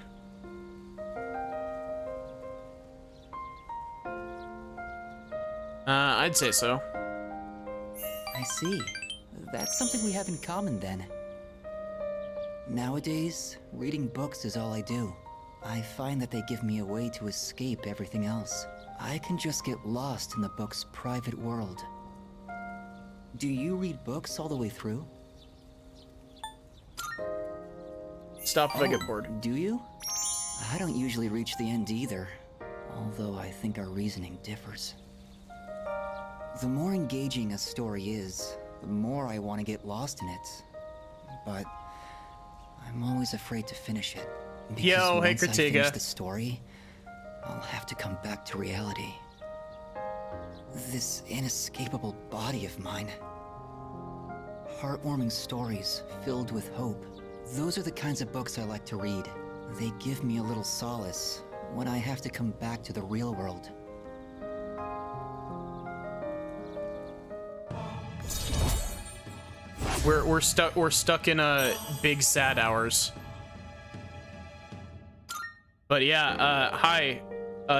I'd say so. I see. That's something we have in common then. Nowadays, reading books is all I do. I find that they give me a way to escape everything else. I can just get lost in the book's private world. Do you read books all the way through? Stop if I get bored. Do you? I don't usually reach the end either, although I think our reasoning differs. The more engaging a story is, the more I want to get lost in it. But I'm always afraid to finish it. Because Yo, hey, once I finish Critiga. the story, I'll have to come back to reality. This inescapable body of mine. Heartwarming stories filled with hope. Those are the kinds of books I like to read. They give me a little solace when I have to come back to the real world. We're stuck in big sad hours. But yeah, hi.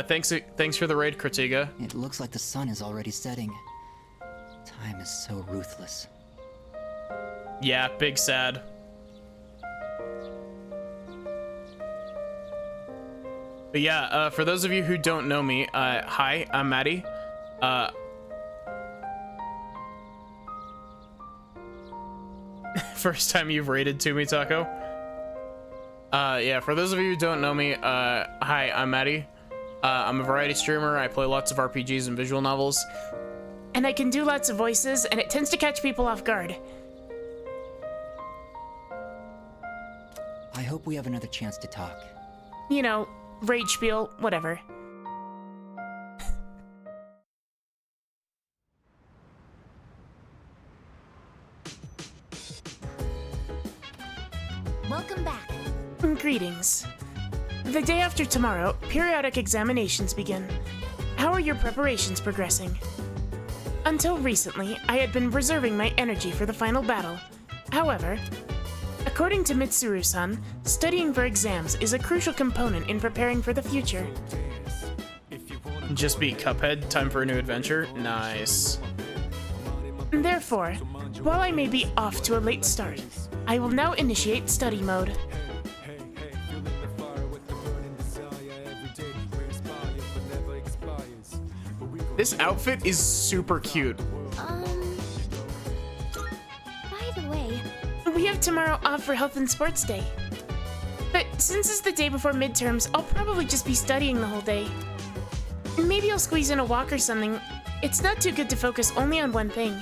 Thanks for the raid, Critiga. It looks like the sun is already setting. Time is so ruthless. Yeah, big sad. But yeah, for those of you who don't know me, hi, I'm Maddie. First time you've raided to me, Taco. Yeah, for those of you who don't know me, hi, I'm Maddie. I'm a variety streamer. I play lots of RPGs and visual novels. And I can do lots of voices, and it tends to catch people off guard. I hope we have another chance to talk. You know, rage spiel, whatever. Welcome back. Greetings. The day after tomorrow, periodic examinations begin. How are your preparations progressing? Until recently, I had been reserving my energy for the final battle. However, according to Mitsuru-san, studying for exams is a crucial component in preparing for the future. Just beat Cuphead. Time for a new adventure. Nice. Therefore, while I may be off to a late start, I will now initiate study mode. This outfit is super cute. By the way, We have tomorrow off for Health and Sports Day. But since it's the day before midterms, I'll probably just be studying the whole day. Maybe I'll squeeze in a walk or something. It's not too good to focus only on one thing.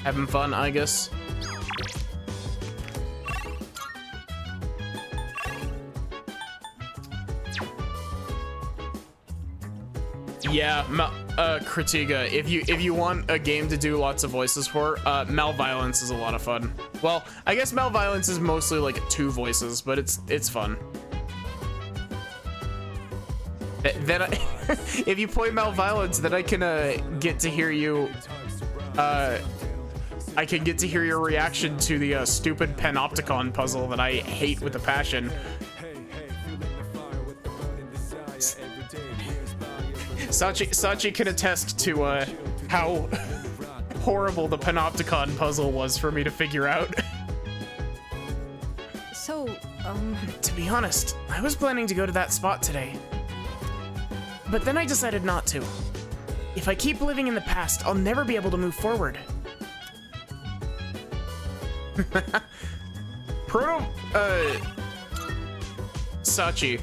Having fun, I guess. Yeah, Critiga, if you want a game to do lots of voices for, Malviolence is a lot of fun. Well, I guess Malviolence is mostly like 2 voices, but it's fun. Then if you play Malviolence, then I can get to hear you. I can get to hear your reaction to the stupid Panopticon puzzle that I hate with a passion. Sachi can attest to how horrible the Panopticon puzzle was for me to figure out. So, To be honest, I was planning to go to that spot today. But then I decided not to. If I keep living in the past, I'll never be able to move forward. Sachi.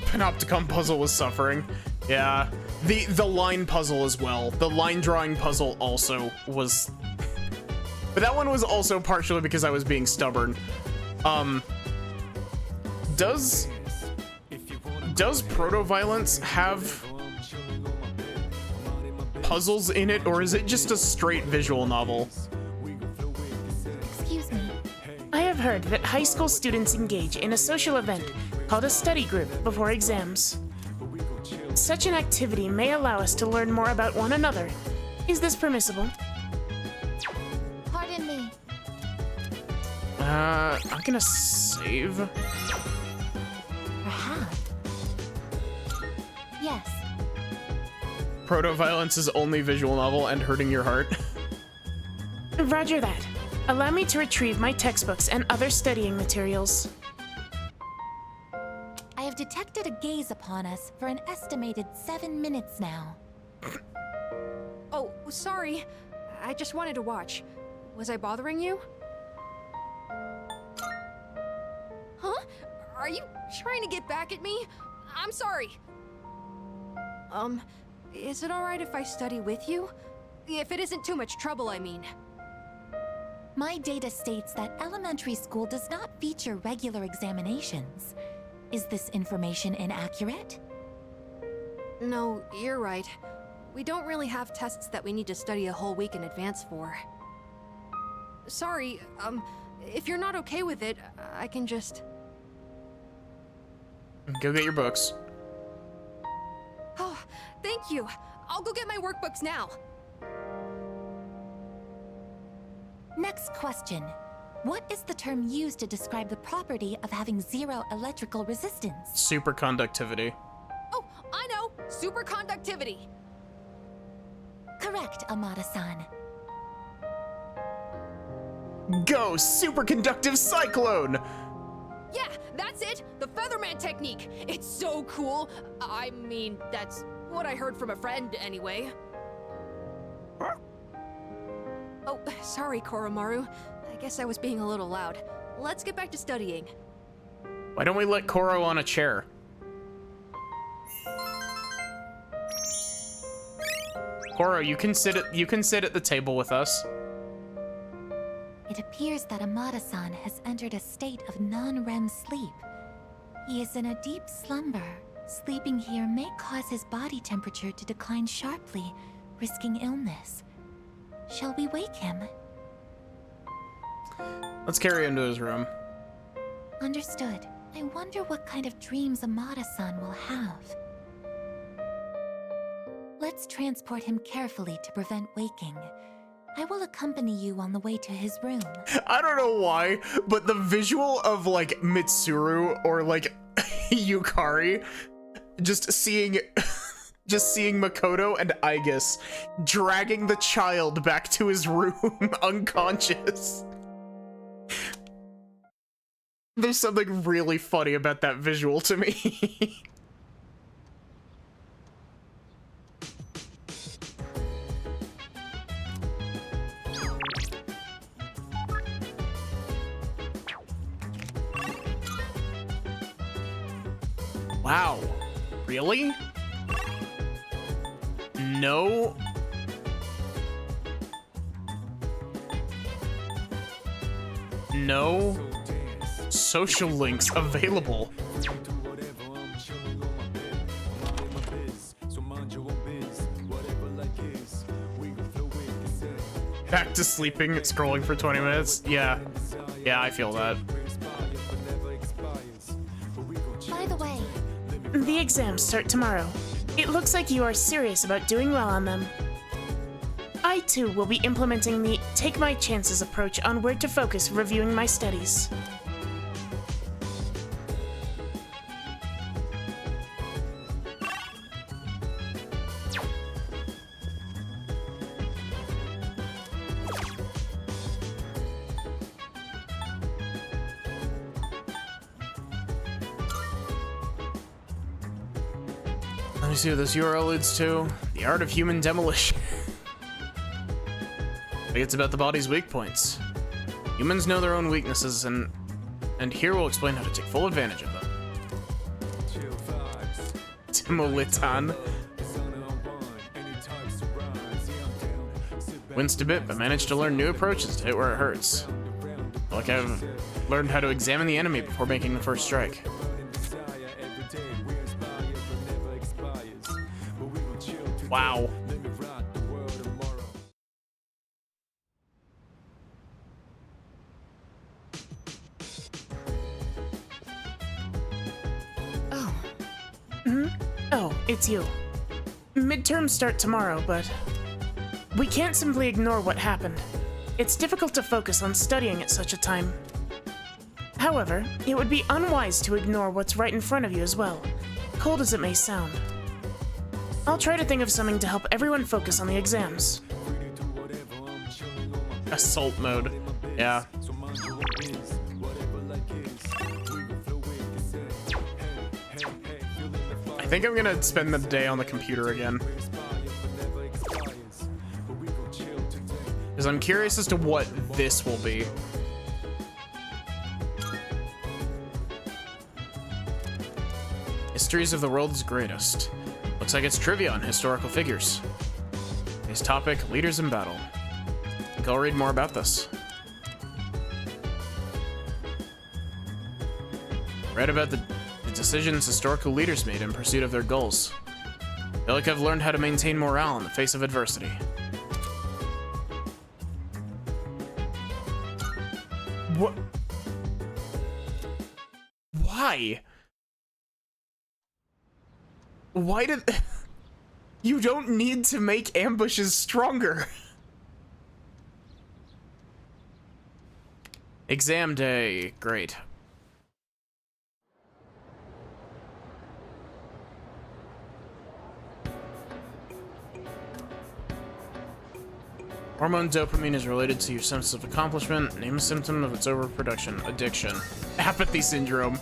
Panopticon puzzle was suffering. Yeah. The line puzzle as well. The line drawing puzzle also was But that one was also partially because I was being stubborn. Does Proto-Violence have puzzles in it, or is it just a straight visual novel? Excuse me. I have heard that high school students engage in a social event called a study group before exams. Such an activity may allow us to learn more about one another. Is this permissible? Pardon me. I'm gonna save. Perhaps. Yes. Proto-Violence is only visual novel and hurting your heart. Roger that. Allow me to retrieve my textbooks and other studying materials. I have detected a gaze upon us for an estimated 7 minutes now. Oh, sorry. I just wanted to watch. Was I bothering you? Huh? Are you trying to get back at me? I'm sorry. Is it alright if I study with you? If it isn't too much trouble, I mean. My data states that elementary school does not feature regular examinations. Is this information inaccurate? No, you're right. We don't really have tests that we need to study a whole week in advance for. Sorry, if you're not okay with it, I can just... Go get your books. Oh, thank you. I'll go get my workbooks now. Next question. What is the term used to describe the property of having zero electrical resistance? Superconductivity. Oh, I know! Superconductivity! Correct, Amada-san. Go, superconductive cyclone! Yeah, that's it! The Featherman technique! It's so cool! I mean, that's what I heard from a friend, anyway. Oh, sorry, Koromaru. I guess I was being a little loud. Let's get back to studying. Why don't we let Koro on a chair? Koro, you can sit at the table with us. It appears that Amada-san has entered a state of non-REM sleep. He is in a deep slumber. Sleeping here may cause his body temperature to decline sharply, risking illness. Shall we wake him? Let's carry him to his room. Understood. I wonder what kind of dreams Amada-san will have. Let's transport him carefully to prevent waking. I will accompany you on the way to his room. I don't know why, but the visual of like Mitsuru or like Yukari just seeing Makoto and Aigis dragging the child back to his room unconscious. There's something really funny about that visual to me. Wow, really? No. No social links available. Back to sleeping, scrolling for 20 minutes. Yeah, I feel that. By the way, The exams start tomorrow. It looks like you are serious about doing well on them. I too will be implementing the take my chances approach on where to focus reviewing my studies. Let me see what this URL leads to. The art of human demolition. I think it's about the body's weak points. Humans know their own weaknesses, and here we'll explain how to take full advantage of them. Demoliton. Winced a bit, but managed to learn new approaches to hit where it hurts. Like I've learned how to examine the enemy before making the first strike. Wow. Oh, it's you. Midterms start tomorrow, but we can't simply ignore what happened. It's difficult to focus on studying at such a time. However, it would be unwise to ignore what's right in front of you as well, cold as it may sound. I'll try to think of something to help everyone focus on the exams. Assault mode. Yeah. I think I'm gonna spend the day on the computer again. Because I'm curious as to what this will be. Histories of the world's greatest. Looks like it's trivia on historical figures. Today's topic, leaders in battle. I think I'll read more about this. Read about the decisions historical leaders made in pursuit of their goals. I feel like I've learned how to maintain morale in the face of adversity. What? Why? Why did... You don't need to make ambushes stronger. Exam day. Great. Hormone dopamine is related to your sense of accomplishment. Name a symptom of its overproduction. Addiction. Apathy syndrome.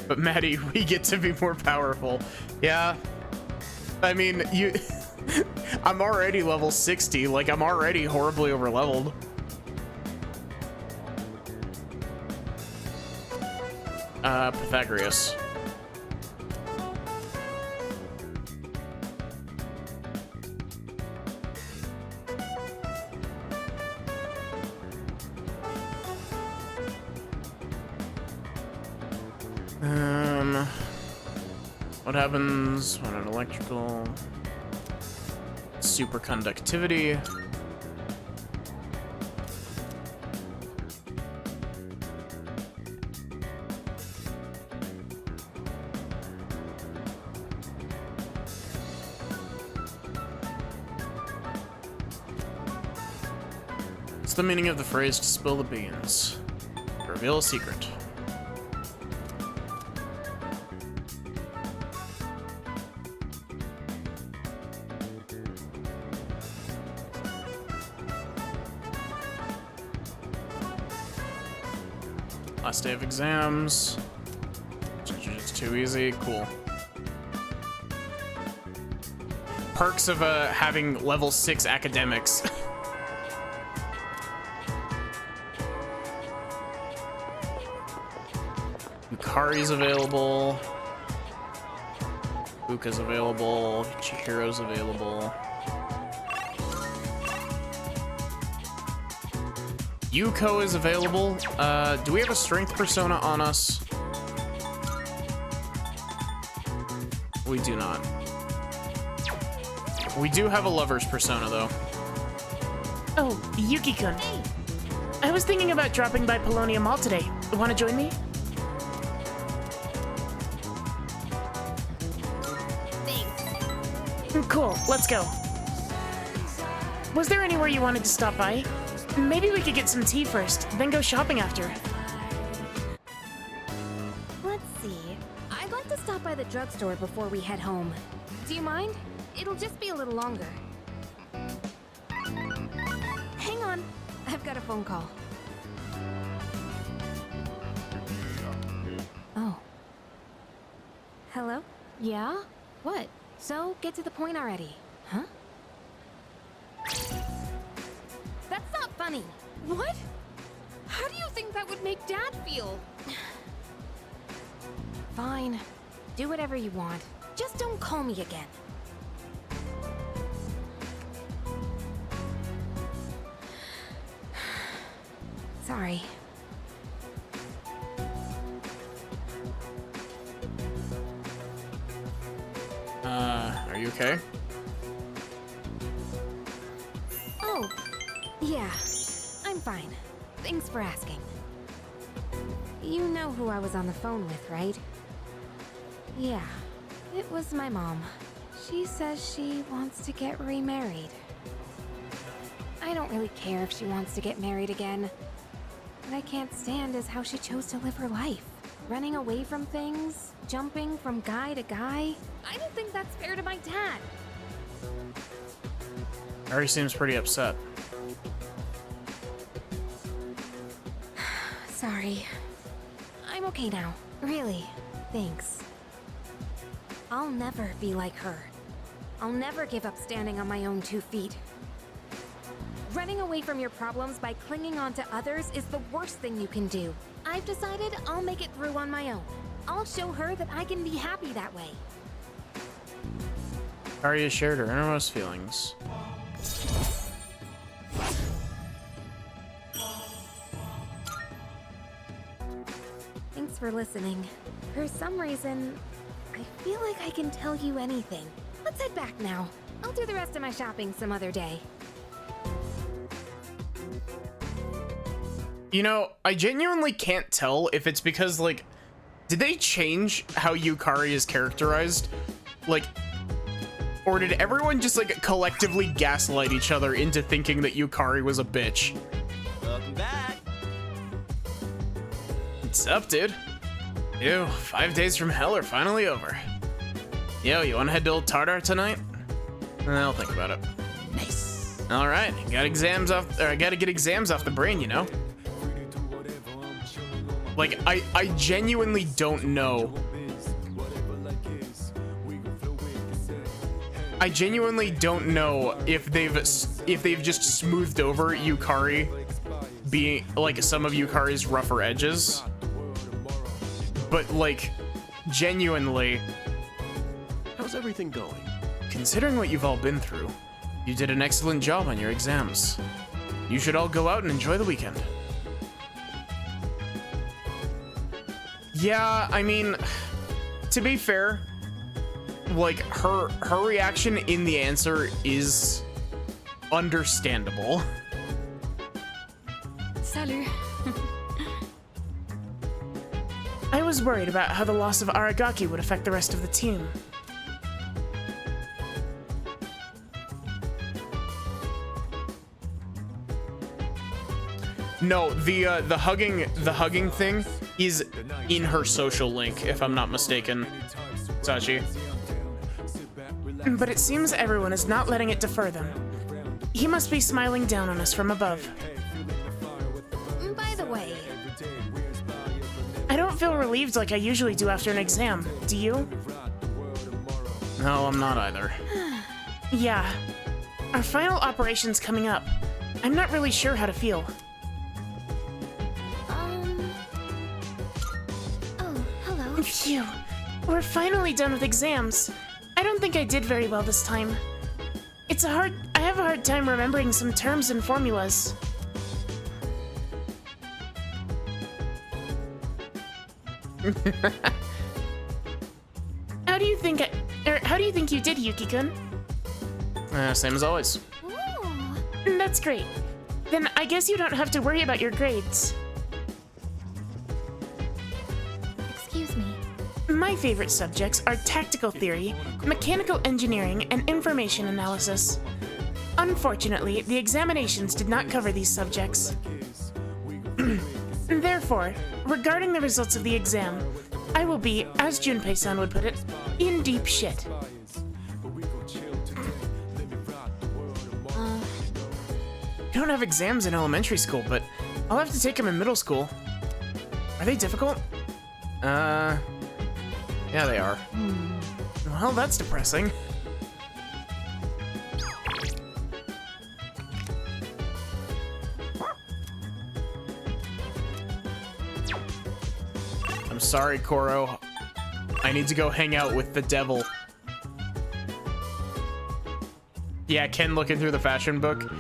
But Maddie, we get to be more powerful. Yeah. I mean, you... I'm already level 60. Like, I'm already horribly overleveled. Pythagoras. What happens when an electrical superconductivity? What's the meaning of the phrase to spill the beans? Reveal a secret. Last day of exams. It's too easy. Cool. Perks of having level 6 academics. Yukari's available. Buka's available. Chihiro's available. Yuko is available. Do we have a strength persona on us? We do not. We do have a lover's persona, though. Oh, Yuki-kun. I was thinking about dropping by Polonium Mall today. Want to join me? Thanks. Cool, let's go. Was there anywhere you wanted to stop by? Maybe we could get some tea first, then go shopping after. Let's see. I'd like to stop by the drugstore before we head home. Do you mind? It'll just be a little longer. Hang on. I've got a phone call. Oh. Hello? Yeah? What? So, get to the point already. Huh? That's not funny. What? How do you think that would make Dad feel? Fine. Do whatever you want. Just don't call me again. Sorry. Are you okay? Oh, yeah. I'm fine. Thanks for asking. You know who I was on the phone with, right? Yeah, it was my mom. She says she wants to get remarried. I don't really care if she wants to get married again. What I can't stand is how she chose to live her life. Running away from things, jumping from guy to guy. I don't think that's fair to my dad. Harry seems pretty upset. Sorry. I'm okay now. Really. Thanks. I'll never be like her. I'll never give up standing on my own 2 feet. Running away from your problems by clinging on to others is the worst thing you can do. I've decided I'll make it through on my own. I'll show her that I can be happy that way. Arya shared her innermost feelings. Thanks for listening. For some reason, I feel like I can tell you anything. Let's head back now. I'll do the rest of my shopping some other day. You know, I genuinely can't tell if it's because, like, did they change how Yukari is characterized? Like, or did everyone just, like, collectively gaslight each other into thinking that Yukari was a bitch? Welcome back. What's up, dude? Ew, 5 days from hell are finally over. Yo, you wanna head to Old Tartar tonight? I'll think about it. Nice. All right, got exams off, or I gotta get exams off the brain, you know? Like, I genuinely don't know. I genuinely don't know if they've just smoothed over Yukari being, like, some of Yukari's rougher edges. But, like, genuinely, How's everything going? considering what you've all been through, you did an excellent job on your exams. You should all go out and enjoy the weekend. Yeah, I mean, to be fair, like, her reaction in the answer is understandable. Salut. I was worried about how the loss of Aragaki would affect the rest of the team. No, the hugging thing is in her social link, if I'm not mistaken, Sachi. But it seems everyone is not letting it defer them. He must be smiling down on us from above. By the way, I don't feel relieved like I usually do after an exam. Do you? No, I'm not either. Yeah. Our final operation's coming up. I'm not really sure how to feel. Oh, hello. Phew. We're finally done with exams. I don't think I did very well this time. I have a hard time remembering some terms and formulas. How do you think you did, Yuki-kun? Same as always. That's great. Then I guess you don't have to worry about your grades. Excuse me. My favorite subjects are tactical theory, mechanical engineering, and information analysis. Unfortunately, the examinations did not cover these subjects. Therefore, regarding the results of the exam, I will be, as Junpei-san would put it, in deep shit. I don't have exams in elementary school, but I'll have to take them in middle school. Are they difficult? Yeah, they are. Well, that's depressing. I'm sorry, Koro. I need to go hang out with the devil. Yeah, Ken looking through the fashion book.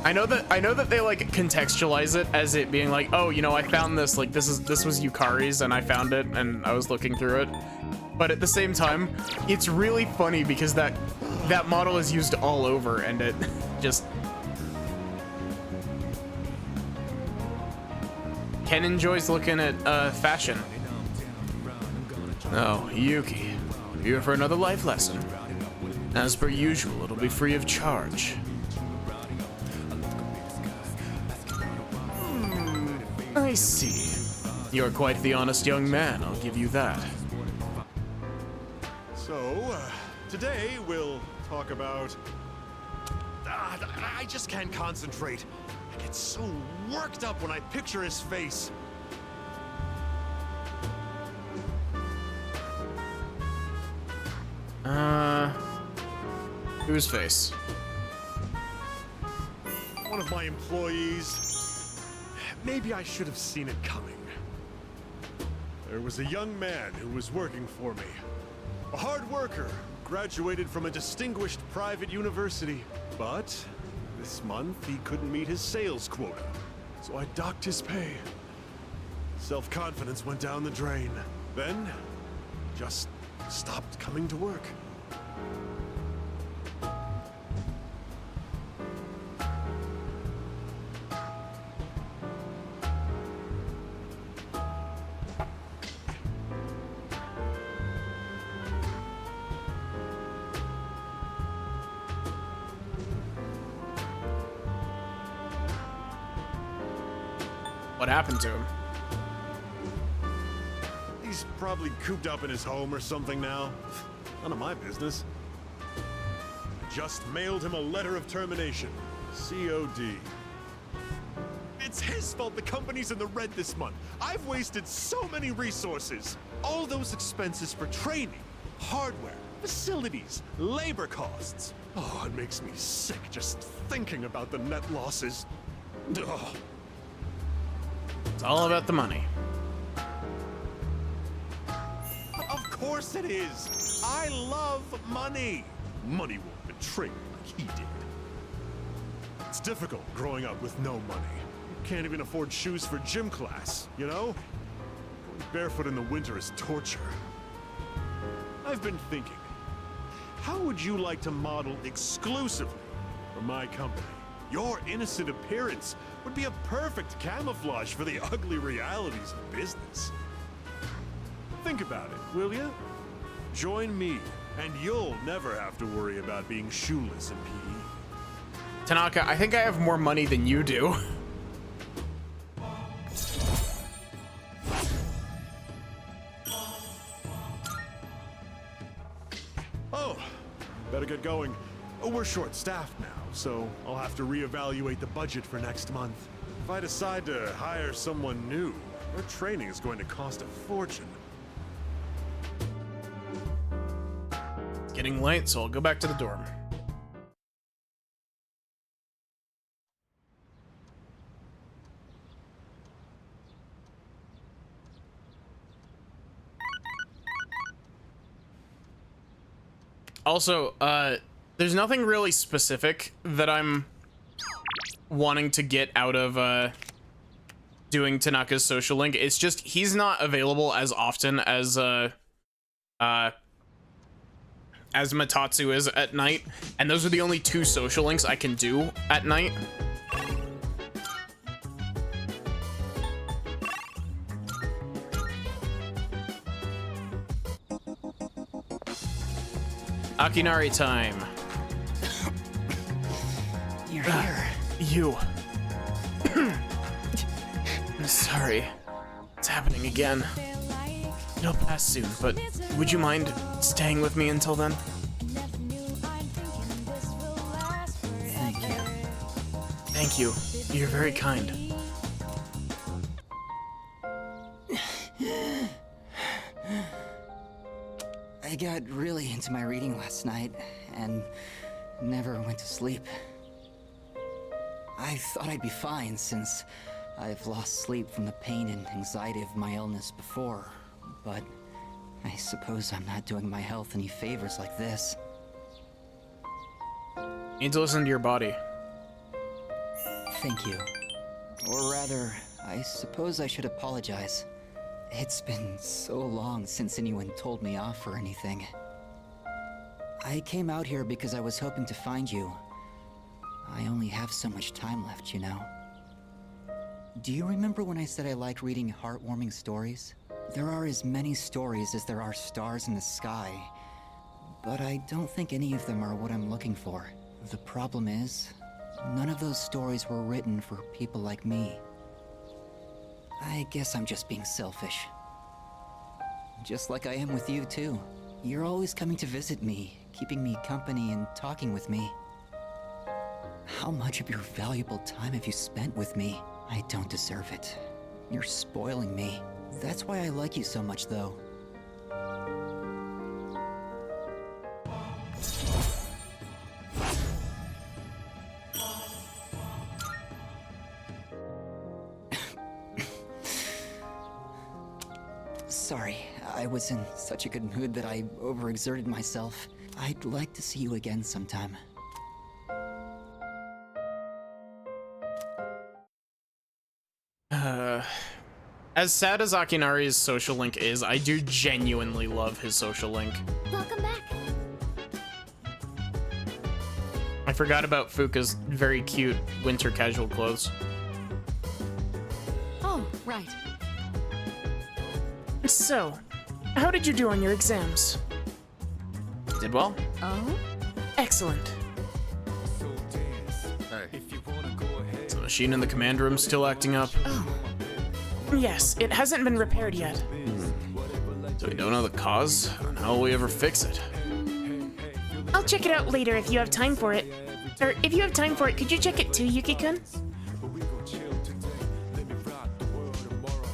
I know that they like contextualize it as it being like, oh, you know, I found this, like this was Yukari's and I found it and I was looking through it. But at the same time, it's really funny because that model is used all over and it just... Ken enjoys looking at fashion. Oh, Yuki, here for another life lesson. As per usual, it'll be free of charge. I see. You're quite the honest young man, I'll give you that. So, today we'll talk about... I just can't concentrate. I get so worked up when I picture his face. Whose face? One of my employees. Maybe I should have seen it coming. There was a young man who was working for me. A hard worker, graduated from a distinguished private university. But this month he couldn't meet his sales quota, so I docked his pay. Self-confidence went down the drain. Then, just stopped coming to work. What happened to him? He's probably cooped up in his home or something now. None of my business. I just mailed him a letter of termination. COD. It's his fault the company's in the red this month. I've wasted so many resources. All those expenses for training, hardware, facilities, labor costs. Oh, it makes me sick just thinking about the net losses. Ugh. It's all about the money. Of course it is. I love money. Money won't betray me like he did. It's difficult growing up with no money. You can't even afford shoes for gym class, you know? Going barefoot in the winter is torture. I've been thinking, how would you like to model exclusively for my company? Your innocent appearance would be a perfect camouflage for the ugly realities of business. Think about it, will ya? Join me, and you'll never have to worry about being shoeless in PE. Tanaka, I think I have more money than you do. Oh, better get going. Oh, we're short-staffed now, so I'll have to reevaluate the budget for next month. If I decide to hire someone new, their training is going to cost a fortune. It's getting late, so I'll go back to the dorm. Also, there's nothing really specific that I'm wanting to get out of doing Tanaka's social link. It's just he's not available as often as Matatsu is at night, and those are the only two social links I can do at night. Akinari time. You're here. You. I'm sorry. It's happening again. It'll pass soon, but would you mind staying with me until then? Thank you. Thank you. You're very kind. I got really into my reading last night and never went to sleep. I thought I'd be fine since I've lost sleep from the pain and anxiety of my illness before, but I suppose I'm not doing my health any favors like this. You need to listen to your body. Thank you. Or rather, I suppose I should apologize. It's been so long since anyone told me off or anything. I came out here because I was hoping to find you. I only have so much time left, you know. Do you remember when I said I liked reading heartwarming stories? There are as many stories as there are stars in the sky, but I don't think any of them are what I'm looking for. The problem is, none of those stories were written for people like me. I guess I'm just being selfish. Just like I am with you, too. You're always coming to visit me, keeping me company and talking with me. How much of your valuable time have you spent with me? I don't deserve it. You're spoiling me. That's why I like you so much, though. Sorry, I was in such a good mood that I overexerted myself. I'd like to see you again sometime. As sad as Akinari's social link is, I do genuinely love his social link. Welcome back. I forgot about Fuka's very cute winter casual clothes. Oh, right. So, how did you do on your exams? Did well. Oh? Excellent. Hey. Is the machine in the command room still acting up? Oh. Yes, it hasn't been repaired yet. So we don't know the cause? And how will we ever fix it? I'll check it out later if you have time for it. Or if you have time for it, could you check it too, Yuki-kun?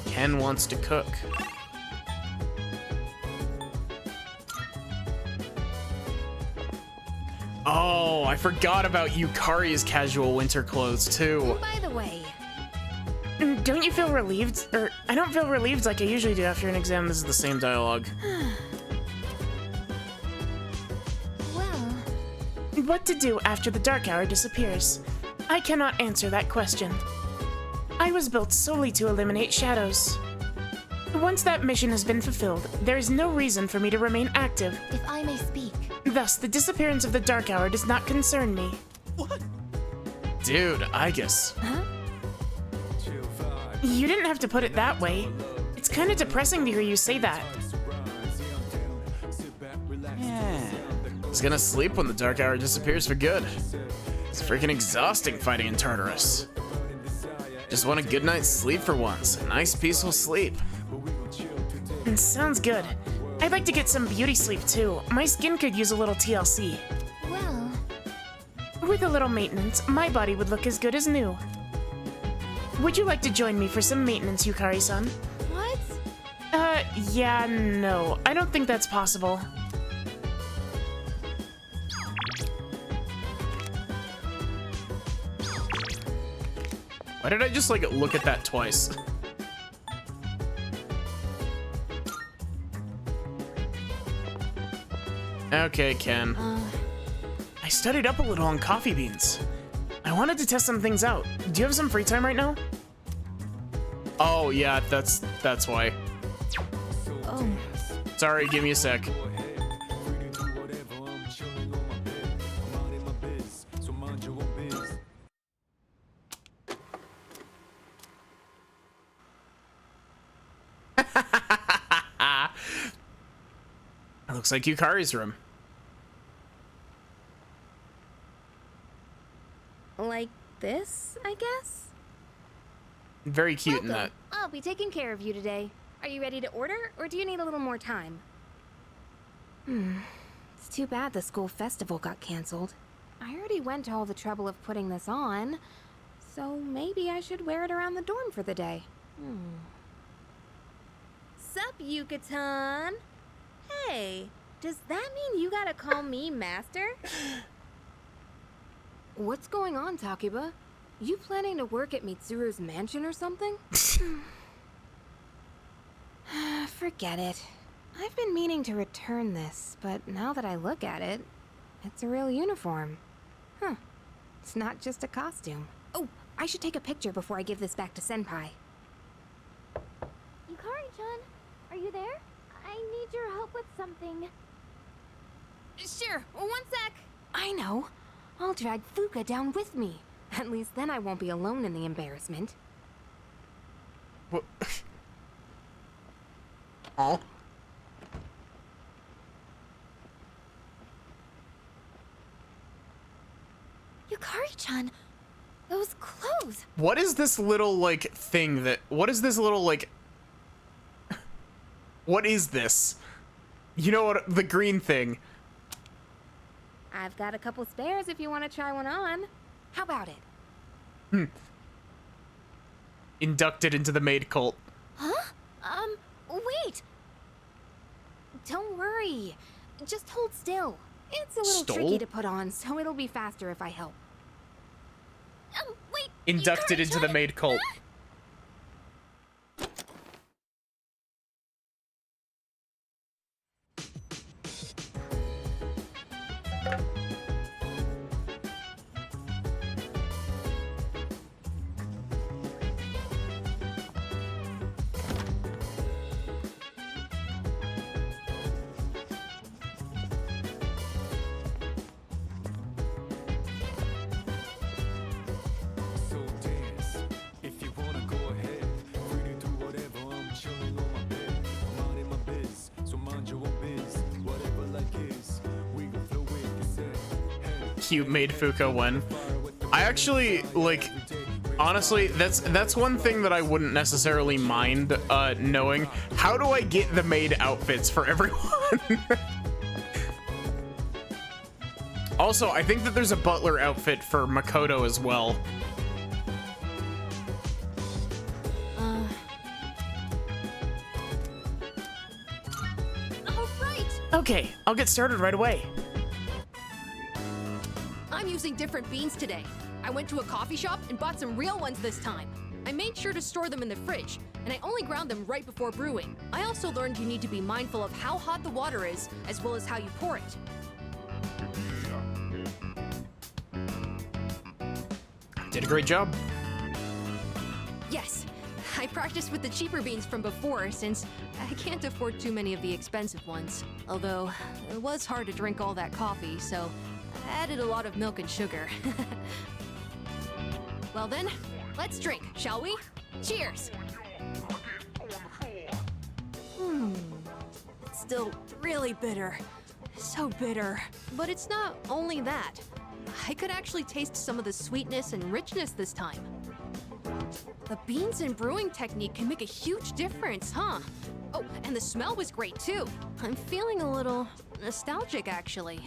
Ken wants to cook. Oh, I forgot about Yukari's casual winter clothes too. By the way, don't you feel relieved? Or, I don't feel relieved like I usually do after an exam. This is the same dialogue. Well, What to do after the dark hour disappears? I cannot answer that question. I was built solely to eliminate shadows. Once that mission has been fulfilled, there is no reason for me to remain active. if I may speak. Thus, the disappearance of the dark hour does not concern me. Dude, I guess. Huh? You didn't have to put it that way. It's kind of depressing to hear you say that. Yeah. He's gonna sleep when the dark hour disappears for good. It's freaking exhausting fighting in Tartarus. Just want a good night's sleep for once. A nice peaceful sleep. Sounds good. I'd like to get some beauty sleep too. My skin could use a little TLC. Well, With a little maintenance, my body would look as good as new. Would you like to join me for some maintenance, Yukari-san? what? Yeah, no. I don't think that's possible. Why did I just like look at that twice? Okay, Ken. I studied up a little on coffee beans. I wanted to test some things out. Do you have some free time right now? Oh yeah, that's why. Oh. Sorry, give me a sec. Looks like Yukari's room. like this, I guess? Very cute in that. I'll be taking care of you today. Are you ready to order, or do you need a little more time? It's too bad the school festival got canceled. I already went to all the trouble of putting this on, so maybe I should wear it around the dorm for the day. Sup, Yucatan? Hey, does that mean you gotta call me master? What's going on, Takiba? You planning to work at Mitsuru's mansion or something? Forget it. I've been meaning to return this, but now that I look at it, it's a real uniform. Huh. It's not just a costume. Oh, I should take a picture before I give this back to Senpai. Yukari-chan, are you there? I need your help with something. Sure, 1 sec. I know. I'll drag Fuka down with me. At least then I won't be alone in the embarrassment. What? Oh. Yukari-chan, those clothes. What is this little, like, thing that... What is this little, like... What is this? You know what? The green thing. I've got a couple spares if you want to try one on. How about it? Inducted into the maid cult. Huh? Wait. Don't worry. Just hold still. It's a little tricky to put on, so it'll be faster if I help. Wait. Inducted into the maid cult. Cute made Fuka win. I actually, like, honestly, that's one thing that I wouldn't necessarily mind knowing. How do I get the maid outfits for everyone? Also, I think that there's a butler outfit for Makoto as well. All right. Okay, I'll get started right away. I'm using different beans today. I went to a coffee shop and bought some real ones this time. I made sure to store them in the fridge, and I only ground them right before brewing. I also learned you need to be mindful of how hot the water is, as well as how you pour it. Did a great job. Yes, I practiced with the cheaper beans from before since I can't afford too many of the expensive ones. Although, it was hard to drink all that coffee, so I added a lot of milk and sugar. Well then, let's drink, shall we? Cheers! It's still really bitter. So bitter. But it's not only that. I could actually taste some of the sweetness and richness this time. The beans and brewing technique can make a huge difference, huh? Oh, and the smell was great too. I'm feeling a little nostalgic, actually.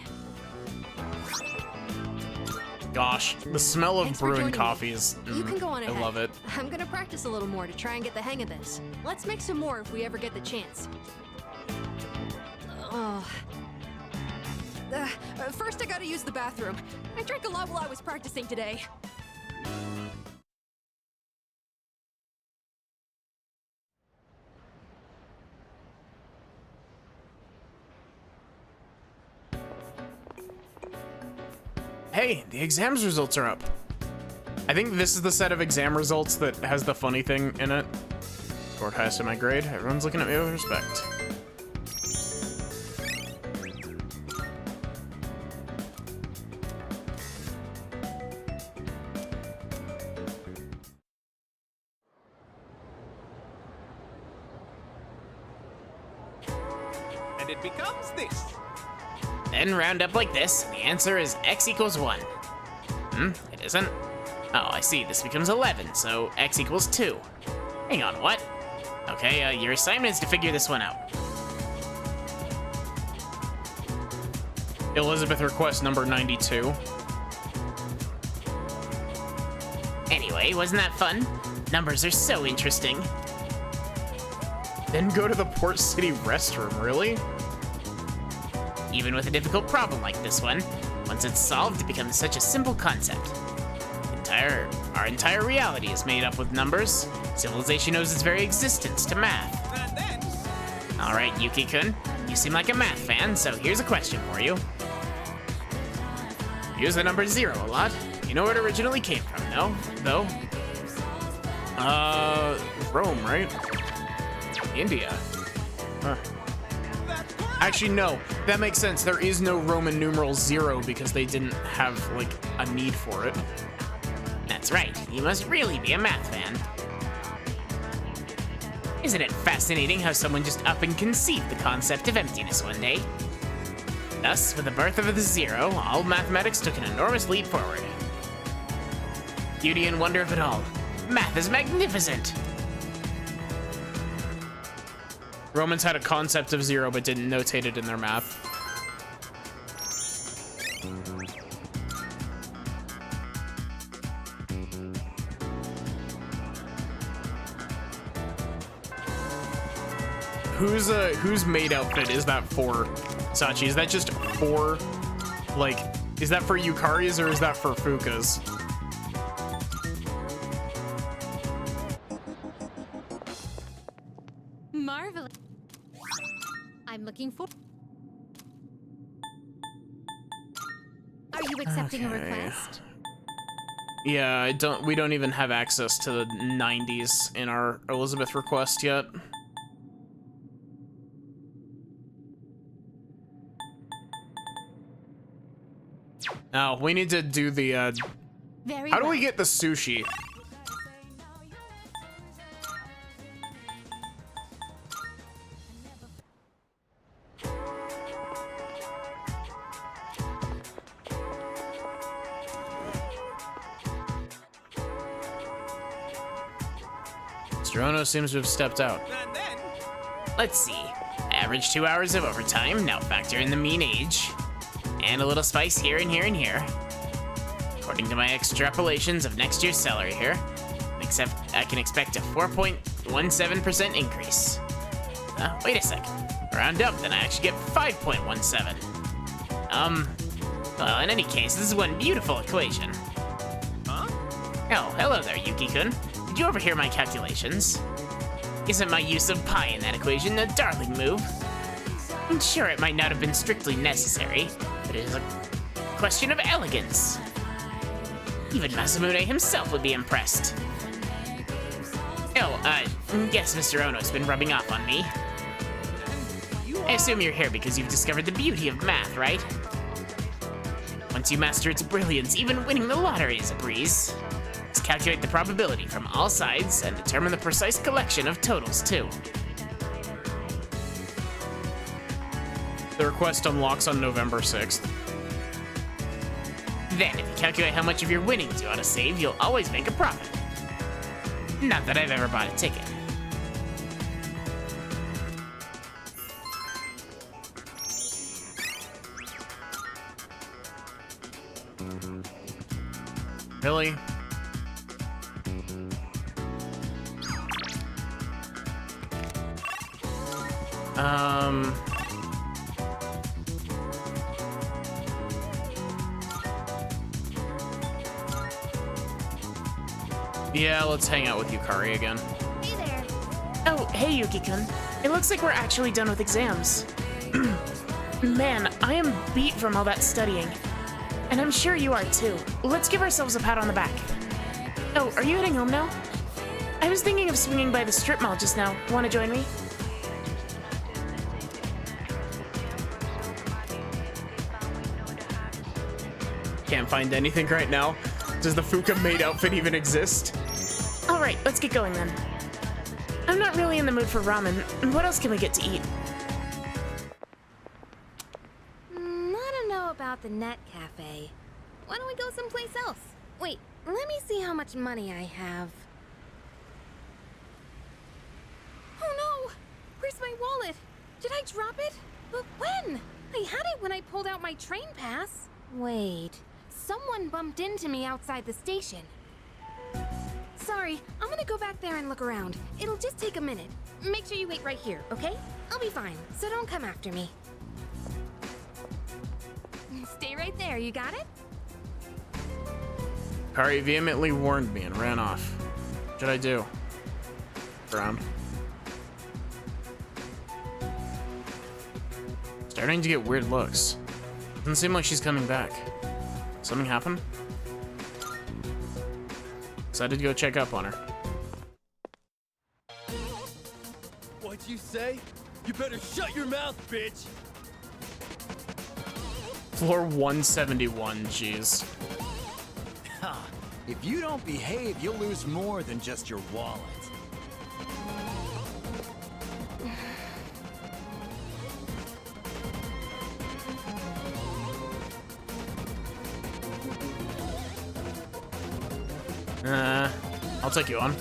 Gosh, the smell of Thanks for brewing joining me. coffee is... You can go on ahead. I love it. I'm gonna practice a little more to try and get the hang of this. Let's make some more if we ever get the chance. First I gotta use the bathroom. I drank a lot while I was practicing today. Hey, the exams results are up. I think this is the set of exam results that has the funny thing in it. Scored highest in my grade. Everyone's looking at me with respect. And it becomes this. Then round up like this, and the answer is x equals 1. It isn't. Oh, I see, this becomes 11, so x equals 2. Hang on, what? Okay, your assignment is to figure this one out. Elizabeth request number 92. Anyway, wasn't that fun? Numbers are so interesting. Then go to the Port City restroom, really? Even with a difficult problem like this one, once it's solved, it becomes such a simple concept. Our entire reality is made up with numbers. Civilization owes its very existence to math. All right, Yuki-kun, you seem like a math fan, so here's a question for you. Use the number 0 a lot. You know where it originally came from, no? Though? Rome, right? India. Huh. Actually, no. That makes sense. There is no Roman numeral 0 because they didn't have, like, a need for it. That's right. You must really be a math fan. Isn't it fascinating how someone just up and conceived the concept of emptiness one day? Thus, with the birth of the 0, all mathematics took an enormous leap forward. Beauty and wonder of it all. Math is magnificent! Romans had a concept of 0 but didn't notate it in their math. Whose maid outfit is that for, Sachi? Is that just for, like, is that for Yukari's or is that for Fuuka's? Marvelous. I'm looking for. Are you accepting a request? Yeah, we don't even have access to the 90s in our Elizabeth request yet. Oh, we need to do the, how do we get the sushi? Mr. Ono seems to have stepped out. Let's see. Average 2 hours of overtime, now factor in the mean age. And a little spice here and here and here. According to my extrapolations of next year's salary here, I can expect a 4.17% increase. Wait a sec. Round up, then I actually get 5.17. Well, in any case, this is one beautiful equation. Huh? Oh, hello there, Yuki-kun. Did you overhear my calculations? Isn't my use of pi in that equation a darling move? I'm sure it might not have been strictly necessary, but it is a question of elegance. Even Masamune himself would be impressed. Oh, guess Mr. Ono's been rubbing off on me. I assume you're here because you've discovered the beauty of math, right? Once you master its brilliance, even winning the lottery is a breeze. Let's calculate the probability from all sides and determine the precise collection of totals, too. The request unlocks on November 6th. Then, if you calculate how much of your winnings you ought to save, you'll always make a profit. Not that I've ever bought a ticket. Really? Yeah, let's hang out with Yukari again. Hey there. Oh, hey, Yuki-kun. It looks like we're actually done with exams. Man, I am beat from all that studying. And I'm sure you are too. Let's give ourselves a pat on the back. Oh, are you heading home now? I was thinking of swinging by the strip mall just now. Want to join me? Can't find anything right now. Does the Fuuka maid outfit even exist? All right, let's get going then. I'm not really in the mood for ramen. What else can we get to eat? I don't know about the Net Cafe. Why don't we go someplace else? Wait, let me see how much money I have. Oh no! Where's my wallet? Did I drop it? But when? I had it when I pulled out my train pass. Wait, someone bumped into me outside the station. Sorry, I'm gonna go back there and look around. It'll just take a minute. Make sure you wait right here, okay? I'll be fine, so don't come after me. Stay right there, you got it? Kari vehemently warned me and ran off. What should I do? Around. Starting to get weird looks. Doesn't seem like she's coming back. Something happened? decided to go check up on her. What'd you say? You better shut your mouth, bitch! Floor 171, jeez. Ha! If you don't behave, you'll lose more than just your wallet. I'll take you on.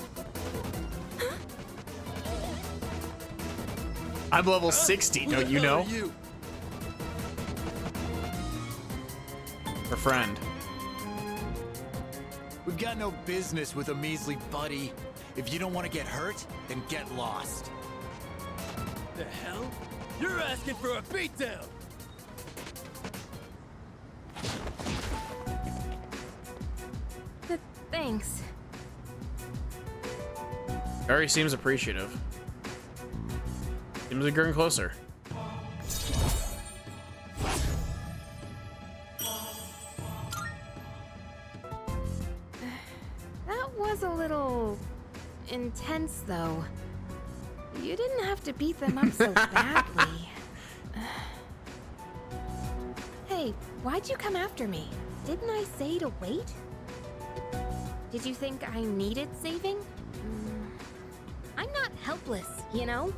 I'm level 60, don't you know? Her friend. We've got no business with a measly buddy. If you don't want to get hurt, then get lost. The hell? You're asking for a beatdown! Thanks. Barry seems appreciative. Seems like getting closer. That was a little intense, though. You didn't have to beat them up so badly. Hey, why'd you come after me? Didn't I say to wait? Did you think I needed saving? I'm not helpless, you know?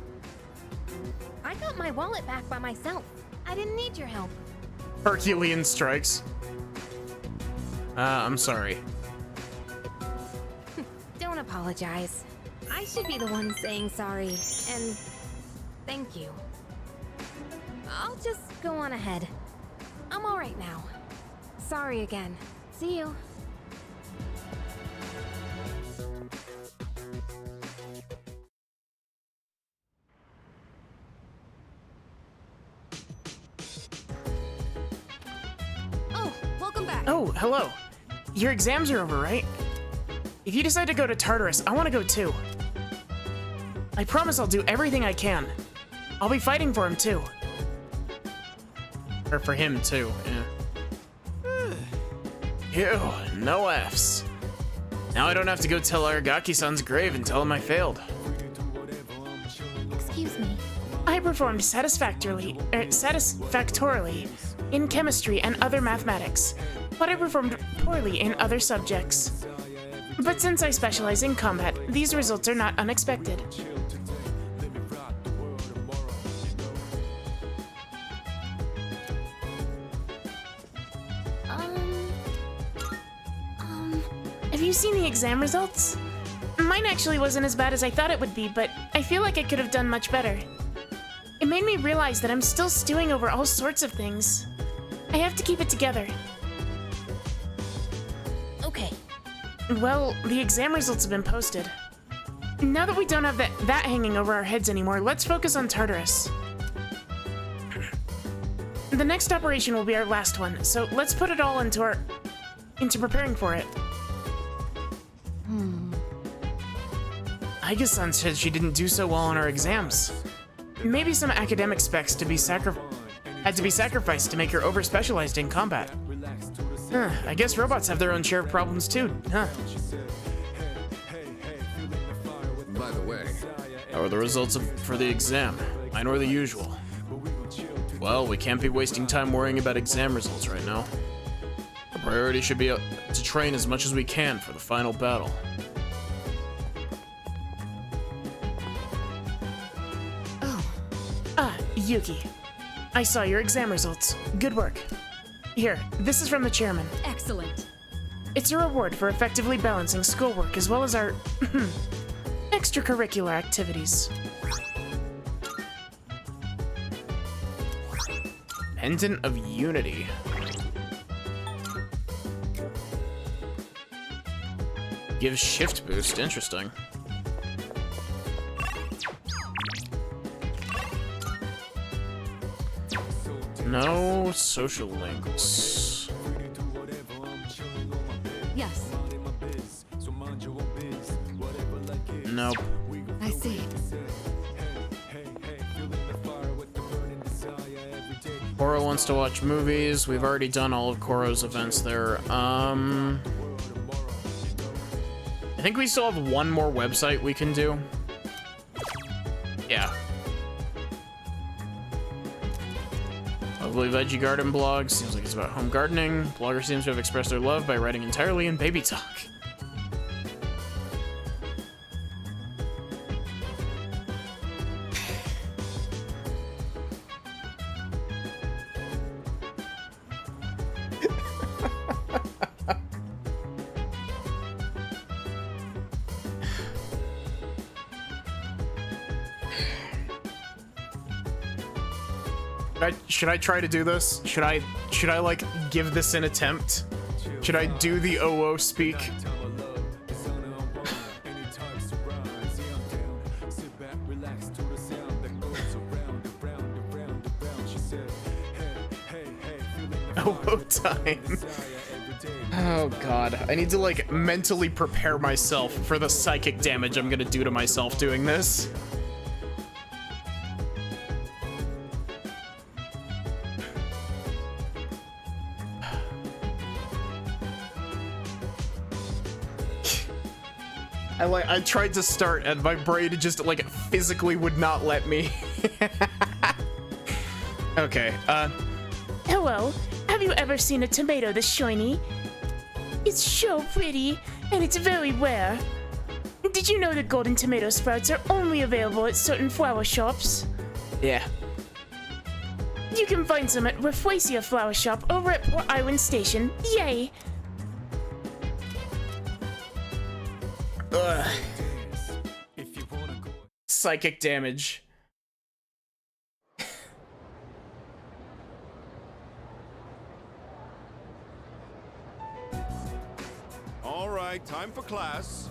I got my wallet back by myself. I didn't need your help. Herculean strikes. I'm sorry. Don't apologize. I should be the one saying sorry, and thank you. I'll just go on ahead. I'm all right now. Sorry again. See you. Oh, hello. Your exams are over, right? If you decide to go to Tartarus, I want to go too. I promise I'll do everything I can. I'll be fighting for him too. Or for him too, yeah. Ew, no Fs. Now I don't have to go tell Aragaki-san's grave and tell him I failed. Excuse me. I performed satisfactorily in chemistry and other mathematics, but I performed poorly in other subjects. But since I specialize in combat, these results are not unexpected. Have you seen the exam results? Mine actually wasn't as bad as I thought it would be, but I feel like I could have done much better. It made me realize that I'm still stewing over all sorts of things. I have to keep it together. Okay. Well, the exam results have been posted. Now that we don't have that hanging over our heads anymore, let's focus on Tartarus. The next operation will be our last one, so let's put it all into preparing for it. Aiga-san said she didn't do so well on her exams. Maybe some academic specs had to be sacrificed to make her over-specialized in combat. I guess robots have their own share of problems too, huh? By the way, how are the results for the exam? Mine were the usual. Well, we can't be wasting time worrying about exam results right now. Our priority should be to train as much as we can for the final battle. Yuki, I saw your exam results. Good work. Here, this is from the chairman. Excellent. It's a reward for effectively balancing schoolwork as well as our extracurricular activities. Pendant of Unity. Gives shift boost, interesting. No social links. Yes. Nope. I see. Koro wants to watch movies. We've already done all of Koro's events there. I think we still have one more website we can do. Yeah. Lovely Veggie Garden blog. Seems like it's about home gardening. Blogger seems to have expressed their love by writing entirely in baby talk. Should I try to do this? Should I like give this an attempt? Should I do the OO speak? OO time. Oh god, I need to like mentally prepare myself for the psychic damage I'm gonna do to myself doing this. I tried to start and my brain just like physically would not let me. Okay, Hello, have you ever seen a tomato this shiny? It's so pretty, and it's very rare. Did you know that golden tomato sprouts are only available at certain flower shops? Yeah. You can find some at Rafflesia Flower Shop over at Port Island Station. Yay! Ugh. Psychic damage. All right, time for class.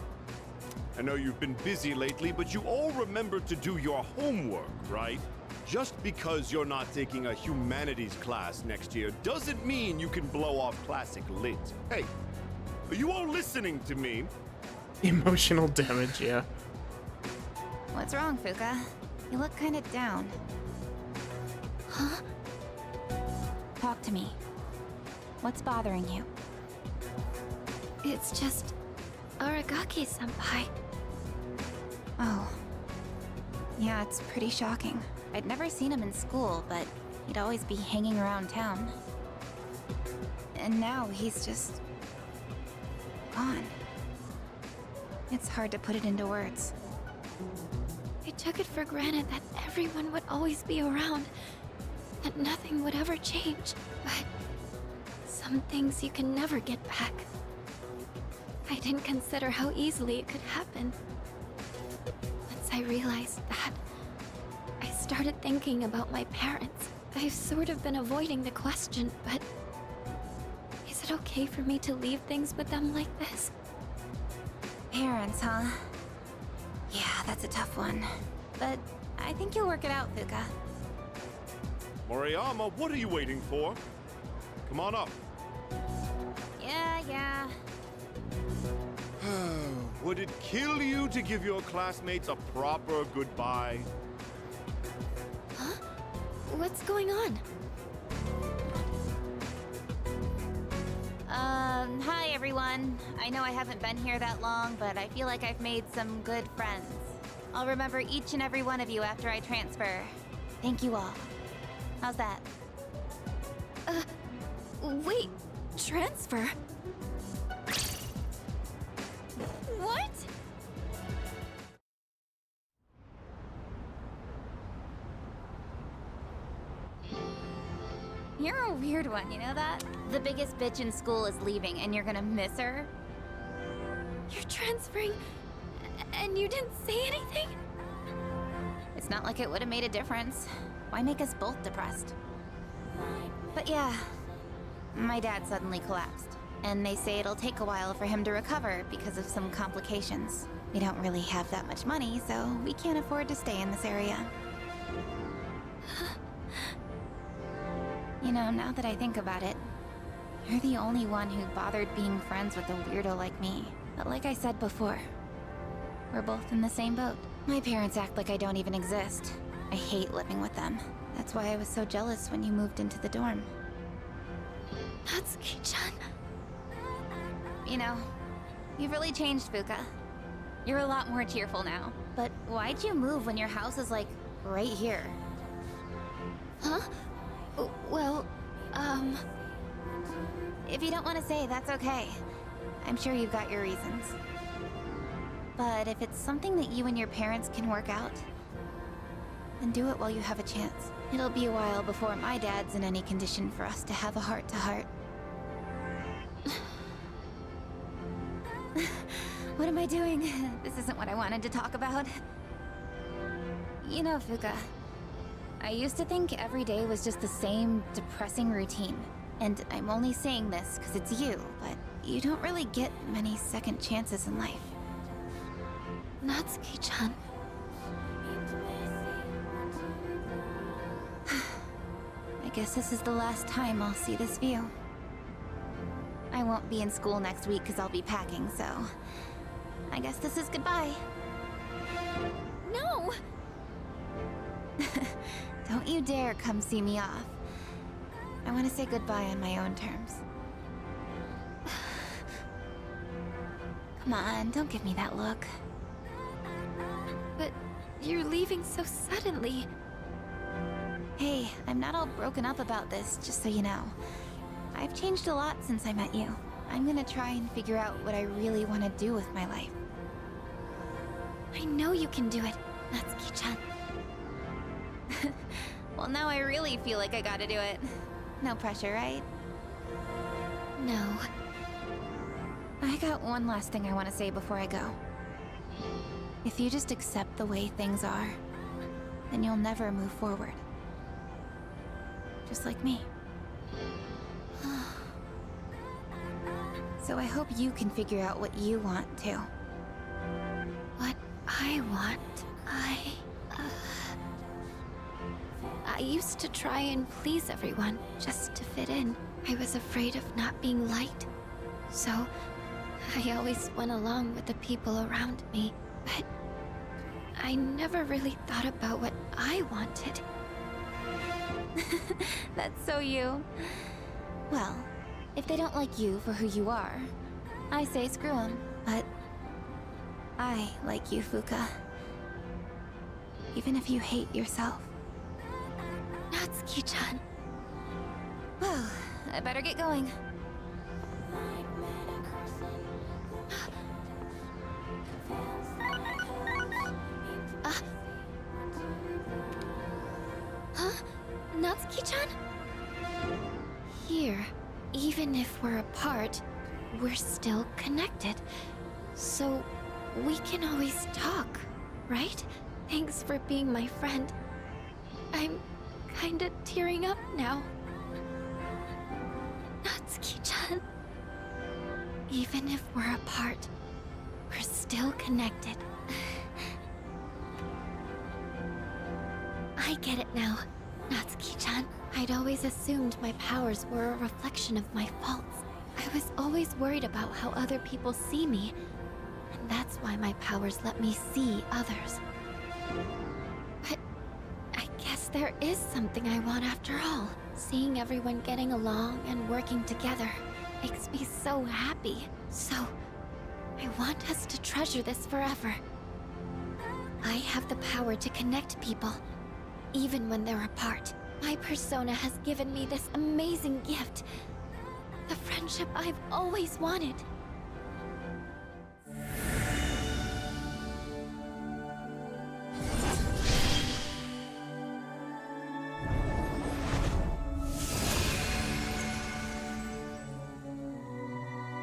I know you've been busy lately, but you all remember to do your homework, right? Just because you're not taking a humanities class next year doesn't mean you can blow off classic lit. Hey, are you all listening to me? Emotional damage, yeah. What's wrong, Fuka? You look kind of down. Huh? Talk to me. What's bothering you? It's just Aragaki-senpai. Oh. Yeah, it's pretty shocking. I'd never seen him in school, but he'd always be hanging around town. And now he's just gone. It's hard to put it into words. I took it for granted that everyone would always be around, that nothing would ever change. But some things you can never get back. I didn't consider how easily it could happen. Once I realized that, I started thinking about my parents. I've sort of been avoiding the question, but is it okay for me to leave things with them like this? Parents, huh? Yeah, that's a tough one. But I think you'll work it out, Fuka. Moriyama, what are you waiting for? Come on up. Yeah. Would it kill you to give your classmates a proper goodbye? Huh? What's going on? Hi everyone. I know I haven't been here that long, but I feel like I've made some good friends. I'll remember each and every one of you after I transfer. Thank you all. How's that? Wait, transfer? What? You're a weird one, you know that? The biggest bitch in school is leaving and you're gonna miss her? You're transferring, and you didn't say anything? It's not like it would have made a difference. Why make us both depressed? But yeah, my dad suddenly collapsed. And they say it'll take a while for him to recover because of some complications. We don't really have that much money, so we can't afford to stay in this area. You know, now that I think about it, you're the only one who bothered being friends with a weirdo like me. But like I said before, we're both in the same boat. My parents act like I don't even exist. I hate living with them. That's why I was so jealous when you moved into the dorm. Natsuki-chan. You know, you've really changed, Fuka. You're a lot more cheerful now. But why'd you move when your house is, like, right here? Huh? Well, If you don't want to say, that's okay. I'm sure you've got your reasons. But if it's something that you and your parents can work out, then do it while you have a chance. It'll be a while before my dad's in any condition for us to have a heart-to-heart. What am I doing? This isn't what I wanted to talk about. You know, Fuka, I used to think every day was just the same depressing routine. And I'm only saying this because it's you, but you don't really get many second chances in life. Natsuki-chan. I guess this is the last time I'll see this view. I won't be in school next week because I'll be packing, so I guess this is goodbye. No! Don't you dare come see me off. I want to say goodbye on my own terms. Come on, don't give me that look. But you're leaving so suddenly. Hey, I'm not all broken up about this, just so you know. I've changed a lot since I met you. I'm gonna try and figure out what I really want to do with my life. I know you can do it, Natsuki-chan. Well, now I really feel like I gotta do it. No pressure, right? No. I got one last thing I want to say before I go. If you just accept the way things are, then you'll never move forward. Just like me. So I hope you can figure out what you want too. What I want, I used to try and please everyone, just to fit in. I was afraid of not being liked. So, I always went along with the people around me. But I never really thought about what I wanted. That's so you. Well, if they don't like you for who you are, I say screw them. But I like you, Fuka. Even if you hate yourself. Natsuki-chan. Well, I better get going. Huh? Natsuki-chan? Here, even if we're apart, we're still connected. So, we can always talk, right? Thanks for being my friend. I'm kinda tearing up now. Natsuki-chan. Even if we're apart, we're still connected. I get it now, Natsuki-chan. I'd always assumed my powers were a reflection of my faults. I was always worried about how other people see me, and that's why my powers let me see others. But I guess there is something I want after all. Seeing everyone getting along and working together makes me so happy. So, I want us to treasure this forever. I have the power to connect people, even when they're apart. My persona has given me this amazing gift. The friendship I've always wanted.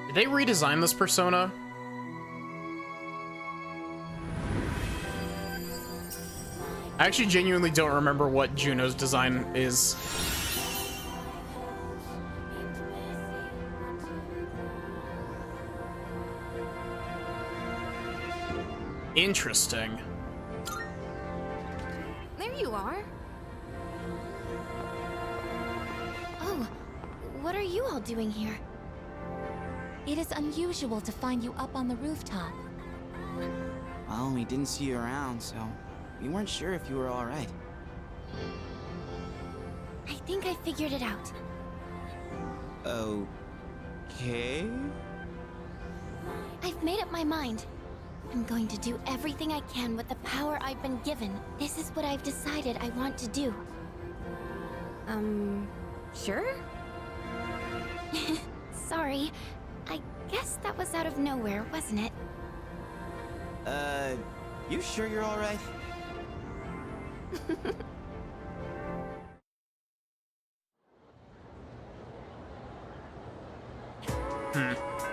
Did they redesign this persona? I actually genuinely don't remember what Juno's design is. Interesting. There you are. Oh, what are you all doing here? It is unusual to find you up on the rooftop. Well, we didn't see you around, so we weren't sure if you were all right. I think I figured it out. Okay? I've made up my mind. I'm going to do everything I can with the power I've been given. This is what I've decided I want to do. Sure? Sorry. I guess that was out of nowhere, wasn't it? You sure you're alright?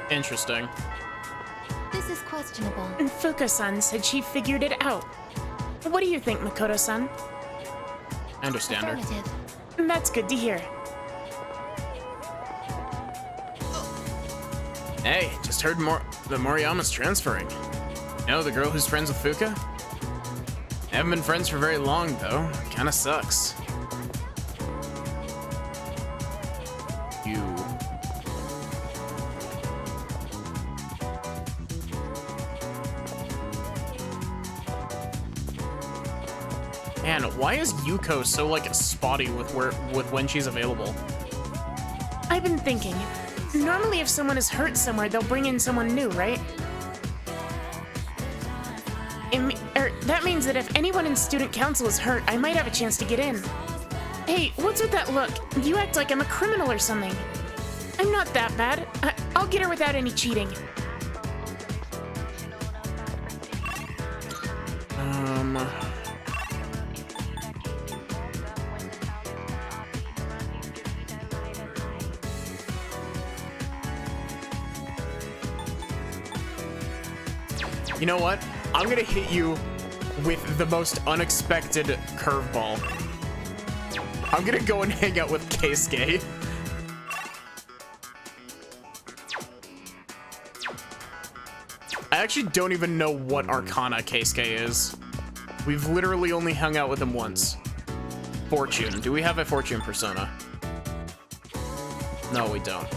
Interesting. This is questionable. And Fuka-san said she figured it out. What do you think, Makoto-san? I understand her. Affirmative. That's good to hear. Hey, just heard that Moriyama's transferring. You know, the girl who's friends with Fuka? Haven't been friends for very long, though. Kinda sucks. You. Man, why is Yuko so, like, spotty with when she's available? I've been thinking. Normally if someone is hurt somewhere, they'll bring in someone new, right? That means that if anyone in student council is hurt, I might have a chance to get in. Hey, what's with that look? You act like I'm a criminal or something. I'm not that bad. I'll get her without any cheating. You know what? I'm gonna hit you with the most unexpected curveball. I'm gonna go and hang out with Keisuke. I actually don't even know what Arcana Keisuke is. We've literally only hung out with him once. Fortune. Do we have a Fortune persona? No, we don't.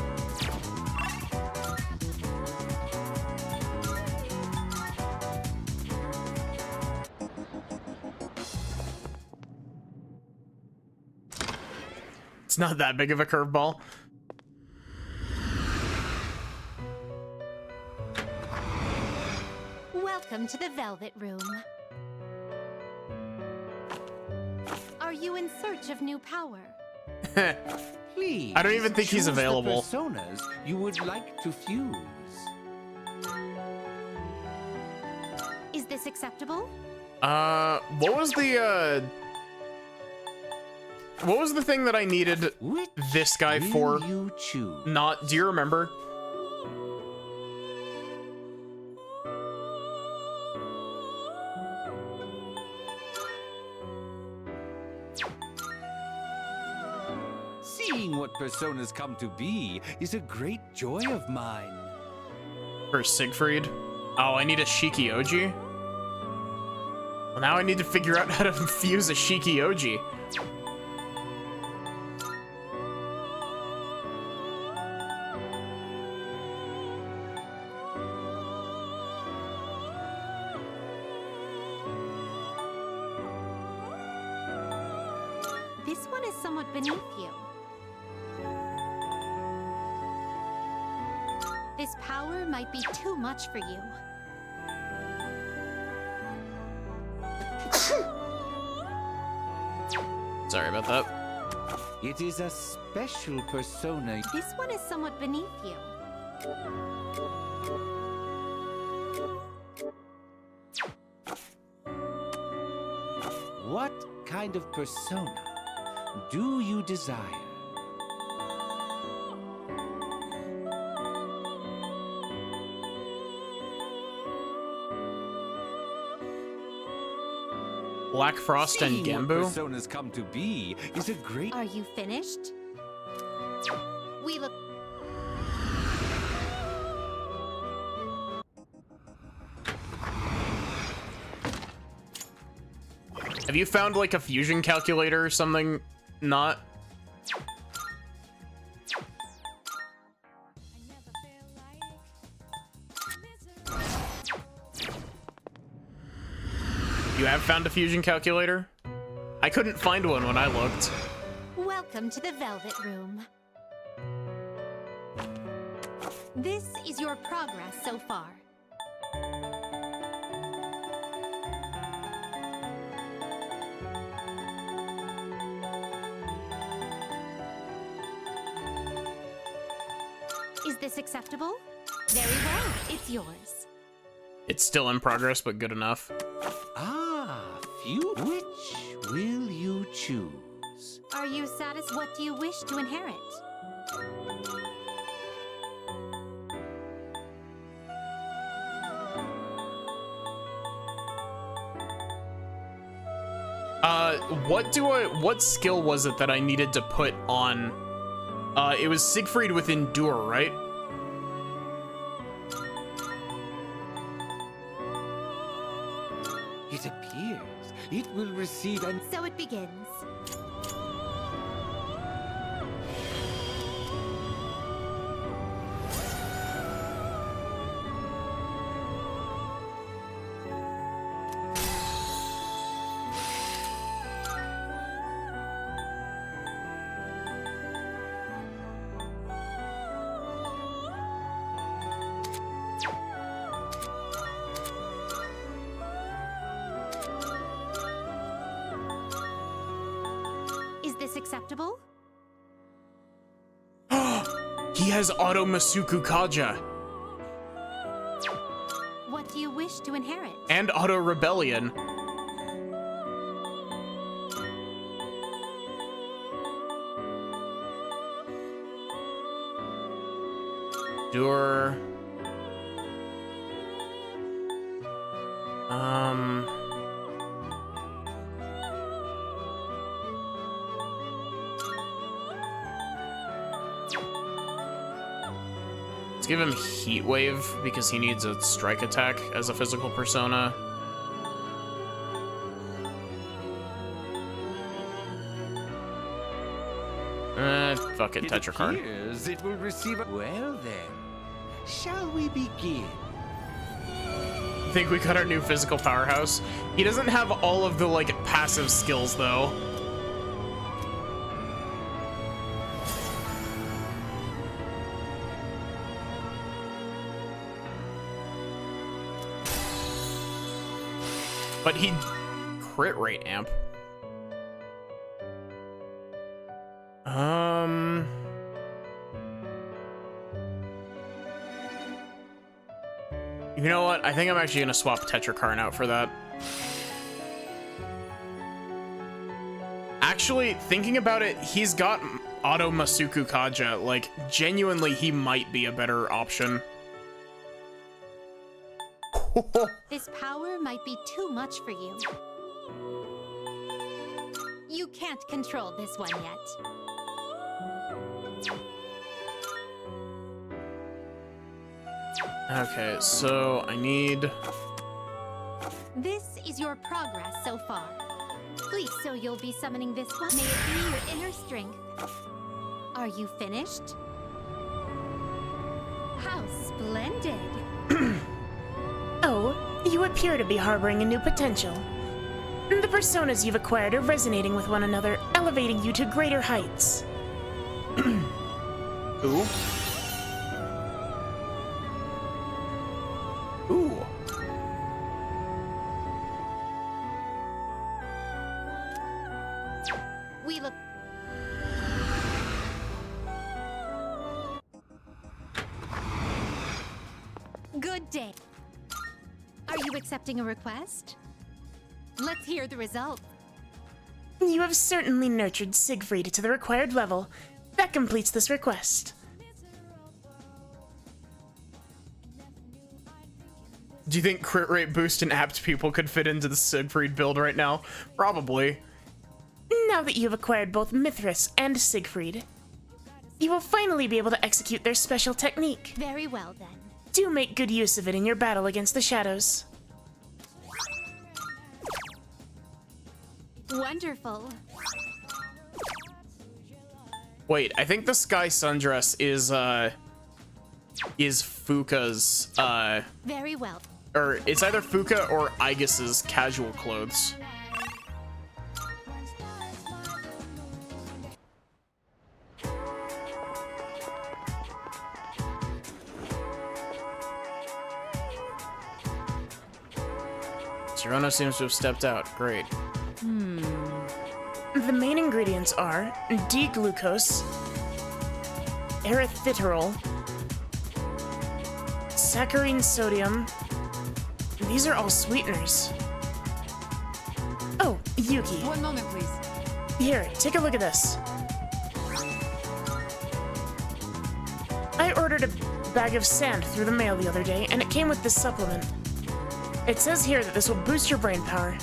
It's not that big of a curveball. Welcome to the Velvet Room. Are you in search of new power? Please. I don't even think he's choose available. The personas you would like to fuse. Is this acceptable? What was the thing that I needed this guy for? You choose. Not, do you remember? Seeing what personas come to be is a great joy of mine. For Siegfried? Oh, I need a Shiki-Oji? Well, now I need to figure out how to fuse a Shiki-Oji. This one is somewhat beneath you. This power might be too much for you. Sorry about that. It is a special persona. This one is somewhat beneath you. What kind of persona do you desire? Black Frost and Seeing what Gambu? personas come to be is a great. Are you finished? We look. Have you found like a fusion calculator or something? Not? You have found a fusion calculator? I couldn't find one when I looked. Welcome to the Velvet Room. This is your progress so far. this acceptable? Very well, it's yours. It's still in progress, but good enough. Ah, few. Which will you choose? Are you satisfied? What do you wish to inherit? What skill was it that I needed to put on? It was Siegfried with Endure, right? It appears it will receive an... So it begins. Is this acceptable? He has Auto Masuku Kaja What do you wish to inherit? and Auto Rebellion. Endure. Let's give him Heat Wave because he needs a strike attack as a physical persona. Fuck it, Tetracard. Appears it will receive a... Well then, shall we begin? I think we got our new physical powerhouse. He doesn't have all of the, like, passive skills, though. But he crit rate amp. You know what? I think I'm actually gonna swap Tetrakarn out for that. Actually, thinking about it, he's got Auto Masuku Kaja. Like, genuinely, he might be a better option. This power might be too much for you. You can't control this one yet. Okay, so I need... This is your progress so far. Please, so you'll be summoning this one. May it be your inner strength. Are you finished? How splendid. Oh, you appear to be harboring a new potential. The personas you've acquired are resonating with one another, elevating you to greater heights. Ooh. Ooh. We look... Good day. Are you accepting a request? Let's hear the result. You have certainly nurtured Siegfried to the required level. That completes this request. Do you think crit rate boost and apt people could fit into the Siegfried build right now? Probably. Now that you have acquired both Mithras and Siegfried, you will finally be able to execute their special technique. Very well, then. Do make good use of it in your battle against the shadows. Wonderful. Wait, I think the Sky Sundress is Fuka's, Very well. or it's either Fuka or Aegis's casual clothes. Serona seems to have stepped out. Great. The main ingredients are D-glucose, erythritol, saccharine, sodium. These are all sweeteners. Oh, Yuki. One moment, please. Here, take a look at this. I ordered a bag of sand through the mail the other day, and it came with this supplement. It says here that this will boost your brain power.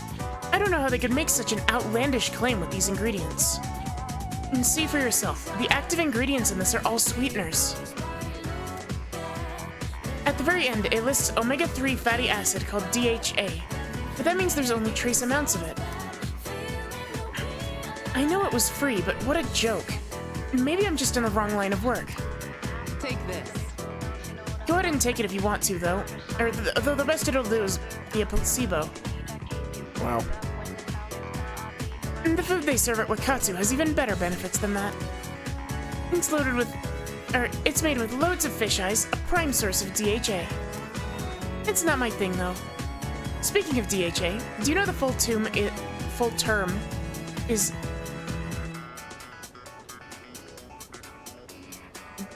I don't know how they could make such an outlandish claim with these ingredients. And see for yourself, the active ingredients in this are all sweeteners. At the very end, it lists omega-3 fatty acid called DHA, but that means there's only trace amounts of it. I know it was free, but what a joke. Maybe I'm just in the wrong line of work. Take this. Go ahead and take it if you want to, though. Though the best it'll do is be a placebo. Wow. And the food they serve at Wakatsu has even better benefits than that. It's it's made with loads of fish eyes, a prime source of DHA. It's not my thing, though. Speaking of DHA, do you know the full term is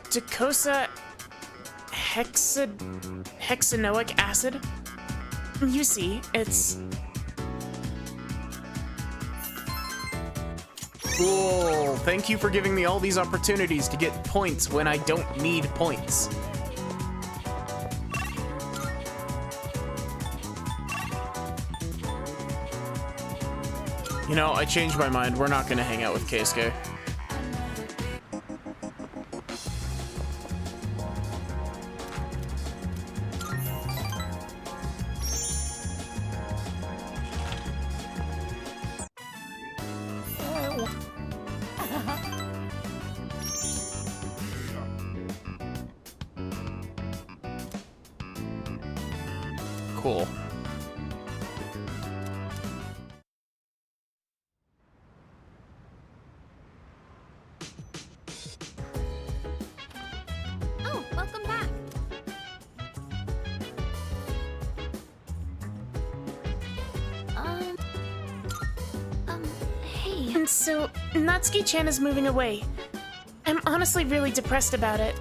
Docosahexanoic acid? You see, it's... Cool. Thank you for giving me all these opportunities to get points when I don't need points. You know, I changed my mind. We're not gonna hang out with Keisuke. Cool. Oh, welcome back. Hey. And so, Natsuki-chan is moving away. I'm honestly really depressed about it.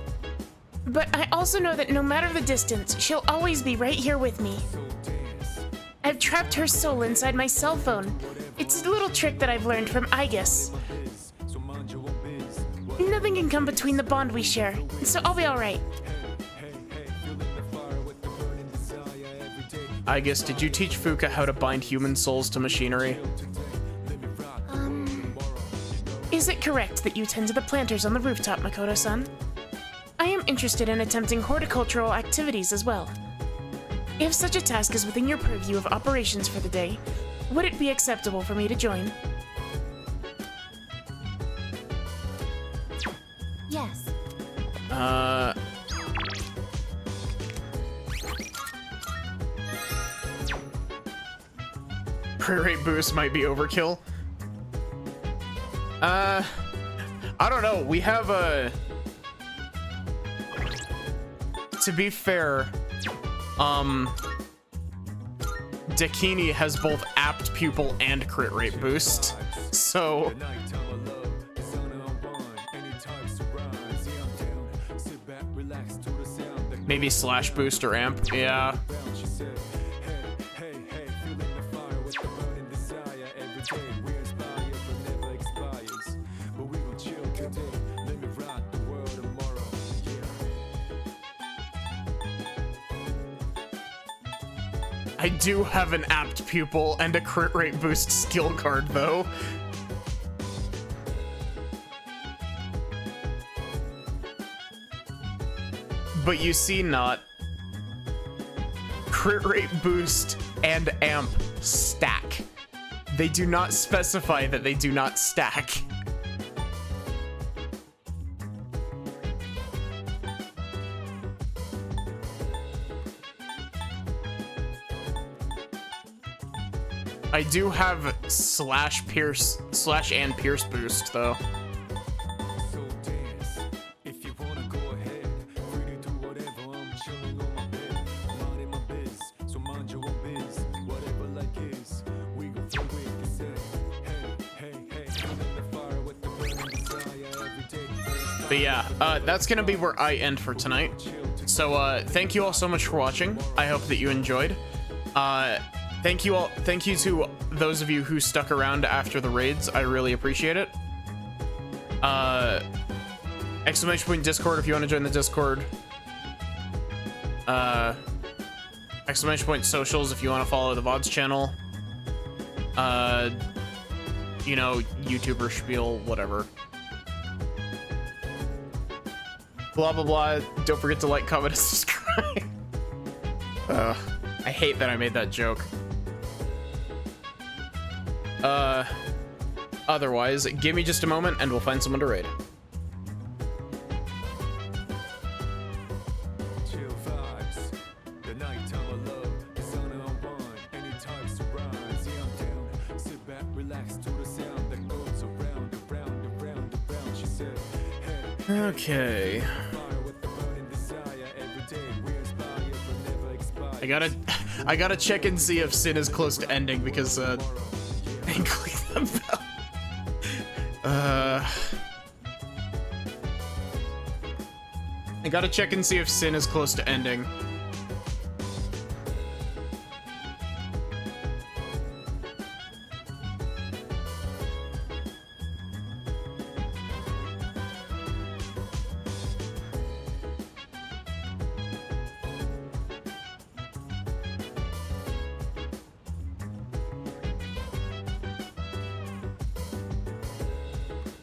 But I also know that no matter the distance, she'll always be right here with me. I've trapped her soul inside my cell phone. It's a little trick that I've learned from Igus. Nothing can come between the bond we share, so I'll be alright. Igus, did you teach Fuka how to bind human souls to machinery? Is it correct that you tend to the planters on the rooftop, Makoto-san? I am interested in attempting horticultural activities as well. If such a task is within your purview of operations for the day, would it be acceptable for me to join? Yes. Crit rate boost might be overkill. I don't know. We have a... To be fair, Dakini has both apt pupil and crit rate boost, so... Maybe slash boost or amp, yeah. I do have an apt pupil and a crit rate boost skill card, though. But you see not. Crit rate boost and amp stack. They do not specify that they do not stack. I do have slash and pierce boost though. But yeah, that's gonna be where I end for tonight. So thank you all so much for watching. I hope that you enjoyed. Thank you to those of you who stuck around after the raids. I really appreciate it. Exclamation point Discord if you want to join the Discord. Exclamation point socials if you want to follow the VODs channel. You know, YouTuber spiel, whatever. Blah blah blah. Don't forget to like, comment, and subscribe. I hate that I made that joke. Otherwise, give me just a moment and we'll find someone to raid. Okay. I gotta check and see if Sin is close to ending because I gotta check and see if Sin is close to ending.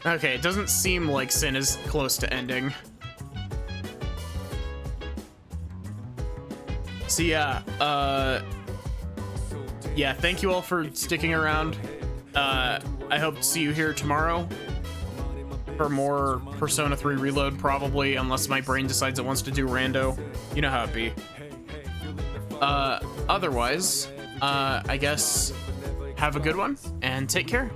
Okay, it doesn't seem like Sin is close to ending. So yeah, yeah, thank you all for sticking around. I hope to see you here tomorrow for more Persona 3 Reload, probably, unless my brain decides it wants to do rando. You know how it be. Otherwise, I guess have a good one and take care.